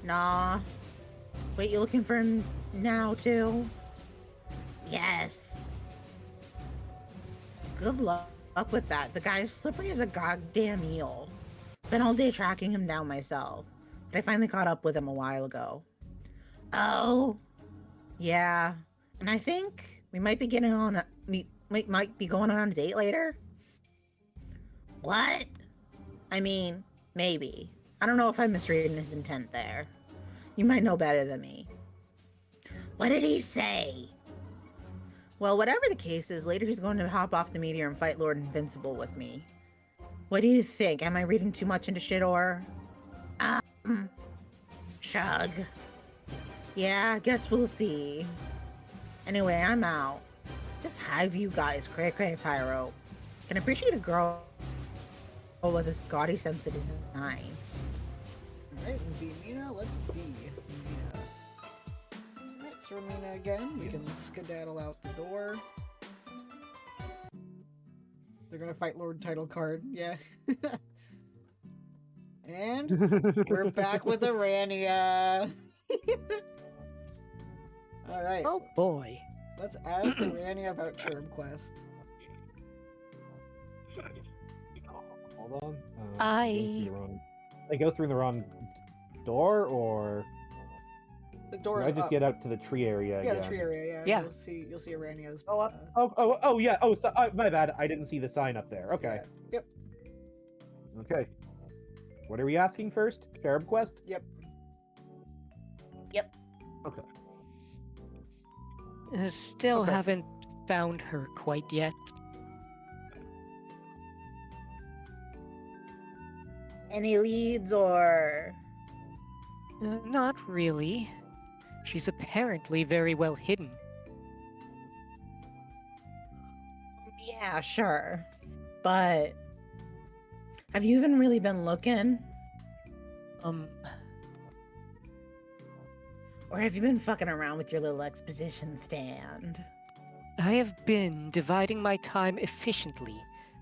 Nah. Wait, you looking for him now, too? Yes. Good luck with that. The guy's slippery as a goddamn eel. Spent all day tracking him down myself, but I finally caught up with him a while ago. Oh? Yeah, and I think we might be getting on might be going on a date later. What? I mean, maybe. I don't know if I'm misreading his intent there. You might know better than me. What did he say? Well, whatever the case is, later he's going to hop off the meteor and fight Lord Invincible with me. What do you think? Am I reading too much into shit, or? Shrug. Yeah, guess we'll see. Anyway, I'm out. This hive you guys, cray Pyro. Can appreciate a girl with this gaudy sense of design. Alright, be Mina, let's be Mina. Alright, so we're Mina again. We can skedaddle out the door. They're gonna fight Lord Title Card, yeah. And we're back with Arania. Alright. Oh boy. Let's ask Arania about Cherub Quest. Hold on. I go through the wrong door, or The door's I just up. get out to the tree area. Yeah, again? the tree area, yeah. Yeah. You'll see Arania's. Oh, up. Oh, yeah. Oh, so, my bad. I didn't see the sign up there. Okay. Yeah. Yep. Okay. What are we asking first? Cherub Quest? Yep. Yep. Okay. Still Okay. haven't found her quite yet. Any leads or... Not really. She's apparently very well hidden. Yeah, sure. But... have you even really been looking? Or have you been fucking around with your little exposition stand? I have been dividing my time efficiently,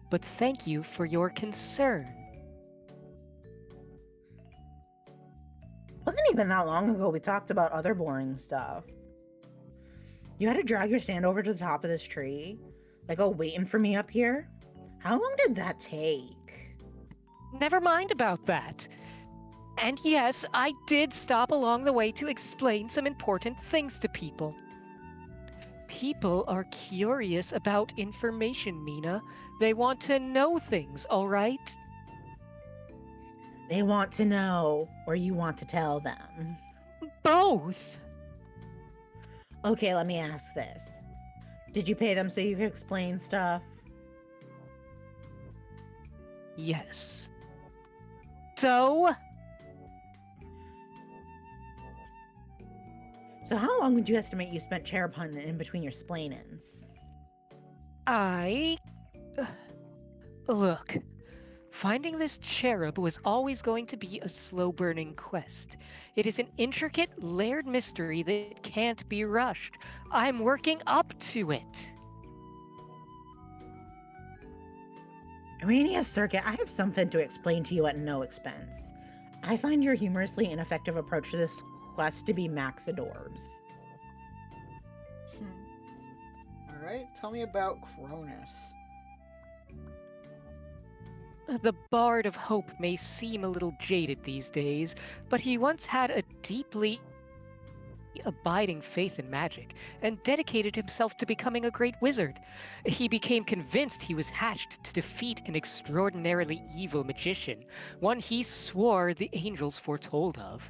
but thank you for your concern. Wasn't even that long ago we talked about other boring stuff. You had to drag your stand over to the top of this tree? Like, oh, waiting for me up here? How long did that take? Never mind about that. And yes, I did stop along the way to explain some important things to people. People are curious about information, Mina. They want to know things, all right? They want to know, or you want to tell them? Both. Okay, let me ask this. Did you pay them so you could explain stuff? Yes. So? So how long would you estimate you spent cherub hunting in between your splainings? Look, finding this cherub was always going to be a slow-burning quest. It is an intricate, layered mystery that can't be rushed. I'm working up to it. Arania Circuit, I have something to explain to you at no expense. I find your humorously ineffective approach to this quest to be Maxadorbs. Alright, tell me about Cronus. The Bard of Hope may seem a little jaded these days, but he once had a deeply abiding faith in magic and dedicated himself to becoming a great wizard. He became convinced he was hatched to defeat an extraordinarily evil magician, one he swore the angels foretold of.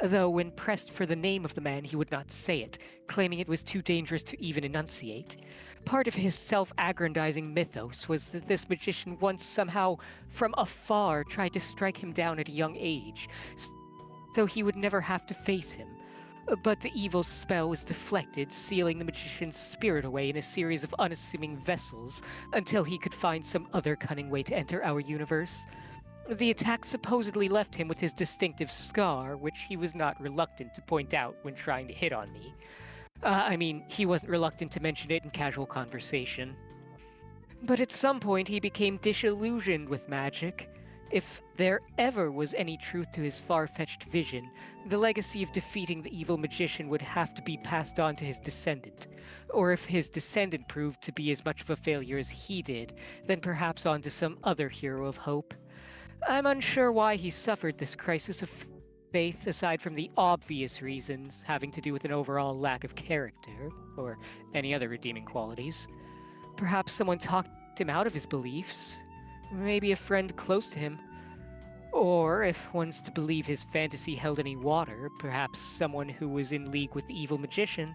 Though when pressed for the name of the man, he would not say it, claiming it was too dangerous to even enunciate. Part of his self-aggrandizing mythos was that this magician once somehow, from afar, tried to strike him down at a young age, so he would never have to face him. But the evil spell was deflected, sealing the magician's spirit away in a series of unassuming vessels until he could find some other cunning way to enter our universe. The attack supposedly left him with his distinctive scar, which he was not reluctant to point out when trying to hit on me. He wasn't reluctant to mention it in casual conversation. But at some point he became disillusioned with magic. If there ever was any truth to his far-fetched vision, the legacy of defeating the evil magician would have to be passed on to his descendant. Or if his descendant proved to be as much of a failure as he did, then perhaps on to some other hero of hope. I'm unsure why he suffered this crisis of faith, aside from the obvious reasons having to do with an overall lack of character, or any other redeeming qualities. Perhaps someone talked him out of his beliefs. Maybe a friend close to him. Or, if one's to believe his fantasy held any water, perhaps someone who was in league with the evil magician.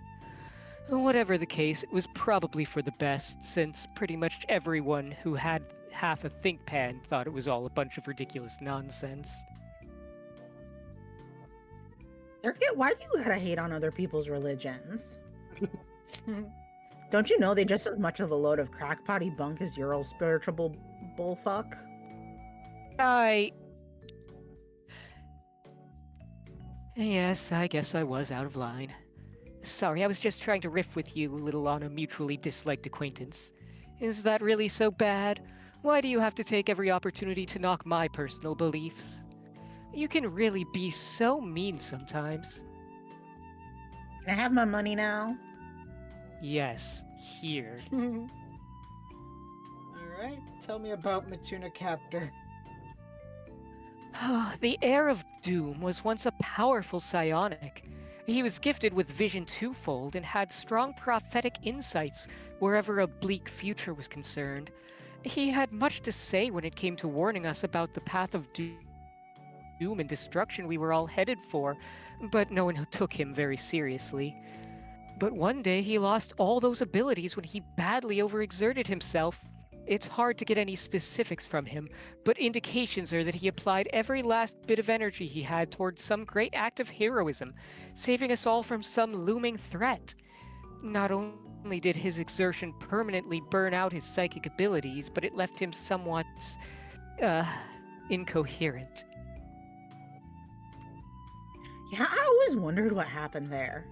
Whatever the case, it was probably for the best, since pretty much everyone who had half a think pan thought it was all a bunch of ridiculous nonsense. Circuit, why do you gotta hate on other people's religions? Don't you know they just as much of a load of crackpotty bunk as your old spiritual bullfuck? Yes, I guess I was out of line. Sorry, I was just trying to riff with you a little on a mutually disliked acquaintance. Is that really so bad? Why do you have to take every opportunity to knock my personal beliefs? You can really be so mean sometimes. Can I have my money now? Yes, here. Alright, tell me about Matuna Captor. The Heir of Doom was once a powerful psionic. He was gifted with vision twofold and had strong prophetic insights wherever a bleak future was concerned. He had much to say when it came to warning us about the path of doom doom and destruction we were all headed for, but no one took him very seriously. But one day he lost all those abilities when he badly overexerted himself. It's hard to get any specifics from him, but indications are that he applied every last bit of energy he had towards some great act of heroism, saving us all from some looming threat. Not only did his exertion permanently burn out his psychic abilities, but it left him somewhat, incoherent. Yeah, I always wondered what happened there.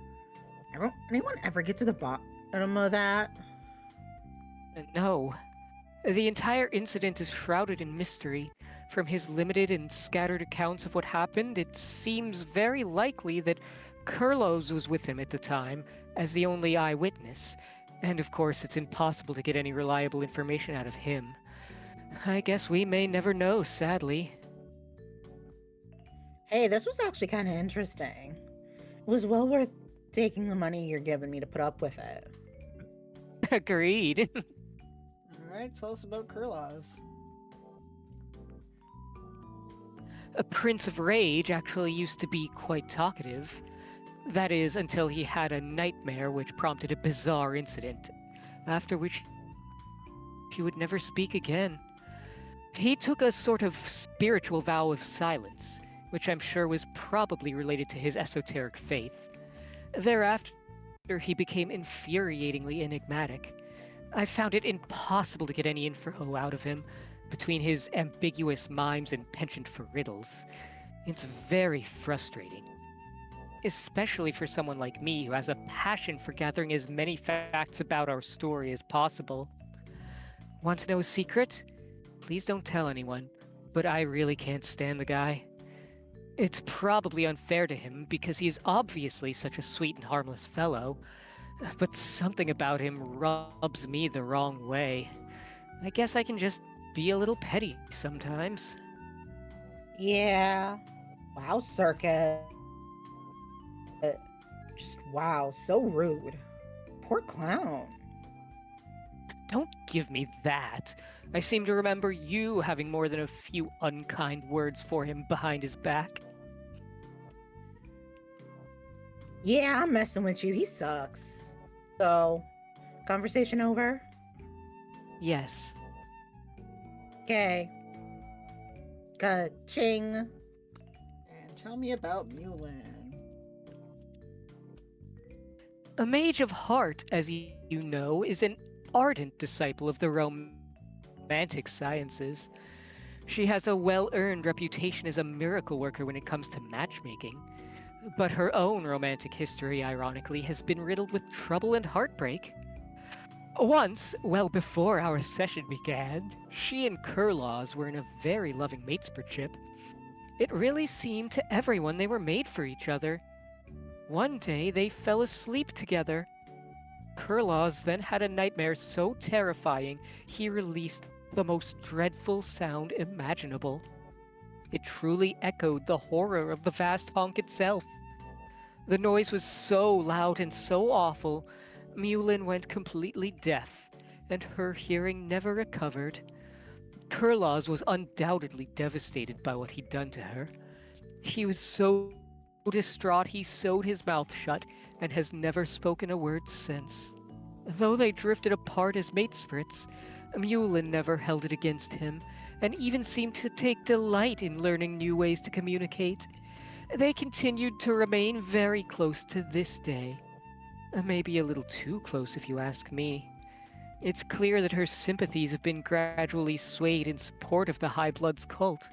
Anyone ever get to the bottom of that? No. The entire incident is shrouded in mystery. From his limited and scattered accounts of what happened, it seems very likely that Kurlos was with him at the time, as the only eyewitness. And of course, it's impossible to get any reliable information out of him. I guess we may never know, sadly. Hey, this was actually kind of interesting. It was well worth taking the money you're giving me to put up with it. Agreed. Alright, tell us about Kurlas. A Prince of Rage actually used to be quite talkative. That is, until he had a nightmare which prompted a bizarre incident, after which he would never speak again. He took a sort of spiritual vow of silence, which I'm sure was probably related to his esoteric faith. Thereafter, he became infuriatingly enigmatic. I found it impossible to get any info out of him, between his ambiguous mimes and penchant for riddles. It's very frustrating. Especially for someone like me who has a passion for gathering as many facts about our story as possible. Want to know a secret? Please don't tell anyone, but I really can't stand the guy. It's probably unfair to him because he's obviously such a sweet and harmless fellow, but something about him rubs me the wrong way. I guess I can just be a little petty sometimes. Yeah. Wow, Circuit. Just wow, so rude. Poor clown. Don't give me that. I seem to remember you having more than a few unkind words for him behind his back. Yeah, I'm messing with you. He sucks. So, conversation over? Yes. Okay. Ka-ching. And tell me about Mulin. A Mage of Heart, as you know, is an ardent disciple of the romantic sciences. She has a well-earned reputation as a miracle worker when it comes to matchmaking. But her own romantic history, ironically, has been riddled with trouble and heartbreak. Once, well before our session began, she and Kurlos were in a very loving matespurship. It really seemed to everyone they were made for each other. One day, they fell asleep together. Kurlos then had a nightmare so terrifying, he released the most dreadful sound imaginable. It truly echoed the horror of the vast honk itself. The noise was so loud and so awful, Mulin went completely deaf, and her hearing never recovered. Kurlos was undoubtedly devastated by what he'd done to her. He was so distraught he sewed his mouth shut and has never spoken a word since. Though they drifted apart as mate spirits, Mulin never held it against him, and even seemed to take delight in learning new ways to communicate. They continued to remain very close to this day. Maybe a little too close if you ask me. It's clear that her sympathies have been gradually swayed in support of the High Blood's cult.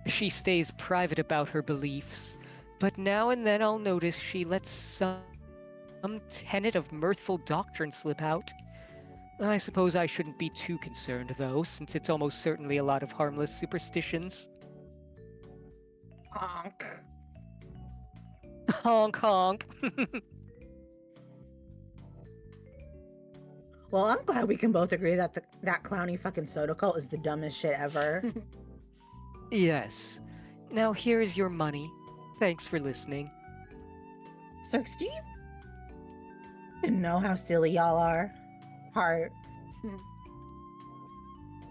She stays private about her beliefs, but now and then I'll notice she lets some tenet of mirthful doctrine slip out. I suppose I shouldn't be too concerned, though, since it's almost certainly a lot of harmless superstitions. Honk. Honk honk. Well, I'm glad we can both agree that that clowny fucking soda cult is the dumbest shit ever. Yes. Now here's your money. Thanks for listening. Cirques, do you know how silly y'all are? Heart.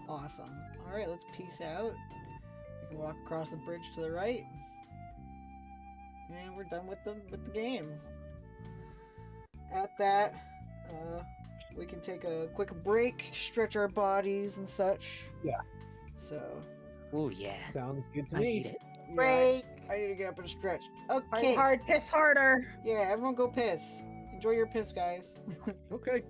Awesome. Alright, let's peace out. Walk across the bridge to the right. And we're done with the game. At that, we can take a quick break, stretch our bodies and such. Yeah. So. Oh yeah. Sounds good to I me. need it. Yeah, Break. I need to get up and stretch. Fight Okay. hard, piss harder. Yeah, everyone go piss. Enjoy your piss, guys. Okay.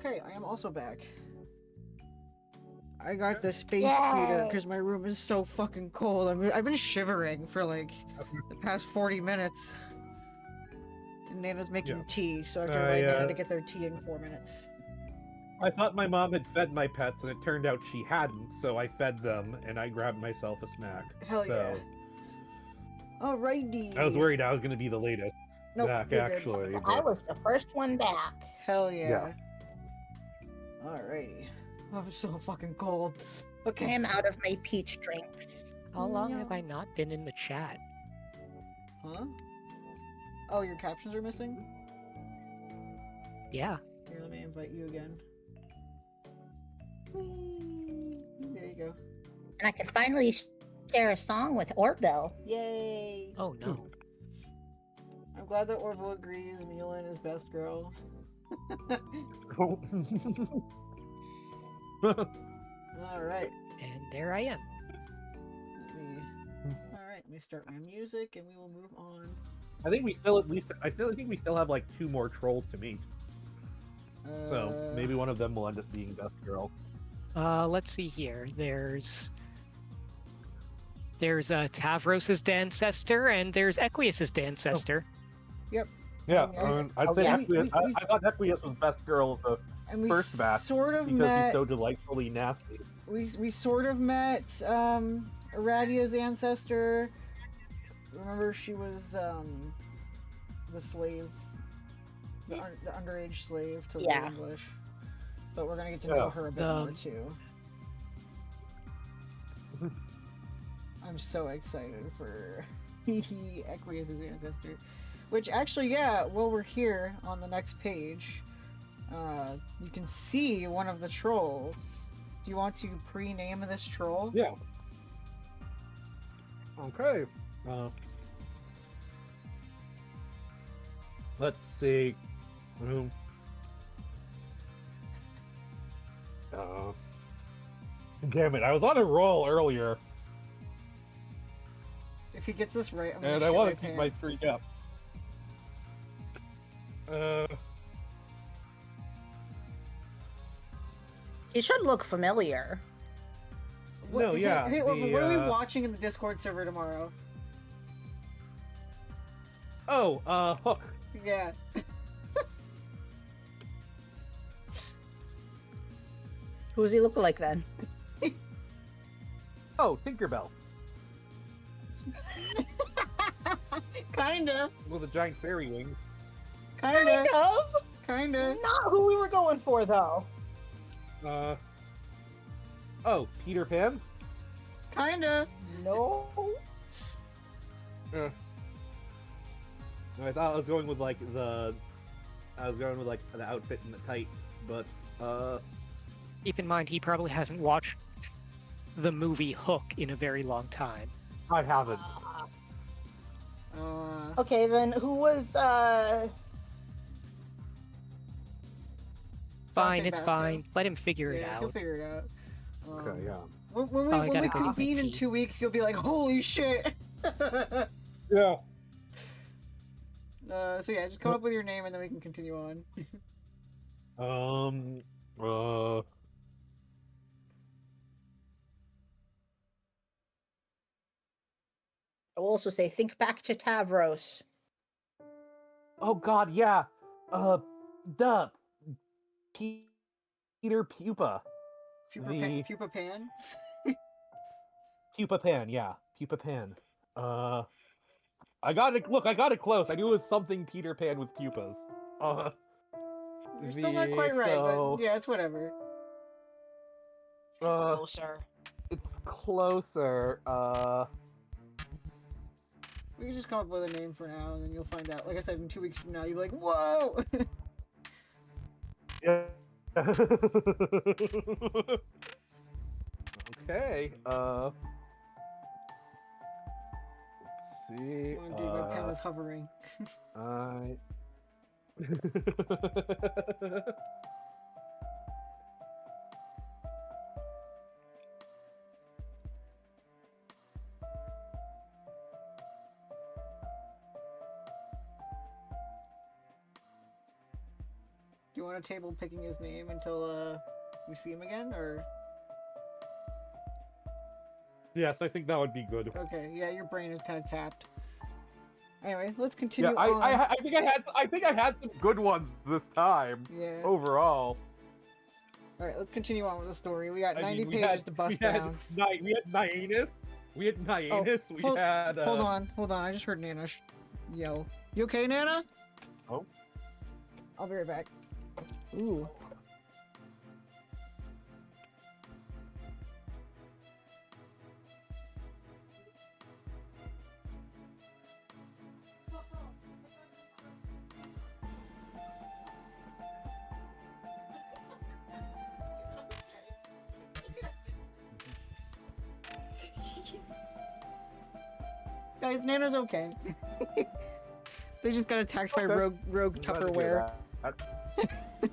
Okay, I am also back. I got the space heater because my room is so fucking cold. I've been shivering for like the past 40 minutes. And Nana's making tea, so I have to remind Nana to get their tea in 4 minutes. I thought my mom had fed my pets, and it turned out she hadn't, so I fed them, and I grabbed myself a snack. Hell yeah. Alrighty. I was worried I was going to be the latest back, actually. I was the first one back. Hell yeah. Alrighty. I'm so fucking cold. Okay. I am out of my peach drinks. How long have I not been in the chat? Huh? Oh, your captions are missing? Yeah. Here, let me invite you again. Whee! There you go. And I can finally share a song with Orville. Yay! Oh no. I'm glad that Orville agrees Mulan is best girl. Alright. And there I am. Alright, let me start my music and we will move on. I think we still think we still have like 2 more trolls to meet. So maybe one of them will end up being best girl. Let's see here. There's Tavros's Dancester and there's Equius's Dancester. Yep. Yeah, I'd say Equius. I thought Equius was best girl of the first batch sort of because he's so delightfully nasty. We sort of met Aradia's ancestor. Remember, she was the slave, the underage slave to the English. But we're gonna get to know her a bit more too. I'm so excited for Equius's ancestor. Which actually, while we're here on the next page, you can see one of the trolls. Do you want to pre-name this troll? Yeah. Okay. Let's see. Damn it! I was on a roll earlier. If he gets this right, I'm gonna and I want to keep my streak up. He should look familiar. No, yeah. Hey, what are we watching in the Discord server tomorrow? Oh, Hook. Yeah. Who does he look like then? Oh, Tinkerbell. Kinda. With a giant fairy wing. Kinda. Kinda. Not who we were going for, though. Oh, Peter Pan? Kinda. No. I thought I was going with like the outfit and the tights, but Keep in mind, he probably hasn't watched the movie Hook in a very long time. I haven't. Okay, then who was Fine, it's fine. Let him figure it He'll out. figure it out. Okay, yeah. When we convene in 2 weeks, you'll be like, holy shit! Yeah. So yeah, just come up with your name and then we can continue on. I will also say, think back to Tavros. Oh God, yeah. Duh. Peter Pupa. Pupa Pan? Pupa Pan, yeah. Pupa Pan. I got it close. I knew it was something Peter Pan with pupas. You're still not quite right, but yeah, it's whatever. Closer. It's closer. We can just come up with a name for now, and then you'll find out. Like I said, in 2 weeks from now, you'll be like, whoa! Yeah. Okay. Let's see. Come on, dude, my pen is hovering. Do you want to table picking his name until we see him again, or? Yes, I think that would be good. Okay, yeah, your brain is kind of tapped. Anyway, let's continue Yeah, on. I think I had some good ones this time. Yeah. Overall. All right, let's continue on with the story. We got 90 I mean, pages to bust down. We had Nyanus. We had Nyanus. Hold on. I just heard Nana yell. You okay, Nana? Oh. I'll be right back. Ooh. Guys, Nana's okay. They just got attacked by rogue Tupperware.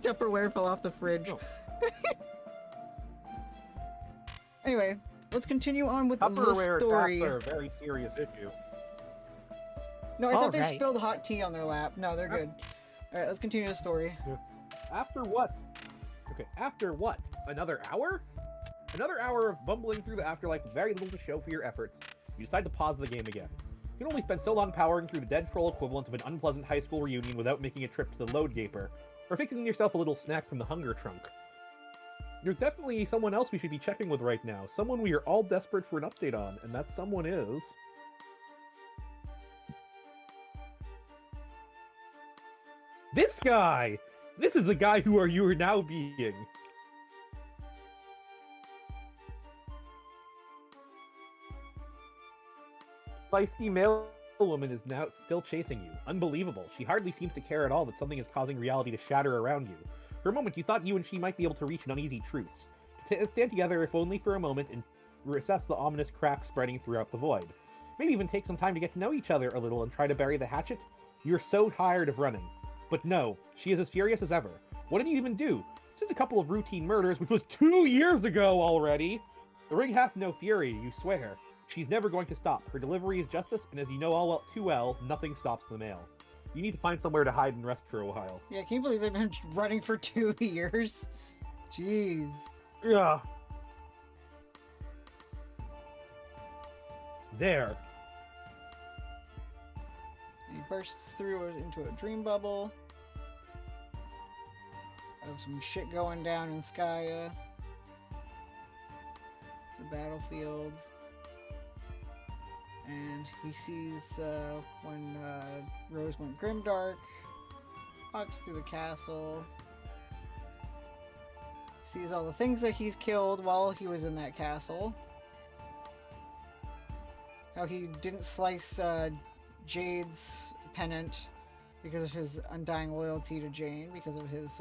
Tupperware fell off the fridge. Oh. Anyway, let's continue on with the Tupperware story. are a very serious issue. No, I thought they spilled hot tea on their lap. No, they're good. All right, let's continue the story. After what? Okay, after what? Another hour? Another hour of bumbling through the afterlife with very little to show for your efforts. You decide to pause the game again. You can only spend so long powering through the dead troll equivalent of an unpleasant high school reunion without making a trip to the load gaper, or fixing yourself a little snack from the hunger trunk. There's definitely someone else we should be checking with right now, someone we are all desperate for an update on, and that someone is... this guy! This is the guy you are now being. Feisty male woman is now still chasing you. Unbelievable. She hardly seems to care at all that something is causing reality to shatter around you. For a moment, you thought you and she might be able to reach an uneasy truce. Stand together, if only for a moment, and assess the ominous cracks spreading throughout the void. Maybe even take some time to get to know each other a little and try to bury the hatchet. You're so tired of running. But no, she is as furious as ever. What did you even do? Just a couple of routine murders, which was 2 years ago already! The ring hath no fury, you swear. She's never going to stop. Her delivery is justice, and as you know too well, nothing stops the mail. You need to find somewhere to hide and rest for a while. Yeah, can you believe they've been running for 2 years? Jeez. Yeah. There. He bursts through into a dream bubble. Of some shit going down in Skya. The battlefields. And he sees when Rose went grimdark, walks through the castle, sees all the things that he's killed while he was in that castle. How he didn't slice Jade's pennant because of his undying loyalty to Jane, because of his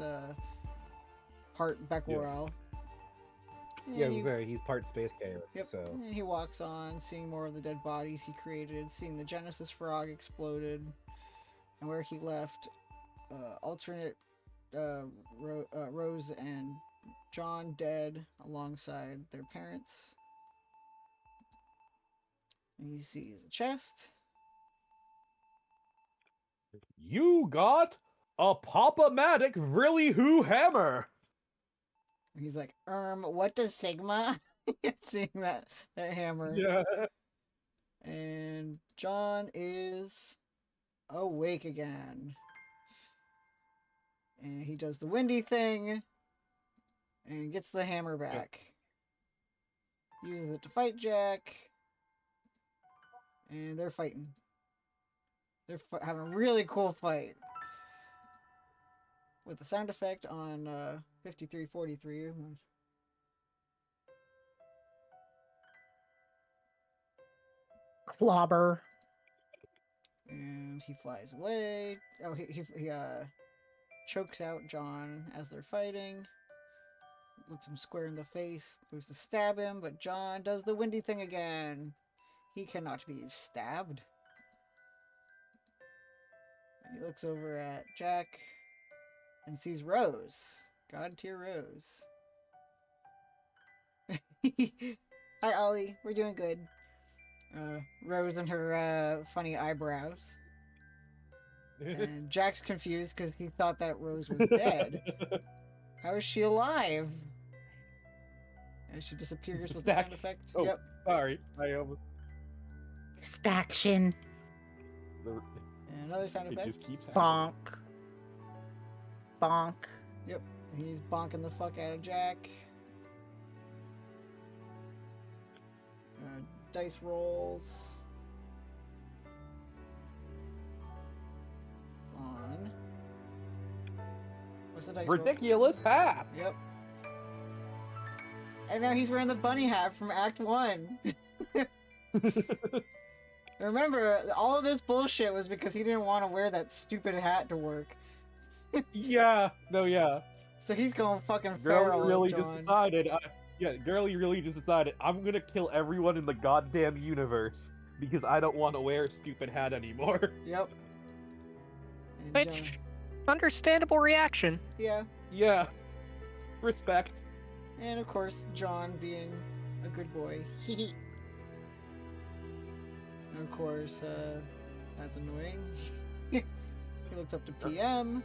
part Becquerel. Yeah, he's part space carer. Yep. So And he walks on, seeing more of the dead bodies he created, seeing the Genesis frog exploded, and where he left alternate Rose and John dead alongside their parents. And he sees a chest. you got a Pop-O-Matic really who hammer. He's like, what does Sigma? Seeing that hammer. Yeah. And John is awake again. And he does the windy thing and gets the hammer back. Uses it to fight Jack. And they're fighting. They're having a really cool fight. With the sound effect on 5343. Clobber. And he flies away. Oh, he chokes out John as they're fighting. Looks him square in the face. Goes to stab him, but John does the windy thing again. He cannot be stabbed. And he looks over at Jack and sees Rose. God tier Rose. Hi, Ollie. We're doing good. Rose and her funny eyebrows. And Jack's confused because he thought that Rose was dead. How is she alive? And she disappears with the sound effect. Oh, yep. Sorry, I almost. Distraction. And another sound It effect. just keeps happening. Bonk. Bonk. Yep. He's bonking the fuck out of Jack. Dice rolls. On. What's the dice roll? Ridiculous hat. Yep. And now he's wearing the bunny hat from Act 1. Remember, all of this bullshit was because he didn't want to wear that stupid hat to work. Yeah. No. Yeah. So he's going fucking feral. Girl really John. just decided. Girlie really just decided. I'm gonna kill everyone in the goddamn universe because I don't want to wear a stupid hat anymore. Yep. And, Which, understandable reaction. yeah. Yeah. Respect. And of course, John being a good boy. And of course, that's annoying. He looks up to PM.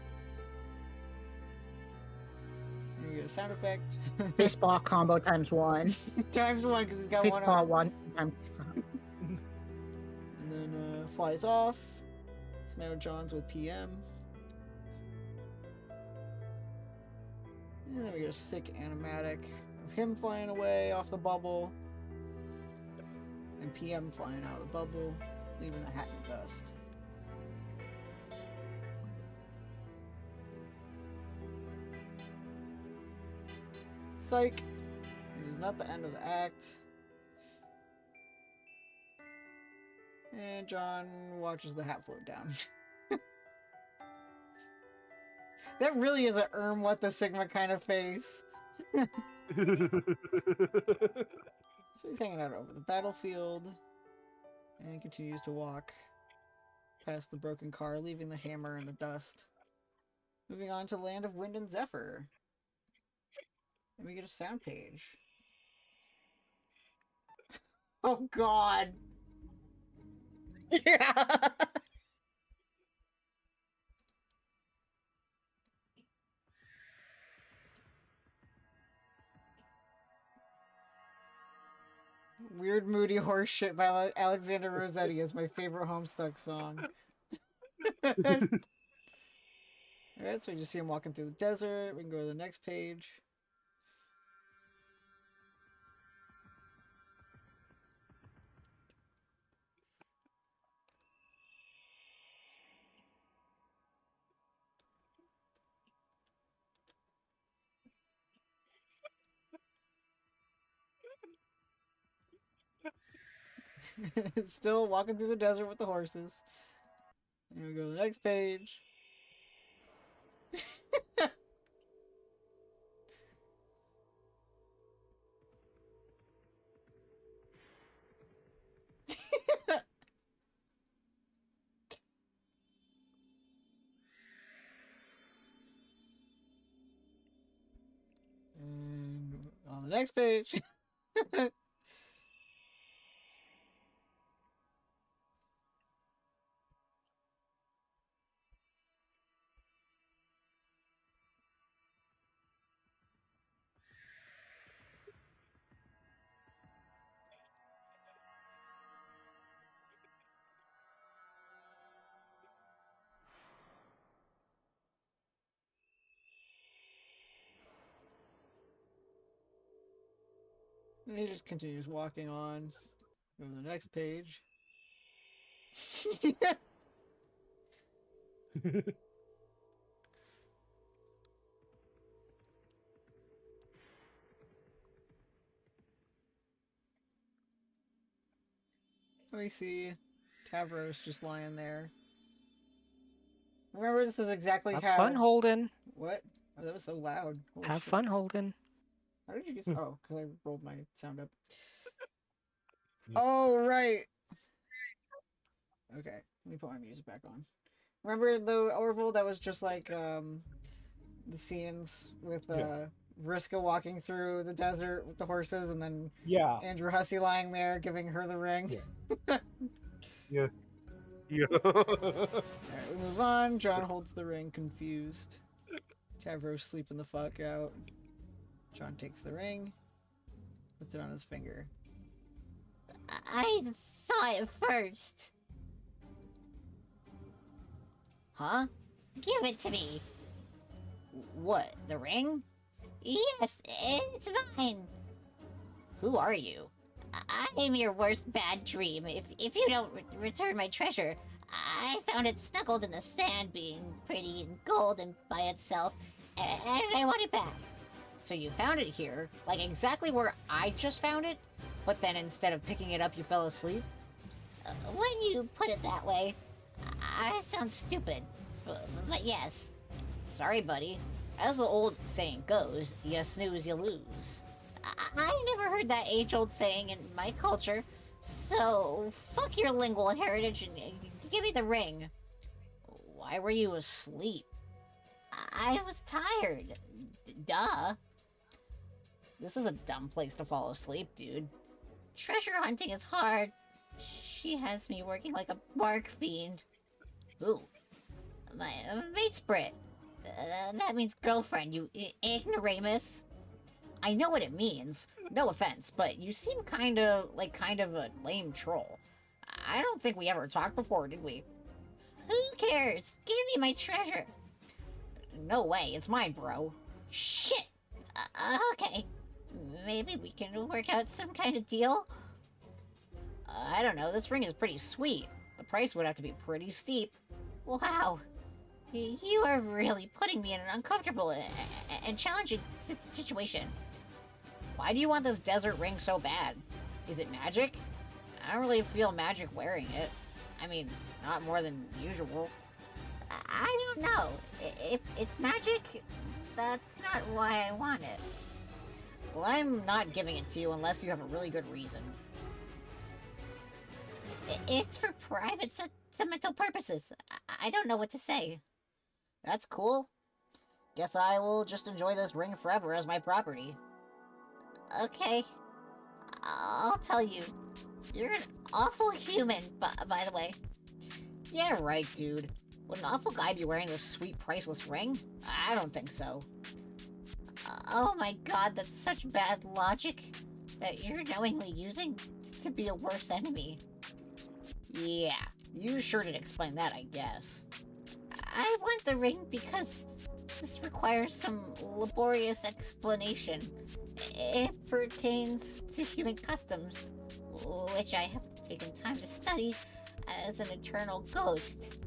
And we get a sound effect. Fistball combo times 1. Times 1 because he's got Fistball one. 1 times. And then flies off. So now John's with PM. And then we get a sick animatic of him flying away off the bubble. And PM flying out of the bubble, leaving the hat in the dust. Psych! It is not the end of the act. And John watches the hat float down. That really is a what the Sigma kind of face. So he's hanging out over the battlefield and continues to walk past the broken car, leaving the hammer in the dust. Moving on to Land of Wind and Zephyr. And we get a sound page. Oh god! Yeah. Weird Moody Horse Shit by Alexander Rossetti is my favorite Homestuck song. Alright, so we just see him walking through the desert. We can go to the next page. Still walking through the desert with the horses. And we go to the next page. And on the next page. And he just continues walking on. Go to the next page. We see Tavros just lying there. Remember, this is exactly Have how... fun, Holden. What? Oh, that was so loud. Holy Have shit. fun, Holden. How did you get... Oh, because I rolled my sound up. Oh, right. Okay, let me put my music back on. Remember the Orville that was just like the scenes with Vriska walking through the desert with the horses, and then Andrew Hussey lying there giving her the ring. Yeah. Yeah. Alright. Alright, we move on. John holds the ring, confused. Tavros sleeping the fuck out. John takes the ring, puts it on his finger. I saw it first. Huh? Give it to me. What, the ring? Yes, it's mine. Who are you? I am your worst bad dream. If you don't return my treasure, I found it snuggled in the sand, being pretty and golden by itself, and I want it back. So you found it here, like exactly where I just found it, but then instead of picking it up, you fell asleep? When you put it that way, I sound stupid, but yes. Sorry, buddy. As the old saying goes, you snooze, you lose. I never heard that age-old saying in my culture, so fuck your lingual heritage and give me the ring. Why were you asleep? I was tired. Duh. This is a dumb place to fall asleep, dude. Treasure hunting is hard. She has me working like a bark fiend. Ooh. My mate's Brit. That means girlfriend, you ignoramus. I know what it means. No offense, but you seem kind of a lame troll. I don't think we ever talked before, did we? Who cares? Give me my treasure. No way, it's mine, bro. Shit. Okay. Maybe we can work out some kind of deal? I don't know, this ring is pretty sweet. The price would have to be pretty steep. Wow. You are really putting me in an uncomfortable and challenging situation. Why do you want this desert ring so bad? Is it magic? I don't really feel magic wearing it. I mean, not more than usual. I don't know. If it's magic, that's not why I want it. Well, I'm not giving it to you unless you have a really good reason. It's for private sentimental purposes. I don't know what to say. That's cool. Guess I will just enjoy this ring forever as my property. Okay. I'll tell you. You're an awful human, by the way. Yeah, right, dude. Would an awful guy be wearing this sweet, priceless ring? I don't think so. Oh my god, that's such bad logic that you're knowingly using to be a worse enemy. Yeah, you sure did explain that, I guess. I want the ring because this requires some laborious explanation. It pertains to human customs, which I have taken time to study as an eternal ghost.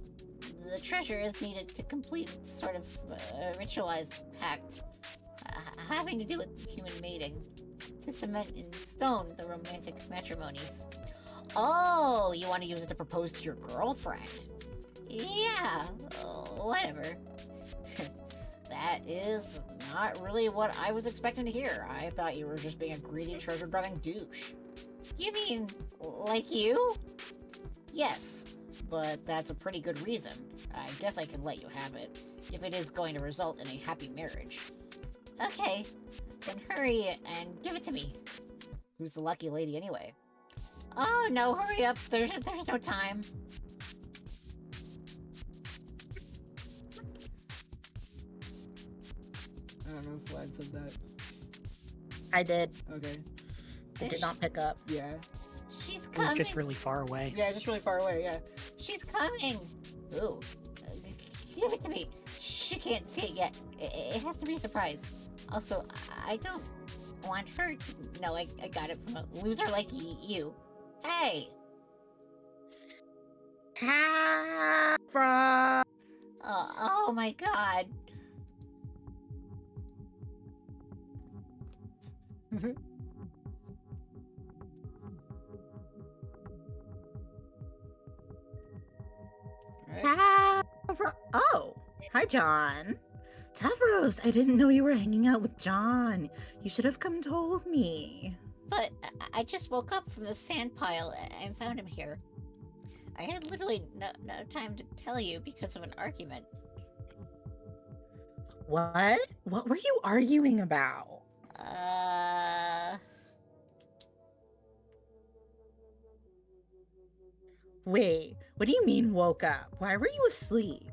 The treasure is needed to complete sort of ritualized pact, having to do with human mating, to cement in stone the romantic matrimonies. Oh, you want to use it to propose to your girlfriend? Yeah, whatever. That is not really what I was expecting to hear. I thought you were just being a greedy, treasure-grubbing douche. You mean, like you? Yes, but that's a pretty good reason. I guess I can let you have it, if it is going to result in a happy marriage. Okay, then hurry and give it to me. Who's the lucky lady anyway? Oh no, hurry up, there's no time. I don't know if Vlad said that. I did. Okay. It did not pick up. Yeah. She's It was coming. just really far away. Yeah, just really far away, yeah. She's coming. Ooh. Give it to me. She can't see it yet. It has to be a surprise. Also, I don't want her to know I got it from a loser like you. Hey! Tavros! Oh my god. Tavros! Oh, hi, John. Tavros, I didn't know you were hanging out with John. You should have come told me. But I just woke up from the sand pile and found him here. I had literally no time to tell you because of an argument. What? What were you arguing about? Wait, what do you mean woke up? Why were you asleep?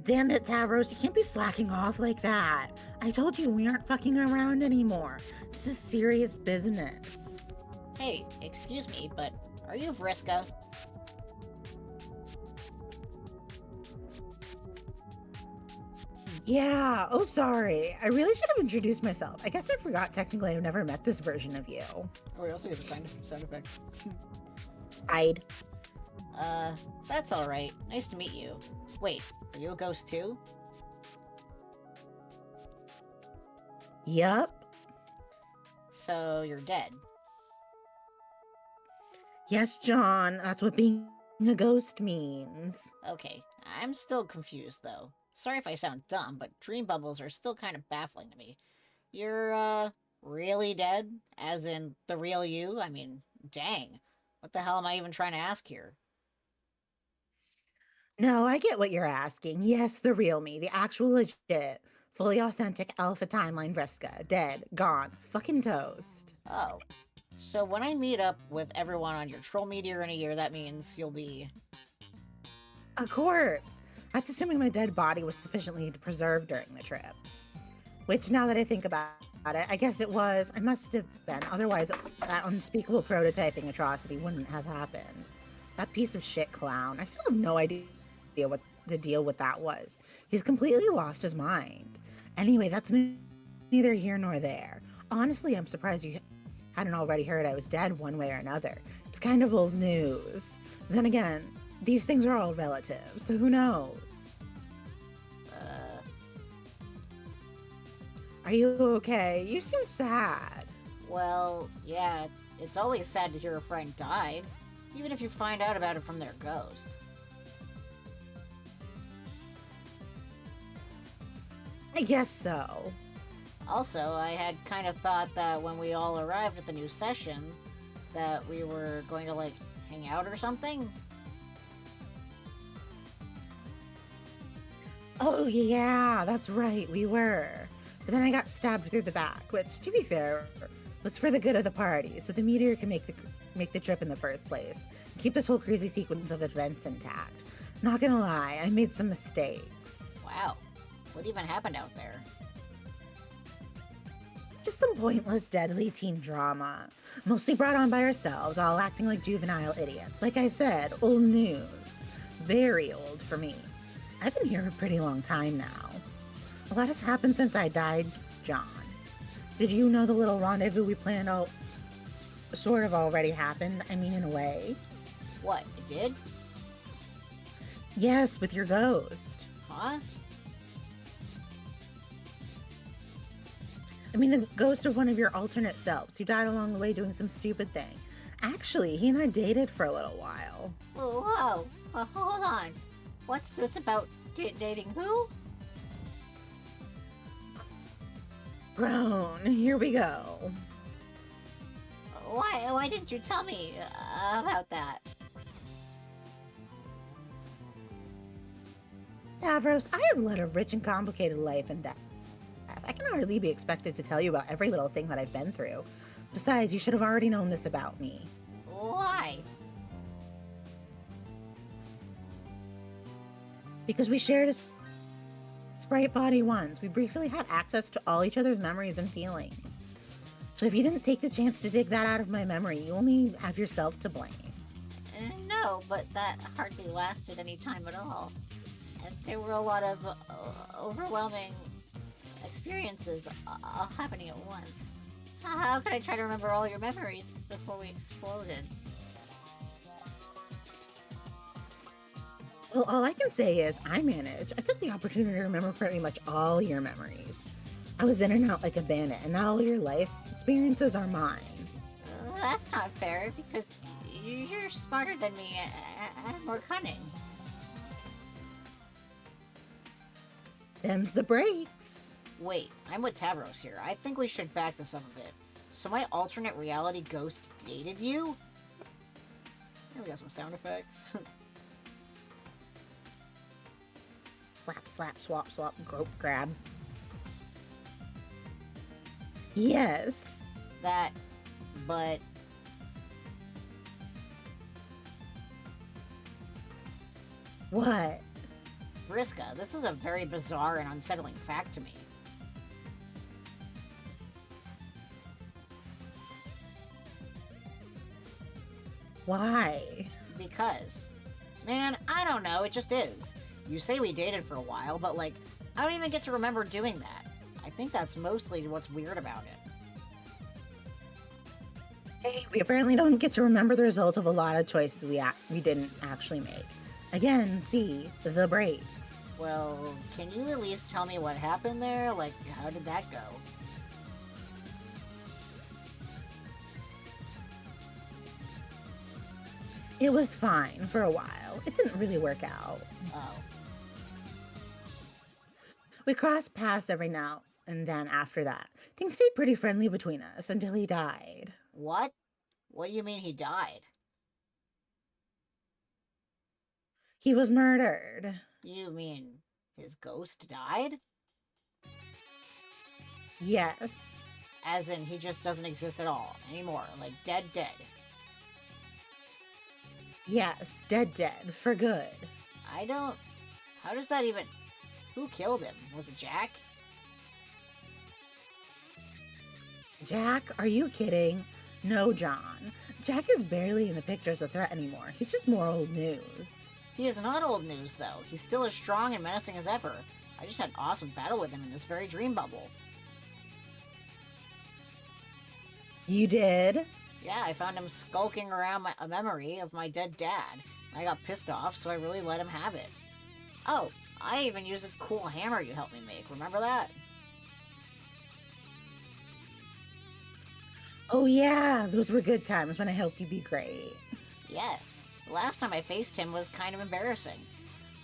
Damn it, Tavros, you can't be slacking off like that. I told you we aren't fucking around anymore. This is serious business. Hey, excuse me, but are you Vriska? Yeah, oh sorry. I really should have introduced myself. I guess I forgot technically I've never met this version of you. Oh, we also get a sound effect. I'd. That's alright. Nice to meet you. Wait, are you a ghost too? Yup. So you're dead. Yes, John, that's what being a ghost means. Okay, I'm still confused though. Sorry if I sound dumb, but dream bubbles are still kind of baffling to me. You're, really dead? As in, the real you? I mean, dang. What the hell am I even trying to ask here? No, I get what you're asking. Yes, the real me, the actual legit, fully authentic alpha timeline Vriska, dead, gone, fucking toast. Oh. So when I meet up with everyone on your troll meteor in a year, that means you'll be... A corpse. That's assuming my dead body was sufficiently preserved during the trip. Which, now that I think about it, I guess it was. I must have been. Otherwise, that unspeakable prototyping atrocity wouldn't have happened. That piece of shit clown. I still have no idea what the deal with that was. He's completely lost his mind. Anyway, that's neither here nor there. Honestly, I'm surprised you hadn't already heard I was dead one way or another. It's kind of old news. Then again, these things are all relative, so who knows? Are you okay? You seem sad. Well, yeah, it's always sad to hear a friend died, even if you find out about it from their ghost. I guess so. Also, I had kind of thought that when we all arrived at the new session, that we were going to, like, hang out or something. Oh yeah, that's right, we were. But then I got stabbed through the back, which, to be fair, was for the good of the party, so the meteor can make the trip in the first place. Keep this whole crazy sequence of events intact. Not gonna lie, I made some mistakes. Wow. What even happened out there? Just some pointless, deadly teen drama. Mostly brought on by ourselves, all acting like juvenile idiots. Like I said, old news. Very old for me. I've been here for a pretty long time now. A lot has happened since I died, John. Did you know the little rendezvous we planned out sort of already happened? I mean, in a way. What, it did? Yes, with your ghost. Huh? I mean, the ghost of one of your alternate selves who died along the way doing some stupid thing. Actually, he and I dated for a little while. Whoa, hold on. What's this about dating who? Grown, here we go. Why didn't you tell me about that? Tavros, I have led a rich and complicated life and death. I can hardly be expected to tell you about every little thing that I've been through. Besides, you should have already known this about me. Why? Because we shared a sprite body once. We briefly had access to all each other's memories and feelings. So if you didn't take the chance to dig that out of my memory, you only have yourself to blame. No, but that hardly lasted any time at all. And there were a lot of overwhelming experiences all happening at once. How could I try to remember all your memories before we exploded? Well, all I can say is I took the opportunity to remember pretty much all your memories. I was in and out like a bandit, and now all your life experiences are mine. That's not fair, because you're smarter than me and more cunning. Them's the breaks. Wait, I'm with Tavros here. I think we should back this up a bit. So my alternate reality ghost dated you? Here we got some sound effects. Slap, slap, swap, swap, grope, grab. Yes. that, but What? Vriska, this is a very bizarre and unsettling fact to me. Why? Because, man, I don't know, it just is. You say we dated for a while, but like, I don't even get to remember doing that. I think that's mostly what's weird about it. Hey, we apparently don't get to remember the results of a lot of choices we didn't actually make. Again, see, the breaks. Well, can you at least tell me what happened there? Like, how did that go? It was fine for a while. It didn't really work out. Oh. We crossed paths every now and then after that. Things stayed pretty friendly between us until he died. What? What do you mean he died? He was murdered. You mean his ghost died? Yes. As in, he just doesn't exist at all anymore, like dead. Yes, dead, for good. I don't... How does that even... Who killed him? Was it Jack? Jack, are you kidding? No, John. Jack is barely in the picture as a threat anymore. He's just more old news. He is not old news, though. He's still as strong and menacing as ever. I just had an awesome battle with him in this very dream bubble. You did? Yeah, I found him skulking around a memory of my dead dad. I got pissed off, so I really let him have it. Oh, I even used a cool hammer you helped me make. Remember that? Oh yeah, those were good times when I helped you be great. Yes. The last time I faced him was kind of embarrassing.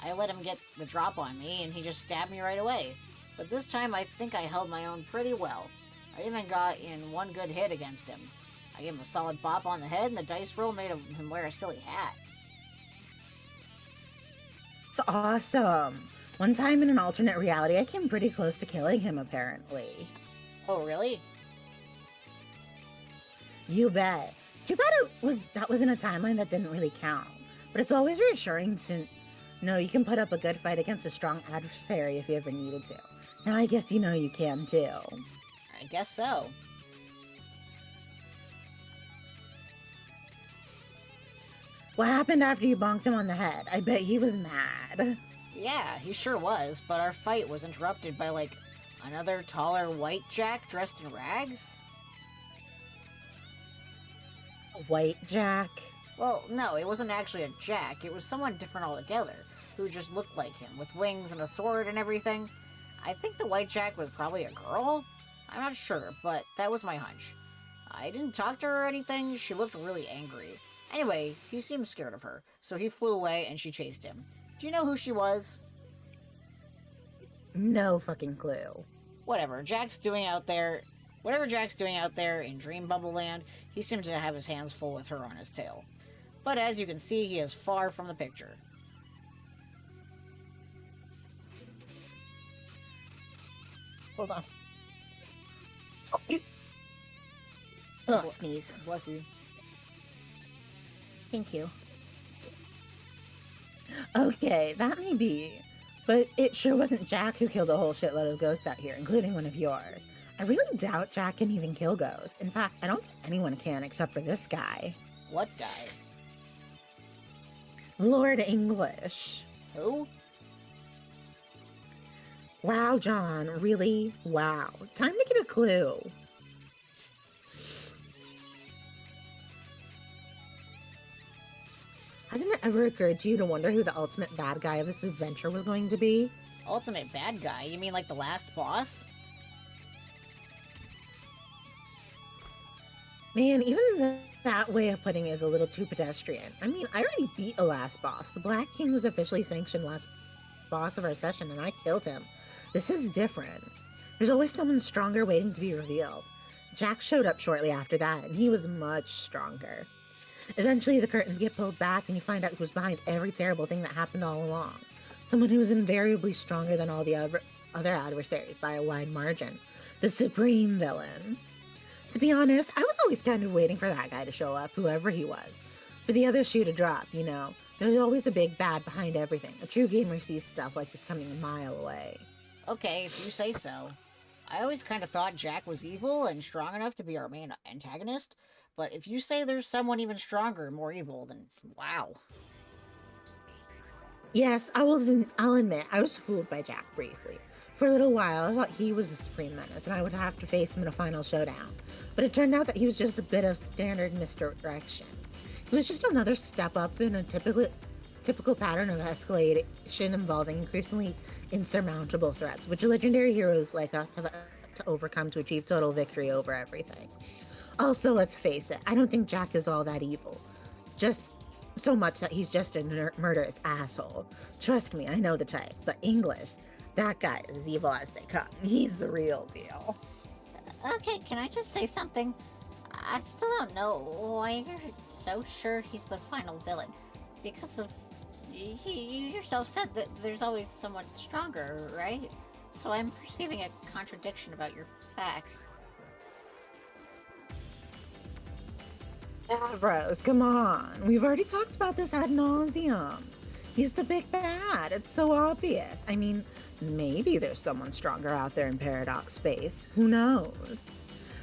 I let him get the drop on me, and he just stabbed me right away. But this time, I think I held my own pretty well. I even got in one good hit against him. I gave him a solid bop on the head, and the dice roll made him wear a silly hat. It's awesome. One time in an alternate reality, I came pretty close to killing him, apparently. Oh, really? You bet. Too bad that was in a timeline that didn't really count. But it's always reassuring to know you can put up a good fight against a strong adversary if you ever needed to. Now I guess you know you can too. I guess so. What happened after you bonked him on the head? I bet he was mad. Yeah, he sure was, but our fight was interrupted by, like, another taller white Jack dressed in rags? White Jack? Well, no, it wasn't actually a Jack. It was someone different altogether, who just looked like him, with wings and a sword and everything. I think the white Jack was probably a girl? I'm not sure, but that was my hunch. I didn't talk to her or anything. She looked really angry. Anyway, he seemed scared of her, so he flew away and she chased him. Do you know who she was? No fucking clue. Whatever Jack's doing out there in Dream Bubble Land, he seems to have his hands full with her on his tail. But as you can see, he is far from the picture. Hold on. Ugh, sneeze. Bless you. Thank you. Okay, that may be, but it sure wasn't Jack who killed a whole shitload of ghosts out here, including one of yours. I really doubt Jack can even kill ghosts. In fact, I don't think anyone can except for this guy. What guy? Lord English. Who? Wow, John, really? Wow. Time to get a clue. Hasn't it ever occurred to you to wonder who the ultimate bad guy of this adventure was going to be? Ultimate bad guy? You mean like the last boss? Man, even that way of putting it is a little too pedestrian. I mean, I already beat a last boss. The Black King was officially sanctioned last boss of our session, and I killed him. This is different. There's always someone stronger waiting to be revealed. Jack showed up shortly after that, and he was much stronger. Eventually, the curtains get pulled back, and you find out who's behind every terrible thing that happened all along. Someone who is invariably stronger than all the other adversaries by a wide margin. The supreme villain. To be honest, I was always kind of waiting for that guy to show up, whoever he was. For the other shoe to drop, you know. There's always a big bad behind everything. A true gamer sees stuff like this coming a mile away. Okay, if you say so. I always kind of thought Jack was evil and strong enough to be our main antagonist, but if you say there's someone even stronger and more evil, then wow. Yes, I'll admit, I was fooled by Jack briefly. For a little while, I thought he was the supreme menace, and I would have to face him in a final showdown. But it turned out that he was just a bit of standard misdirection. He was just another step up in a typical pattern of escalation involving increasingly insurmountable threats, which legendary heroes like us have to overcome to achieve total victory over everything. Also, let's face it, I don't think Jack is all that evil. Just so much that he's just a murderous asshole. Trust me, I know the type, but English, that guy is as evil as they come. He's the real deal. Okay, can I just say something? I still don't know why you're so sure he's the final villain. Because of... You yourself said that there's always someone stronger, right? So I'm perceiving a contradiction about your facts. Davros, come on. We've already talked about this ad nauseum. He's the big bad. It's so obvious. I mean, maybe there's someone stronger out there in Paradox space. Who knows?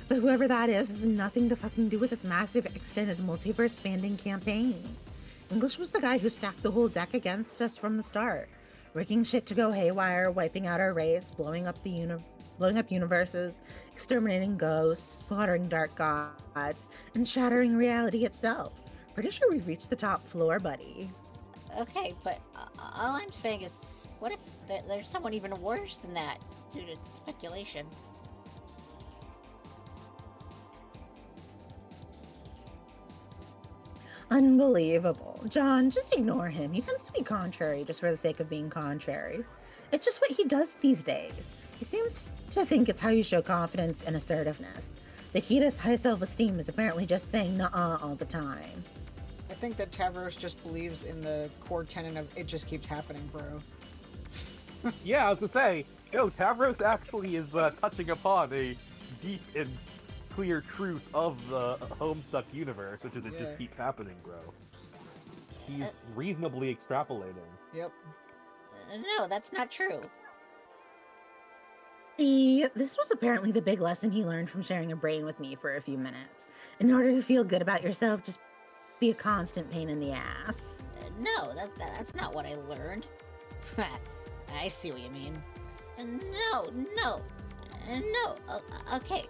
But whoever that is has nothing to fucking do with this massive extended multiverse spanning campaign. English was the guy who stacked the whole deck against us from the start, rigging shit to go haywire, wiping out our race, blowing up universes, exterminating ghosts, slaughtering dark gods, and shattering reality itself. Pretty sure we've reached the top floor, buddy. Okay, but all I'm saying is, what if there's someone even worse than that, due to speculation? Unbelievable. John, just ignore him. He tends to be contrary just for the sake of being contrary. It's just what he does these days. He seems to think it's how you show confidence and assertiveness. The key to high self-esteem is apparently just saying nuh-uh all the time. I think that Tavros just believes in the core tenet of it just keeps happening, bro. Yeah, I was to say, Tavros actually is touching upon a deep and clear truth of the Homestuck universe, which is it just keeps happening, bro. He's reasonably extrapolating. Yep. No, that's not true. See, this was apparently the big lesson he learned from sharing a brain with me for a few minutes. In order to feel good about yourself, just be a constant pain in the ass. No, that's not what I learned. I see what you mean. No. Okay,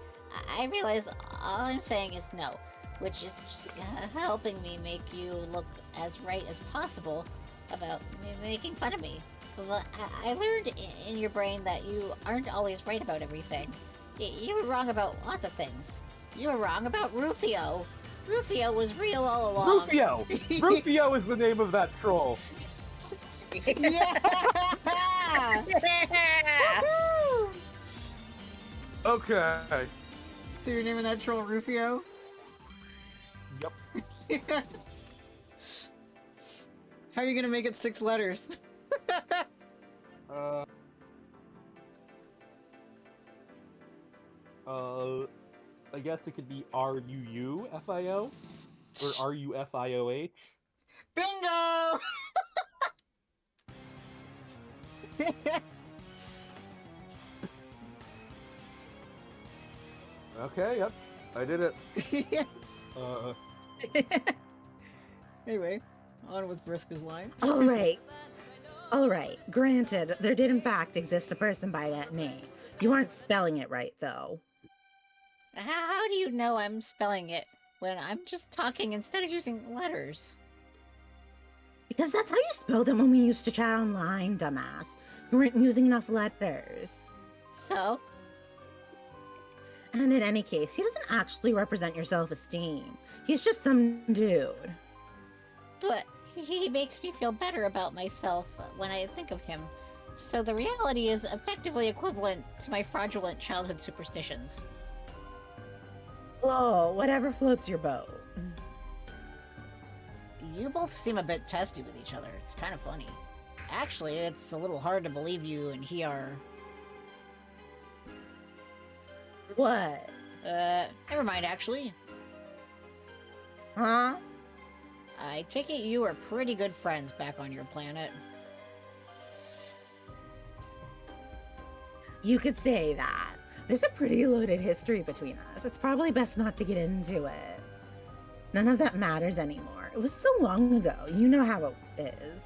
I realize all I'm saying is no, which is just helping me make you look as right as possible about making fun of me. Well, I learned in your brain that you aren't always right about everything. You were wrong about lots of things. You were wrong about Rufio. Rufio was real all along. Rufio! Rufio is the name of that troll. Yeah! Okay. So you're naming that troll Rufio? Yep. How are you gonna make it 6 letters? I guess it could be R-U-U-F-I-O? Or R-U-F-I-O-H? Bingo! Okay, yep. I did it. Anyway, on with Vriska's line. All right. Granted, there did in fact exist a person by that name. You aren't spelling it right, though. How do you know I'm spelling it when I'm just talking instead of using letters? Because that's how you spelled it when we used to chat online, dumbass. You weren't using enough letters. So? And in any case, he doesn't actually represent your self-esteem. He's just some dude. But he makes me feel better about myself when I think of him. So the reality is effectively equivalent to my fraudulent childhood superstitions. Whoa, whatever floats your boat. You both seem a bit testy with each other. It's kind of funny. Actually, it's a little hard to believe you and he are... What? Never mind, actually. Huh? I take it you are pretty good friends back on your planet. You could say that. There's a pretty loaded history between us. It's probably best not to get into it. None of that matters anymore. It was so long ago. You know how it is.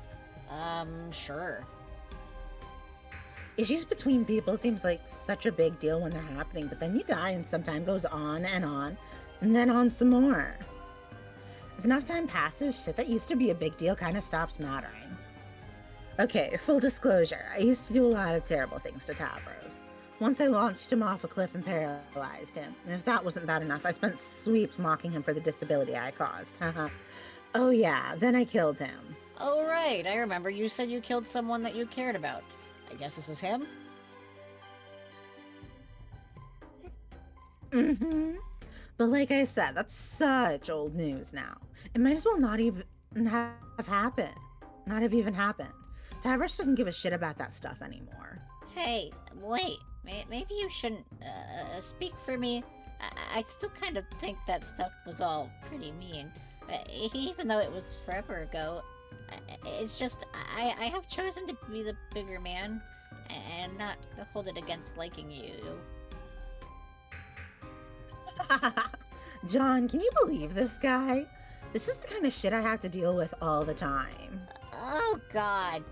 Sure. Issues between people seems like such a big deal when they're happening, but then you die and some time goes on, and then on some more. If enough time passes, shit that used to be a big deal kind of stops mattering. Okay, full disclosure, I used to do a lot of terrible things to Tavros. Once I launched him off a cliff and paralyzed him, and if that wasn't bad enough, I spent sweeps mocking him for the disability I caused. Oh yeah, then I killed him. Oh, right, I remember you said you killed someone that you cared about. I guess this is him? Mm-hmm. But like I said, that's such old news now. It might as well not even have happened. Not have even happened. Tavros doesn't give a shit about that stuff anymore. Hey, wait. Maybe you shouldn't, speak for me. I still kind of think that stuff was all pretty mean. Even though it was forever ago. It's just, I have chosen to be the bigger man, and not hold it against liking you. John, can you believe this guy? This is the kind of shit I have to deal with all the time. Oh, God.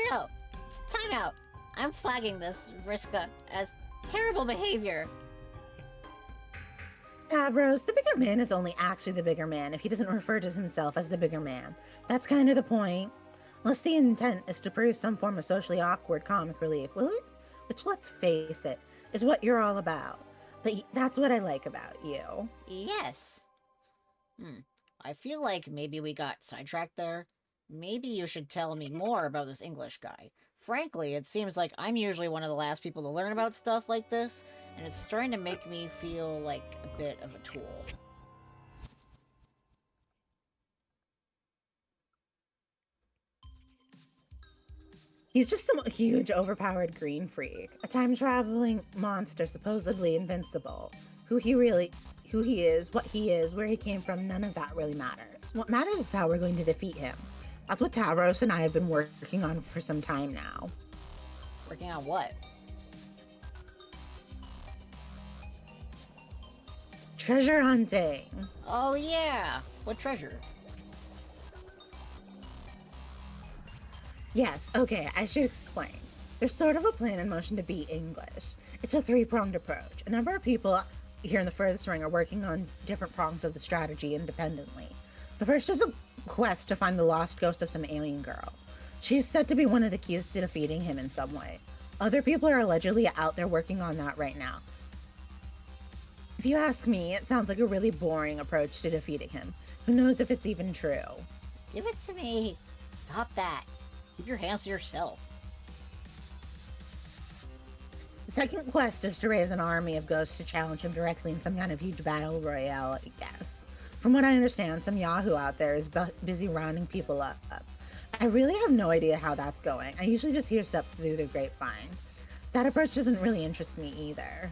No. Time out. I'm flagging this, Vriska, as terrible behavior. Tavros, the bigger man is only actually the bigger man if he doesn't refer to himself as the bigger man. That's kind of the point. Unless the intent is to produce some form of socially awkward comic relief, will it? Which, let's face it, is what you're all about. But that's what I like about you. Yes. I feel like maybe we got sidetracked there. Maybe you should tell me more about this English guy. Frankly, it seems like I'm usually one of the last people to learn about stuff like this, and it's starting to make me feel like a bit of a tool. He's just some huge, overpowered green freak, a time-traveling monster supposedly invincible. Who he is, what he is, where he came from, none of that really matters. What matters is how we're going to defeat him. That's what Tavros and I have been working on for some time now. Working on what? Treasure hunting. Oh yeah! What treasure? Yes, okay, I should explain. There's sort of a plan in motion to beat English. It's a three-pronged approach. A number of people here in the furthest ring are working on different prongs of the strategy independently. The first is a quest to find the lost ghost of some alien girl. She's said to be one of the keys to defeating him in some way. Other people are allegedly out there working on that right now. If you ask me, it sounds like a really boring approach to defeating him. Who knows if it's even true? Give it to me! Stop that! Keep your hands to yourself. The second quest is to raise an army of ghosts to challenge him directly in some kind of huge battle royale, I guess. From what I understand, some Yahoo out there is busy rounding people up. I really have no idea how that's going. I usually just hear stuff through the grapevine. That approach doesn't really interest me either.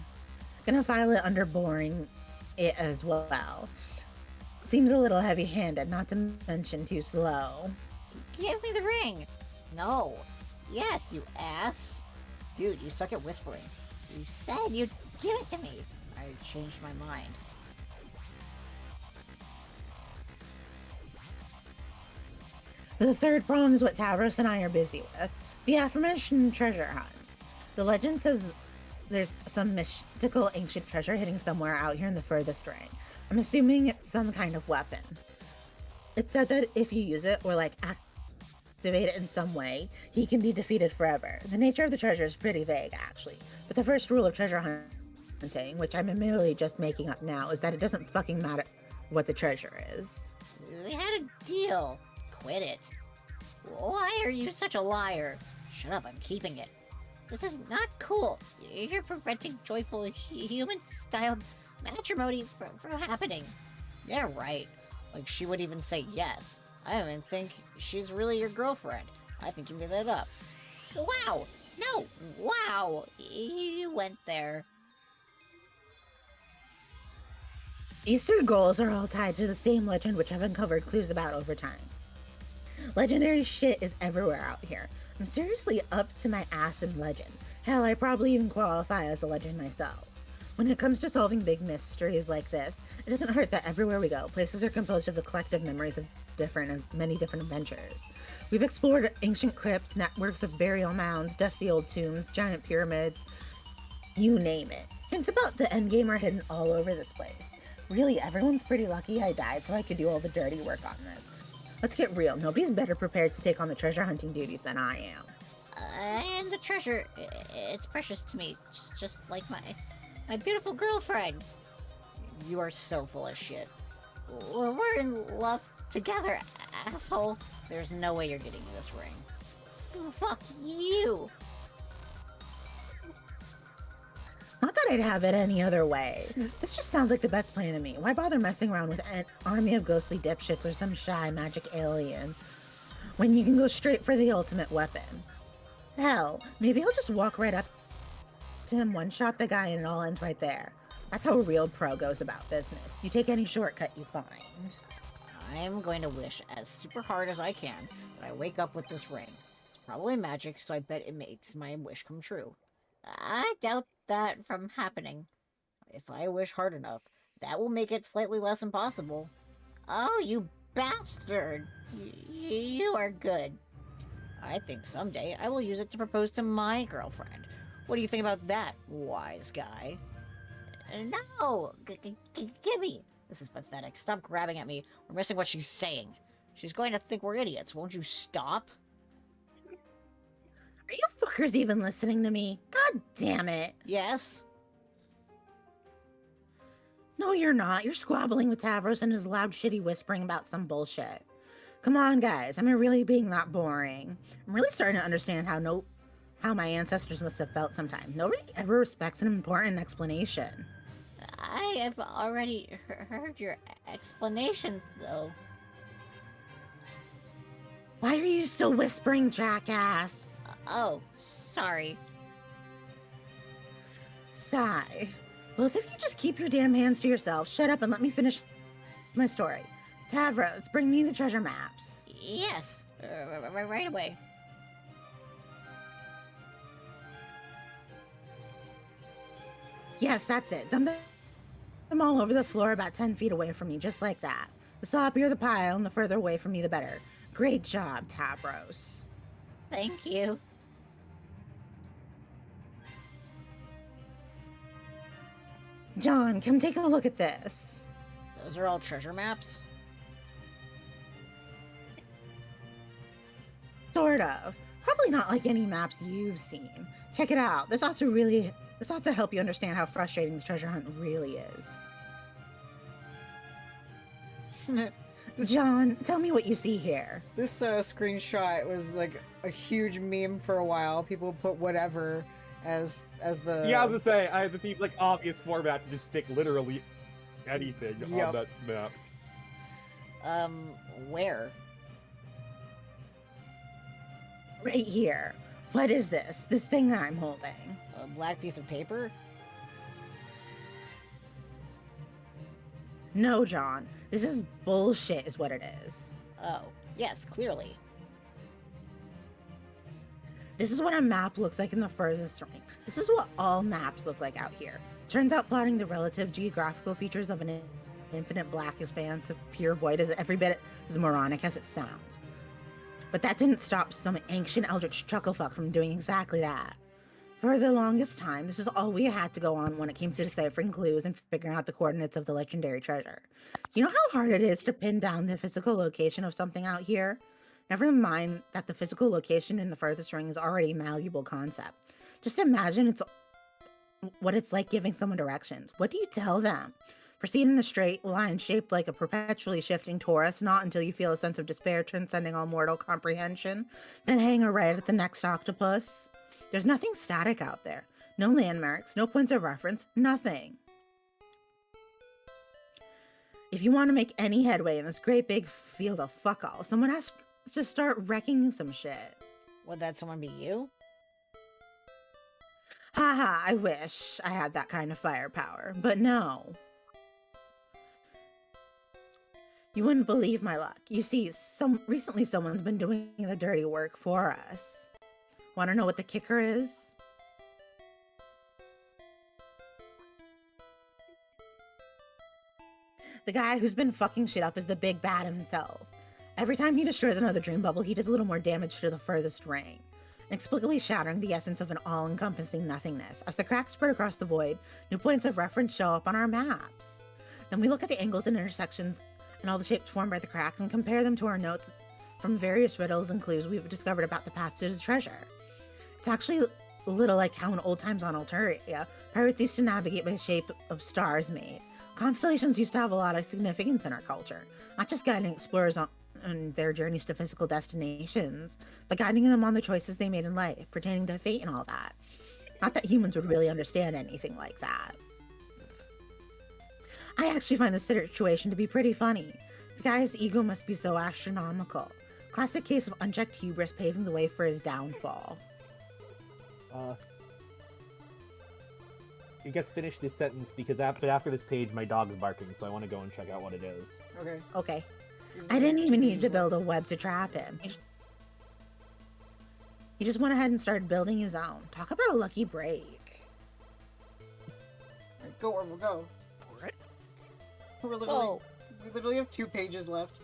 Gonna file it under boring it as well. Seems a little heavy-handed, not to mention too slow. Give me the ring! No. Yes, you ass. Dude, you suck at whispering. You said you'd give it to me. I changed my mind. The third prong is what Tavros and I are busy with. The aforementioned treasure hunt. The legend says there's some mystical ancient treasure hidden somewhere out here in the furthest ring. I'm assuming it's some kind of weapon. It's said that if you use it or activate it in some way, he can be defeated forever. The nature of the treasure is pretty vague, actually. But the first rule of treasure hunting, which I'm merely just making up now, is that it doesn't fucking matter what the treasure is. We had a deal. Quit it. Why are you such a liar? Shut up, I'm keeping it. This is not cool. You're preventing joyful human-styled matrimony from happening. Yeah, right. Like she would even say yes. I don't even think she's really your girlfriend. I think you made that up. Wow! No! Wow! You went there. These 3 goals are all tied to the same legend, which I've uncovered clues about over time. Legendary shit is everywhere out here. I'm seriously up to my ass in legend. Hell, I probably even qualify as a legend myself. When it comes to solving big mysteries like this, it doesn't hurt that everywhere we go, places are composed of the collective memories of many different adventures. We've explored ancient crypts, networks of burial mounds, dusty old tombs, giant pyramids, you name it. Hints about the endgame are hidden all over this place. Really, everyone's pretty lucky I died so I could do all the dirty work on this. Let's get real, nobody's better prepared to take on the treasure hunting duties than I am. And the treasure, it's precious to me, just like my beautiful girlfriend. You are so full of shit. We're in love together, asshole. There's no way you're getting this ring. Fuck you. Not that I'd have it any other way. This just sounds like the best plan to me. Why bother messing around with an army of ghostly dipshits or some shy magic alien when you can go straight for the ultimate weapon? Hell, maybe I'll just walk right up to him, one-shot the guy, and it all ends right there. That's how a real pro goes about business. You take any shortcut you find. I am going to wish as super hard as I can that I wake up with this ring. It's probably magic, so I bet it makes my wish come true. I doubt that from happening. If I wish hard enough, that will make it slightly less impossible. Oh, you bastard! You are good. I think someday I will use it to propose to my girlfriend. What do you think about that, wise guy? No! Gimme! This is pathetic. Stop grabbing at me. We're missing what she's saying. She's going to think we're idiots. Won't you stop? Are you fuckers even listening to me? God damn it. Yes? No, you're not. You're squabbling with Tavros and his loud, shitty whispering about some bullshit. Come on, guys. Am I really being that boring? I'm really starting to understand how my ancestors must have felt sometimes. Nobody ever respects an important explanation. I have already heard your explanations, though. Why are you still whispering, jackass? Oh, sorry. Sigh. Both of you just keep your damn hands to yourself. Shut up and let me finish my story. Tavros, bring me the treasure maps. Yes, right away. Yes, that's it. Dump them all over the floor about 10 feet away from me, just like that. The sloppier the pile and the further away from me, the better. Great job, Tavros. Thank you. John, come take a look at this. Those are all treasure maps? Sort of. Probably not like any maps you've seen. Check it out. This ought to help you understand how frustrating the treasure hunt really is. John, tell me what you see here. This screenshot was like a huge meme for a while. People put whatever as the... Yeah, I was gonna say, I had to see, like, obvious format to just stick literally anything on that map. Where? Right here. What is this? This thing that I'm holding? A black piece of paper? No, John. This is bullshit is what it is. Oh, yes, clearly. This is what a map looks like in the furthest ring. This is what all maps look like out here. Turns out plotting the relative geographical features of an infinite black expanse of pure void is every bit as moronic as it sounds. But that didn't stop some ancient eldritch chucklefuck from doing exactly that. For the longest time, this is all we had to go on when it came to deciphering clues and figuring out the coordinates of the legendary treasure. You know how hard it is to pin down the physical location of something out here? Never mind that the physical location in the furthest ring is already a malleable concept. Just imagine what it's like giving someone directions. What do you tell them? Proceed in a straight line shaped like a perpetually shifting torus, not until you feel a sense of despair transcending all mortal comprehension, then hang a right at the next octopus. There's nothing static out there. No landmarks, no points of reference, nothing. If you want to make any headway in this great big field of fuck all, someone has to start wrecking some shit. Would that someone be you? Haha, I wish I had that kind of firepower, but no. You wouldn't believe my luck. You see, recently someone's been doing the dirty work for us. Want to know what the kicker is? The guy who's been fucking shit up is the big bad himself. Every time he destroys another dream bubble, he does a little more damage to the furthest ring, inexplicably shattering the essence of an all-encompassing nothingness. As the cracks spread across the void, new points of reference show up on our maps. Then we look at the angles and intersections and all the shapes formed by the cracks and compare them to our notes from various riddles and clues we've discovered about the path to the treasure. It's actually a little like how in old times on Alteria, pirates used to navigate by the shape of stars made. Constellations used to have a lot of significance in our culture, not just guiding explorers on their journeys to physical destinations, but guiding them on the choices they made in life, pertaining to fate and all that. Not that humans would really understand anything like that. I actually find this situation to be pretty funny. The guy's ego must be so astronomical. Classic case of unchecked hubris paving the way for his downfall. You guys finish this sentence because after this page, my dog is barking, so I want to go and check out what it is. Okay. Okay. I didn't even need to build a web to trap him. He just went ahead and started building his own. Talk about a lucky break. Right, go, Orville, go. For it. We literally have 2 pages left.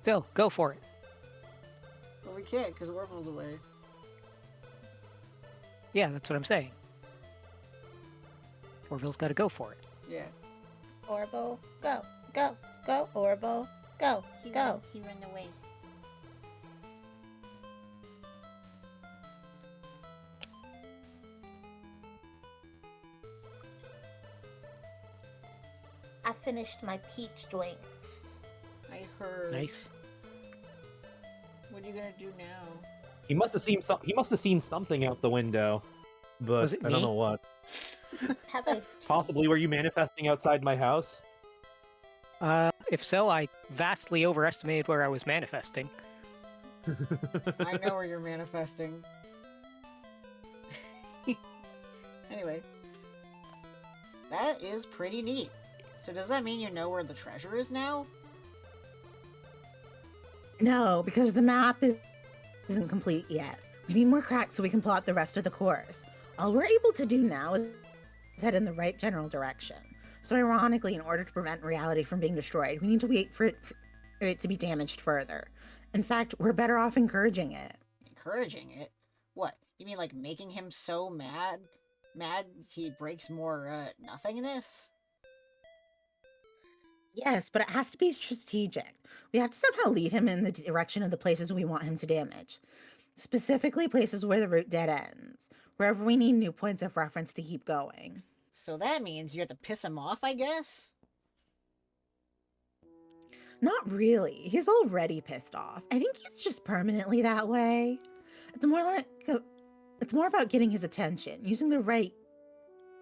Still, go for it. Well, we can't because Orville's away. Yeah, that's what I'm saying. Orville's got to go for it. Yeah. Orville, go, go, go, Orville, go, go. He ran away. I finished my peach drinks. I heard. Nice. What are you gonna do now? He must have seen something out the window, but Was it I don't me? know what. Have I Possibly, were you manifesting outside my house? If so, I vastly overestimated where I was manifesting. I know where you're manifesting. Anyway. That is pretty neat. So does that mean you know where the treasure is now? No, because the map isn't complete yet. We need more cracks so we can plot the rest of the course. All we're able to do now is head in the right general direction. So ironically, in order to prevent reality from being destroyed, we need to wait for it to be damaged further. In fact, we're better off encouraging it. Encouraging it? What? You mean like making him so mad? Mad he breaks more, nothingness? Yes, but it has to be strategic. We have to somehow lead him in the direction of the places we want him to damage. Specifically places where the route dead ends. Wherever we need new points of reference to keep going. So that means you have to piss him off, I guess? Not really. He's already pissed off. I think he's just permanently that way. It's more about getting his attention, using the right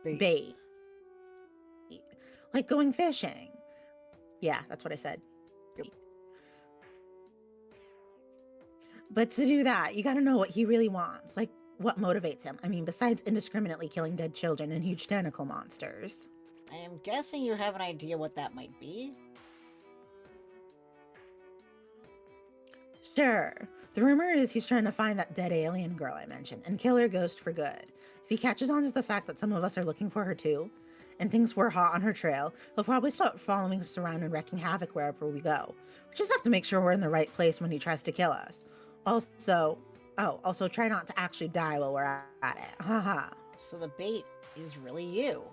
bait. Like going fishing. Yeah, that's what I said. Yep. But to do that, you gotta know what he really wants. Like, what motivates him. I mean, besides indiscriminately killing dead children and huge tentacle monsters. I am guessing you have an idea what that might be? Sure. The rumor is he's trying to find that dead alien girl I mentioned and kill her ghost for good. If he catches on to the fact that some of us are looking for her too, and thinks we're hot on her trail, he'll probably start following us around and wreaking havoc wherever we go. We just have to make sure we're in the right place when he tries to kill us. Also try not to actually die while we're at it. Haha. So the bait is really you.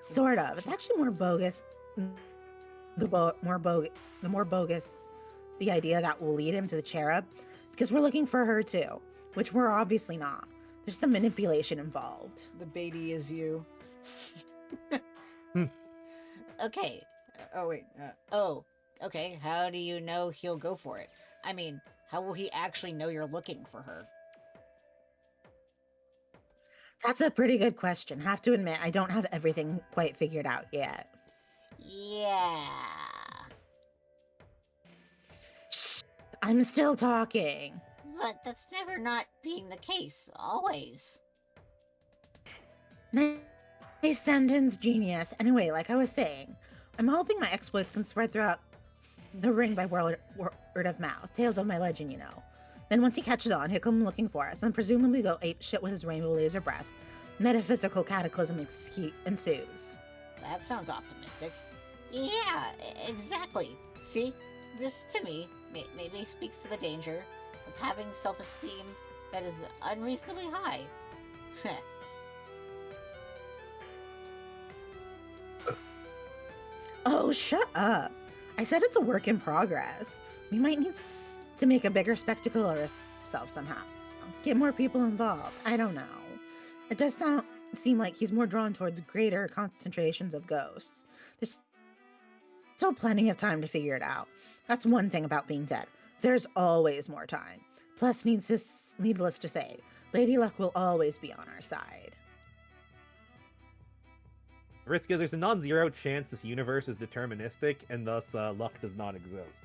Sort of. It's actually more bogus. The more bogus the idea that will lead him to the cherub, because we're looking for her too, which we're obviously not. There's some manipulation involved. The baity is you. Okay. Okay. How do you know he'll go for it? I mean, how will he actually know you're looking for her? That's a pretty good question. Have to admit, I don't have everything quite figured out yet. Yeah. Shh, I'm still talking. But that's never not being the case, always. My sentence, genius. Anyway, like I was saying, I'm hoping my exploits can spread throughout the ring by word of mouth. Tales of my legend, you know. Then once he catches on, he'll come looking for us, and presumably go ape shit with his rainbow laser breath. Metaphysical cataclysm ensues. That sounds optimistic. Yeah, exactly. See, this to me maybe speaks to the danger of having self-esteem that is unreasonably high. Oh, shut up. I said it's a work in progress. We might need to make a bigger spectacle of ourselves somehow. Get more people involved. I don't know. It does seem like he's more drawn towards greater concentrations of ghosts. There's still plenty of time to figure it out. That's one thing about being dead. There's always more time. Plus, needless to say, Lady Luck will always be on our side. The risk is there's a non-zero chance this universe is deterministic, and thus luck does not exist.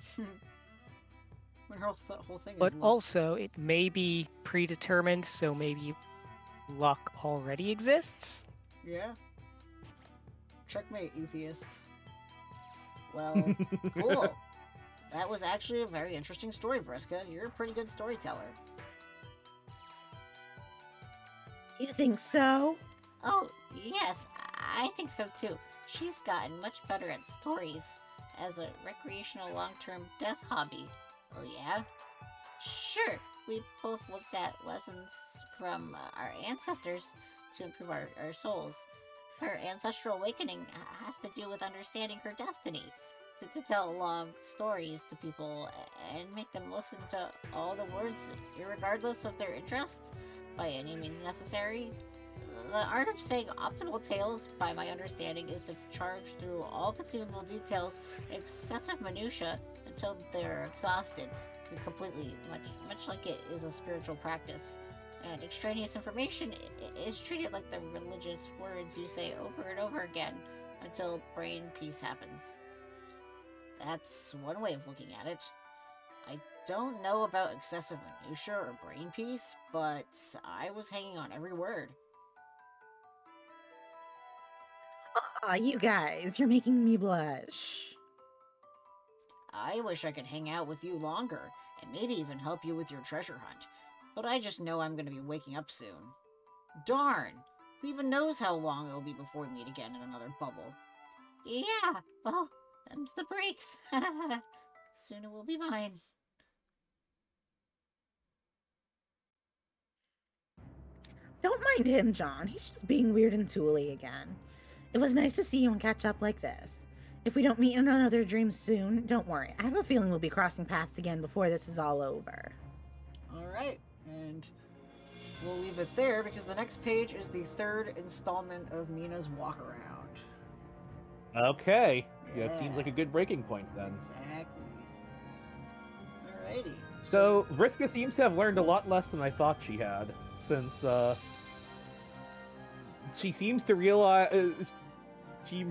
When her whole thing But is luck. also, it may be predetermined, so maybe luck already exists? Yeah. Checkmate, atheists. Well, cool. That was actually a very interesting story, Vriska. You're a pretty good storyteller. You think so? Oh, yes, I think so too. She's gotten much better at stories as a recreational long-term death hobby. Oh yeah? Sure, we both looked at lessons from our ancestors to improve our souls. Her ancestral awakening has to do with understanding her destiny, to tell long stories to people and make them listen to all the words, regardless of their interest, by any means necessary. The art of saying optimal tales, by my understanding, is to charge through all conceivable details and excessive minutiae until they're exhausted completely, much like it is a spiritual practice. And extraneous information is treated like the religious words you say over and over again until brain peace happens. That's one way of looking at it. I don't know about excessive minutiae or brain peace, but I was hanging on every word. Aw, you guys, you're making me blush. I wish I could hang out with you longer, and maybe even help you with your treasure hunt. But I just know I'm going to be waking up soon. Darn! Who even knows how long it'll be before we meet again in another bubble? Yeah, well, them's the breaks. Soon it will be mine. Don't mind him, John. He's just being weird and tooly again. It was nice to see you and catch up like this. If we don't meet in another dream soon, don't worry. I have a feeling we'll be crossing paths again before this is all over. Alright, and we'll leave it there because the next page is the third installment of Mina's walk around. Okay. Yeah, it seems like a good breaking point then. Exactly. Alrighty. So, Vriska seems to have learned a lot less than I thought she had, since she seems to realize she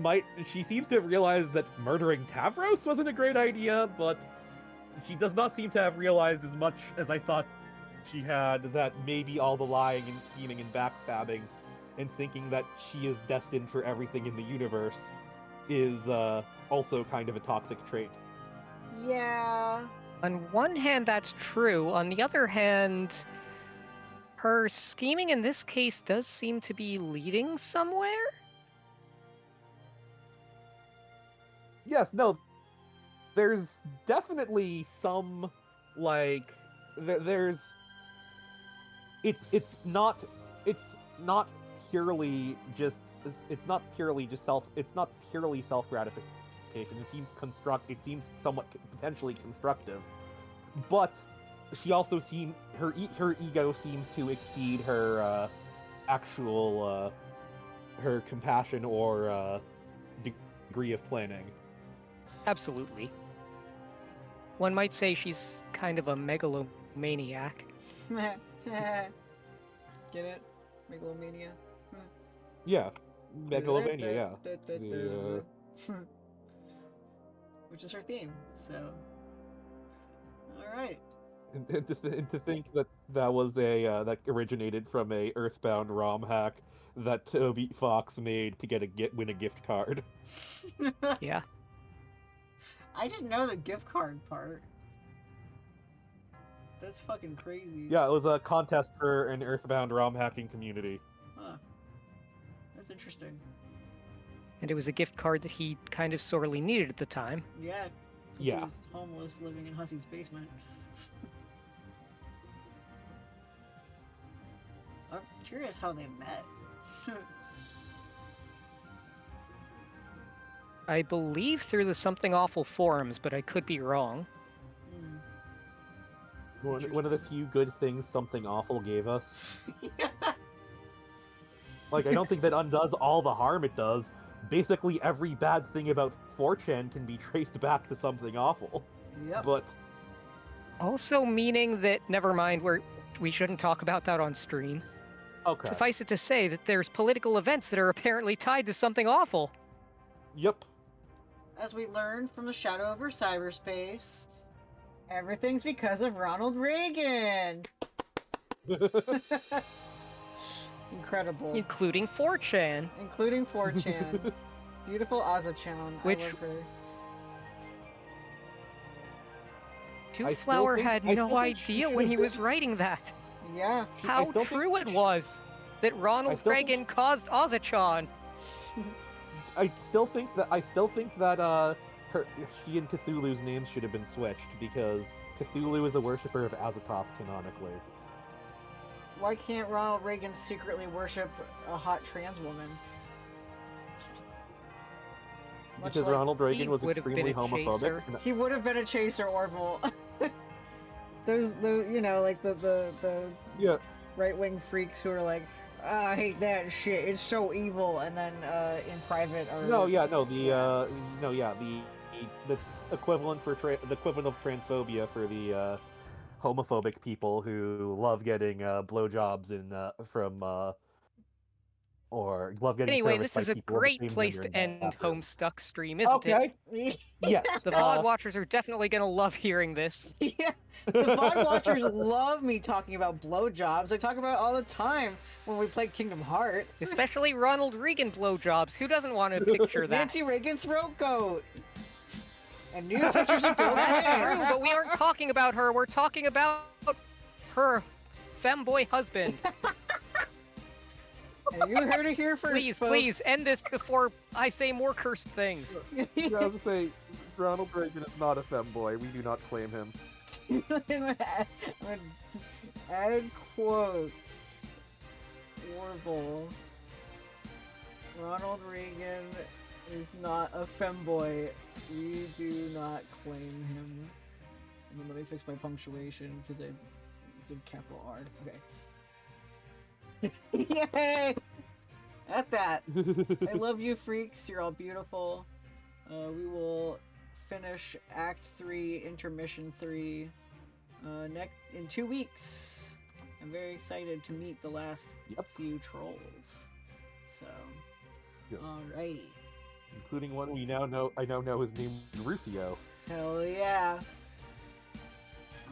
seems to have realized that murdering Tavros wasn't a great idea, but she does not seem to have realized as much as I thought she had, that maybe all the lying and scheming and backstabbing and thinking that she is destined for everything in the universe is also kind of a toxic trait. Yeah. On one hand, that's true. On the other hand, her scheming in this case does seem to be leading somewhere? Yes, no, there's definitely some, like, there's, it's not purely just self-gratification. It seems somewhat potentially constructive, but she also her ego seems to exceed her actual her compassion or degree of planning. Absolutely. One might say she's kind of a megalomaniac. Get it? Megalomania? Yeah, megalomania, yeah. Which is her theme, so... Alright. And to think that that was that originated from a Earthbound ROM hack that Toby Fox made to win a gift card. Yeah. I didn't know the gift card part. That's fucking crazy. Yeah, it was a contest for an Earthbound ROM hacking community. Huh. That's interesting. And it was a gift card that he kind of sorely needed at the time. Yeah. 'Cause Yeah. He was homeless, living in Hussey's basement. I'm curious how they met. I believe through the Something Awful forums, but I could be wrong. One of the few good things Something Awful gave us. Yeah. Like, I don't think that undoes all the harm it does. Basically, every bad thing about 4chan can be traced back to Something Awful. Yep. But Also meaning that, never mind, we shouldn't talk about that on stream. okay. Suffice it to say that there's political events that are apparently tied to Something Awful. Yep. As we learned from the Shadow over Cyberspace, everything's because of Ronald Reagan. Incredible. Including 4chan. Including 4chan. Beautiful Azachan. Which- I love her. Two still Flower think- had I no still think she idea when he should- was writing that. Yeah. How still think- true it was that Ronald still think- Reagan caused Azachan. I still think that she and Cthulhu's names should have been switched because Cthulhu is a worshipper of Azathoth canonically. Why can't Ronald Reagan secretly worship a hot trans woman? Much Because like- Ronald He Reagan was would have been extremely a homophobic. chaser. and- He would have been a chaser, Orville. There's the, you know, like the Yeah. right-wing freaks who are like, I hate that shit, it's so evil, and then in private are... The equivalent the equivalent of transphobia for the homophobic people who love getting blowjobs or love getting Anyway, serviced this is by a people of the great same place gender to and end bathroom. Homestuck stream, isn't it? Okay. Yes. The VOD watchers are definitely going to love hearing this. Yeah, the VOD watchers love me talking about blowjobs. I talk about it all the time when we play Kingdom Hearts. Especially Ronald Reagan blowjobs. Who doesn't want to picture that? Nancy Reagan throat goat. And new pictures of Bill That's true, Clinton. but we aren't talking about her. We're talking about her femboy husband. And you heard it here first, Please, folks. please, end this before I say more cursed things. I was to say, Ronald Reagan is not a femboy. We do not claim him. I'm gonna add quote. Orville. Ronald Reagan is not a femboy. We do not claim him. And then let me fix my punctuation because I did capital R. Okay. Yay! At that. I love you, freaks. You're all beautiful. We will finish Act 3, Intermission 3, in 2 weeks. I'm very excited to meet the last few trolls. So, Yes. alrighty. Including one I now know his name is Rufio. Hell yeah.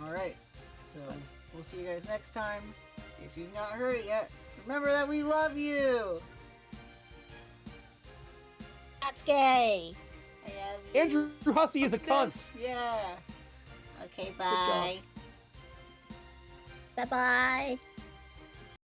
Alright. So, we'll see you guys next time. If you've not heard it yet, remember that we love you! That's gay. I love you. Andrew Hussey is a cunt! Yeah. Okay, bye. Bye-bye.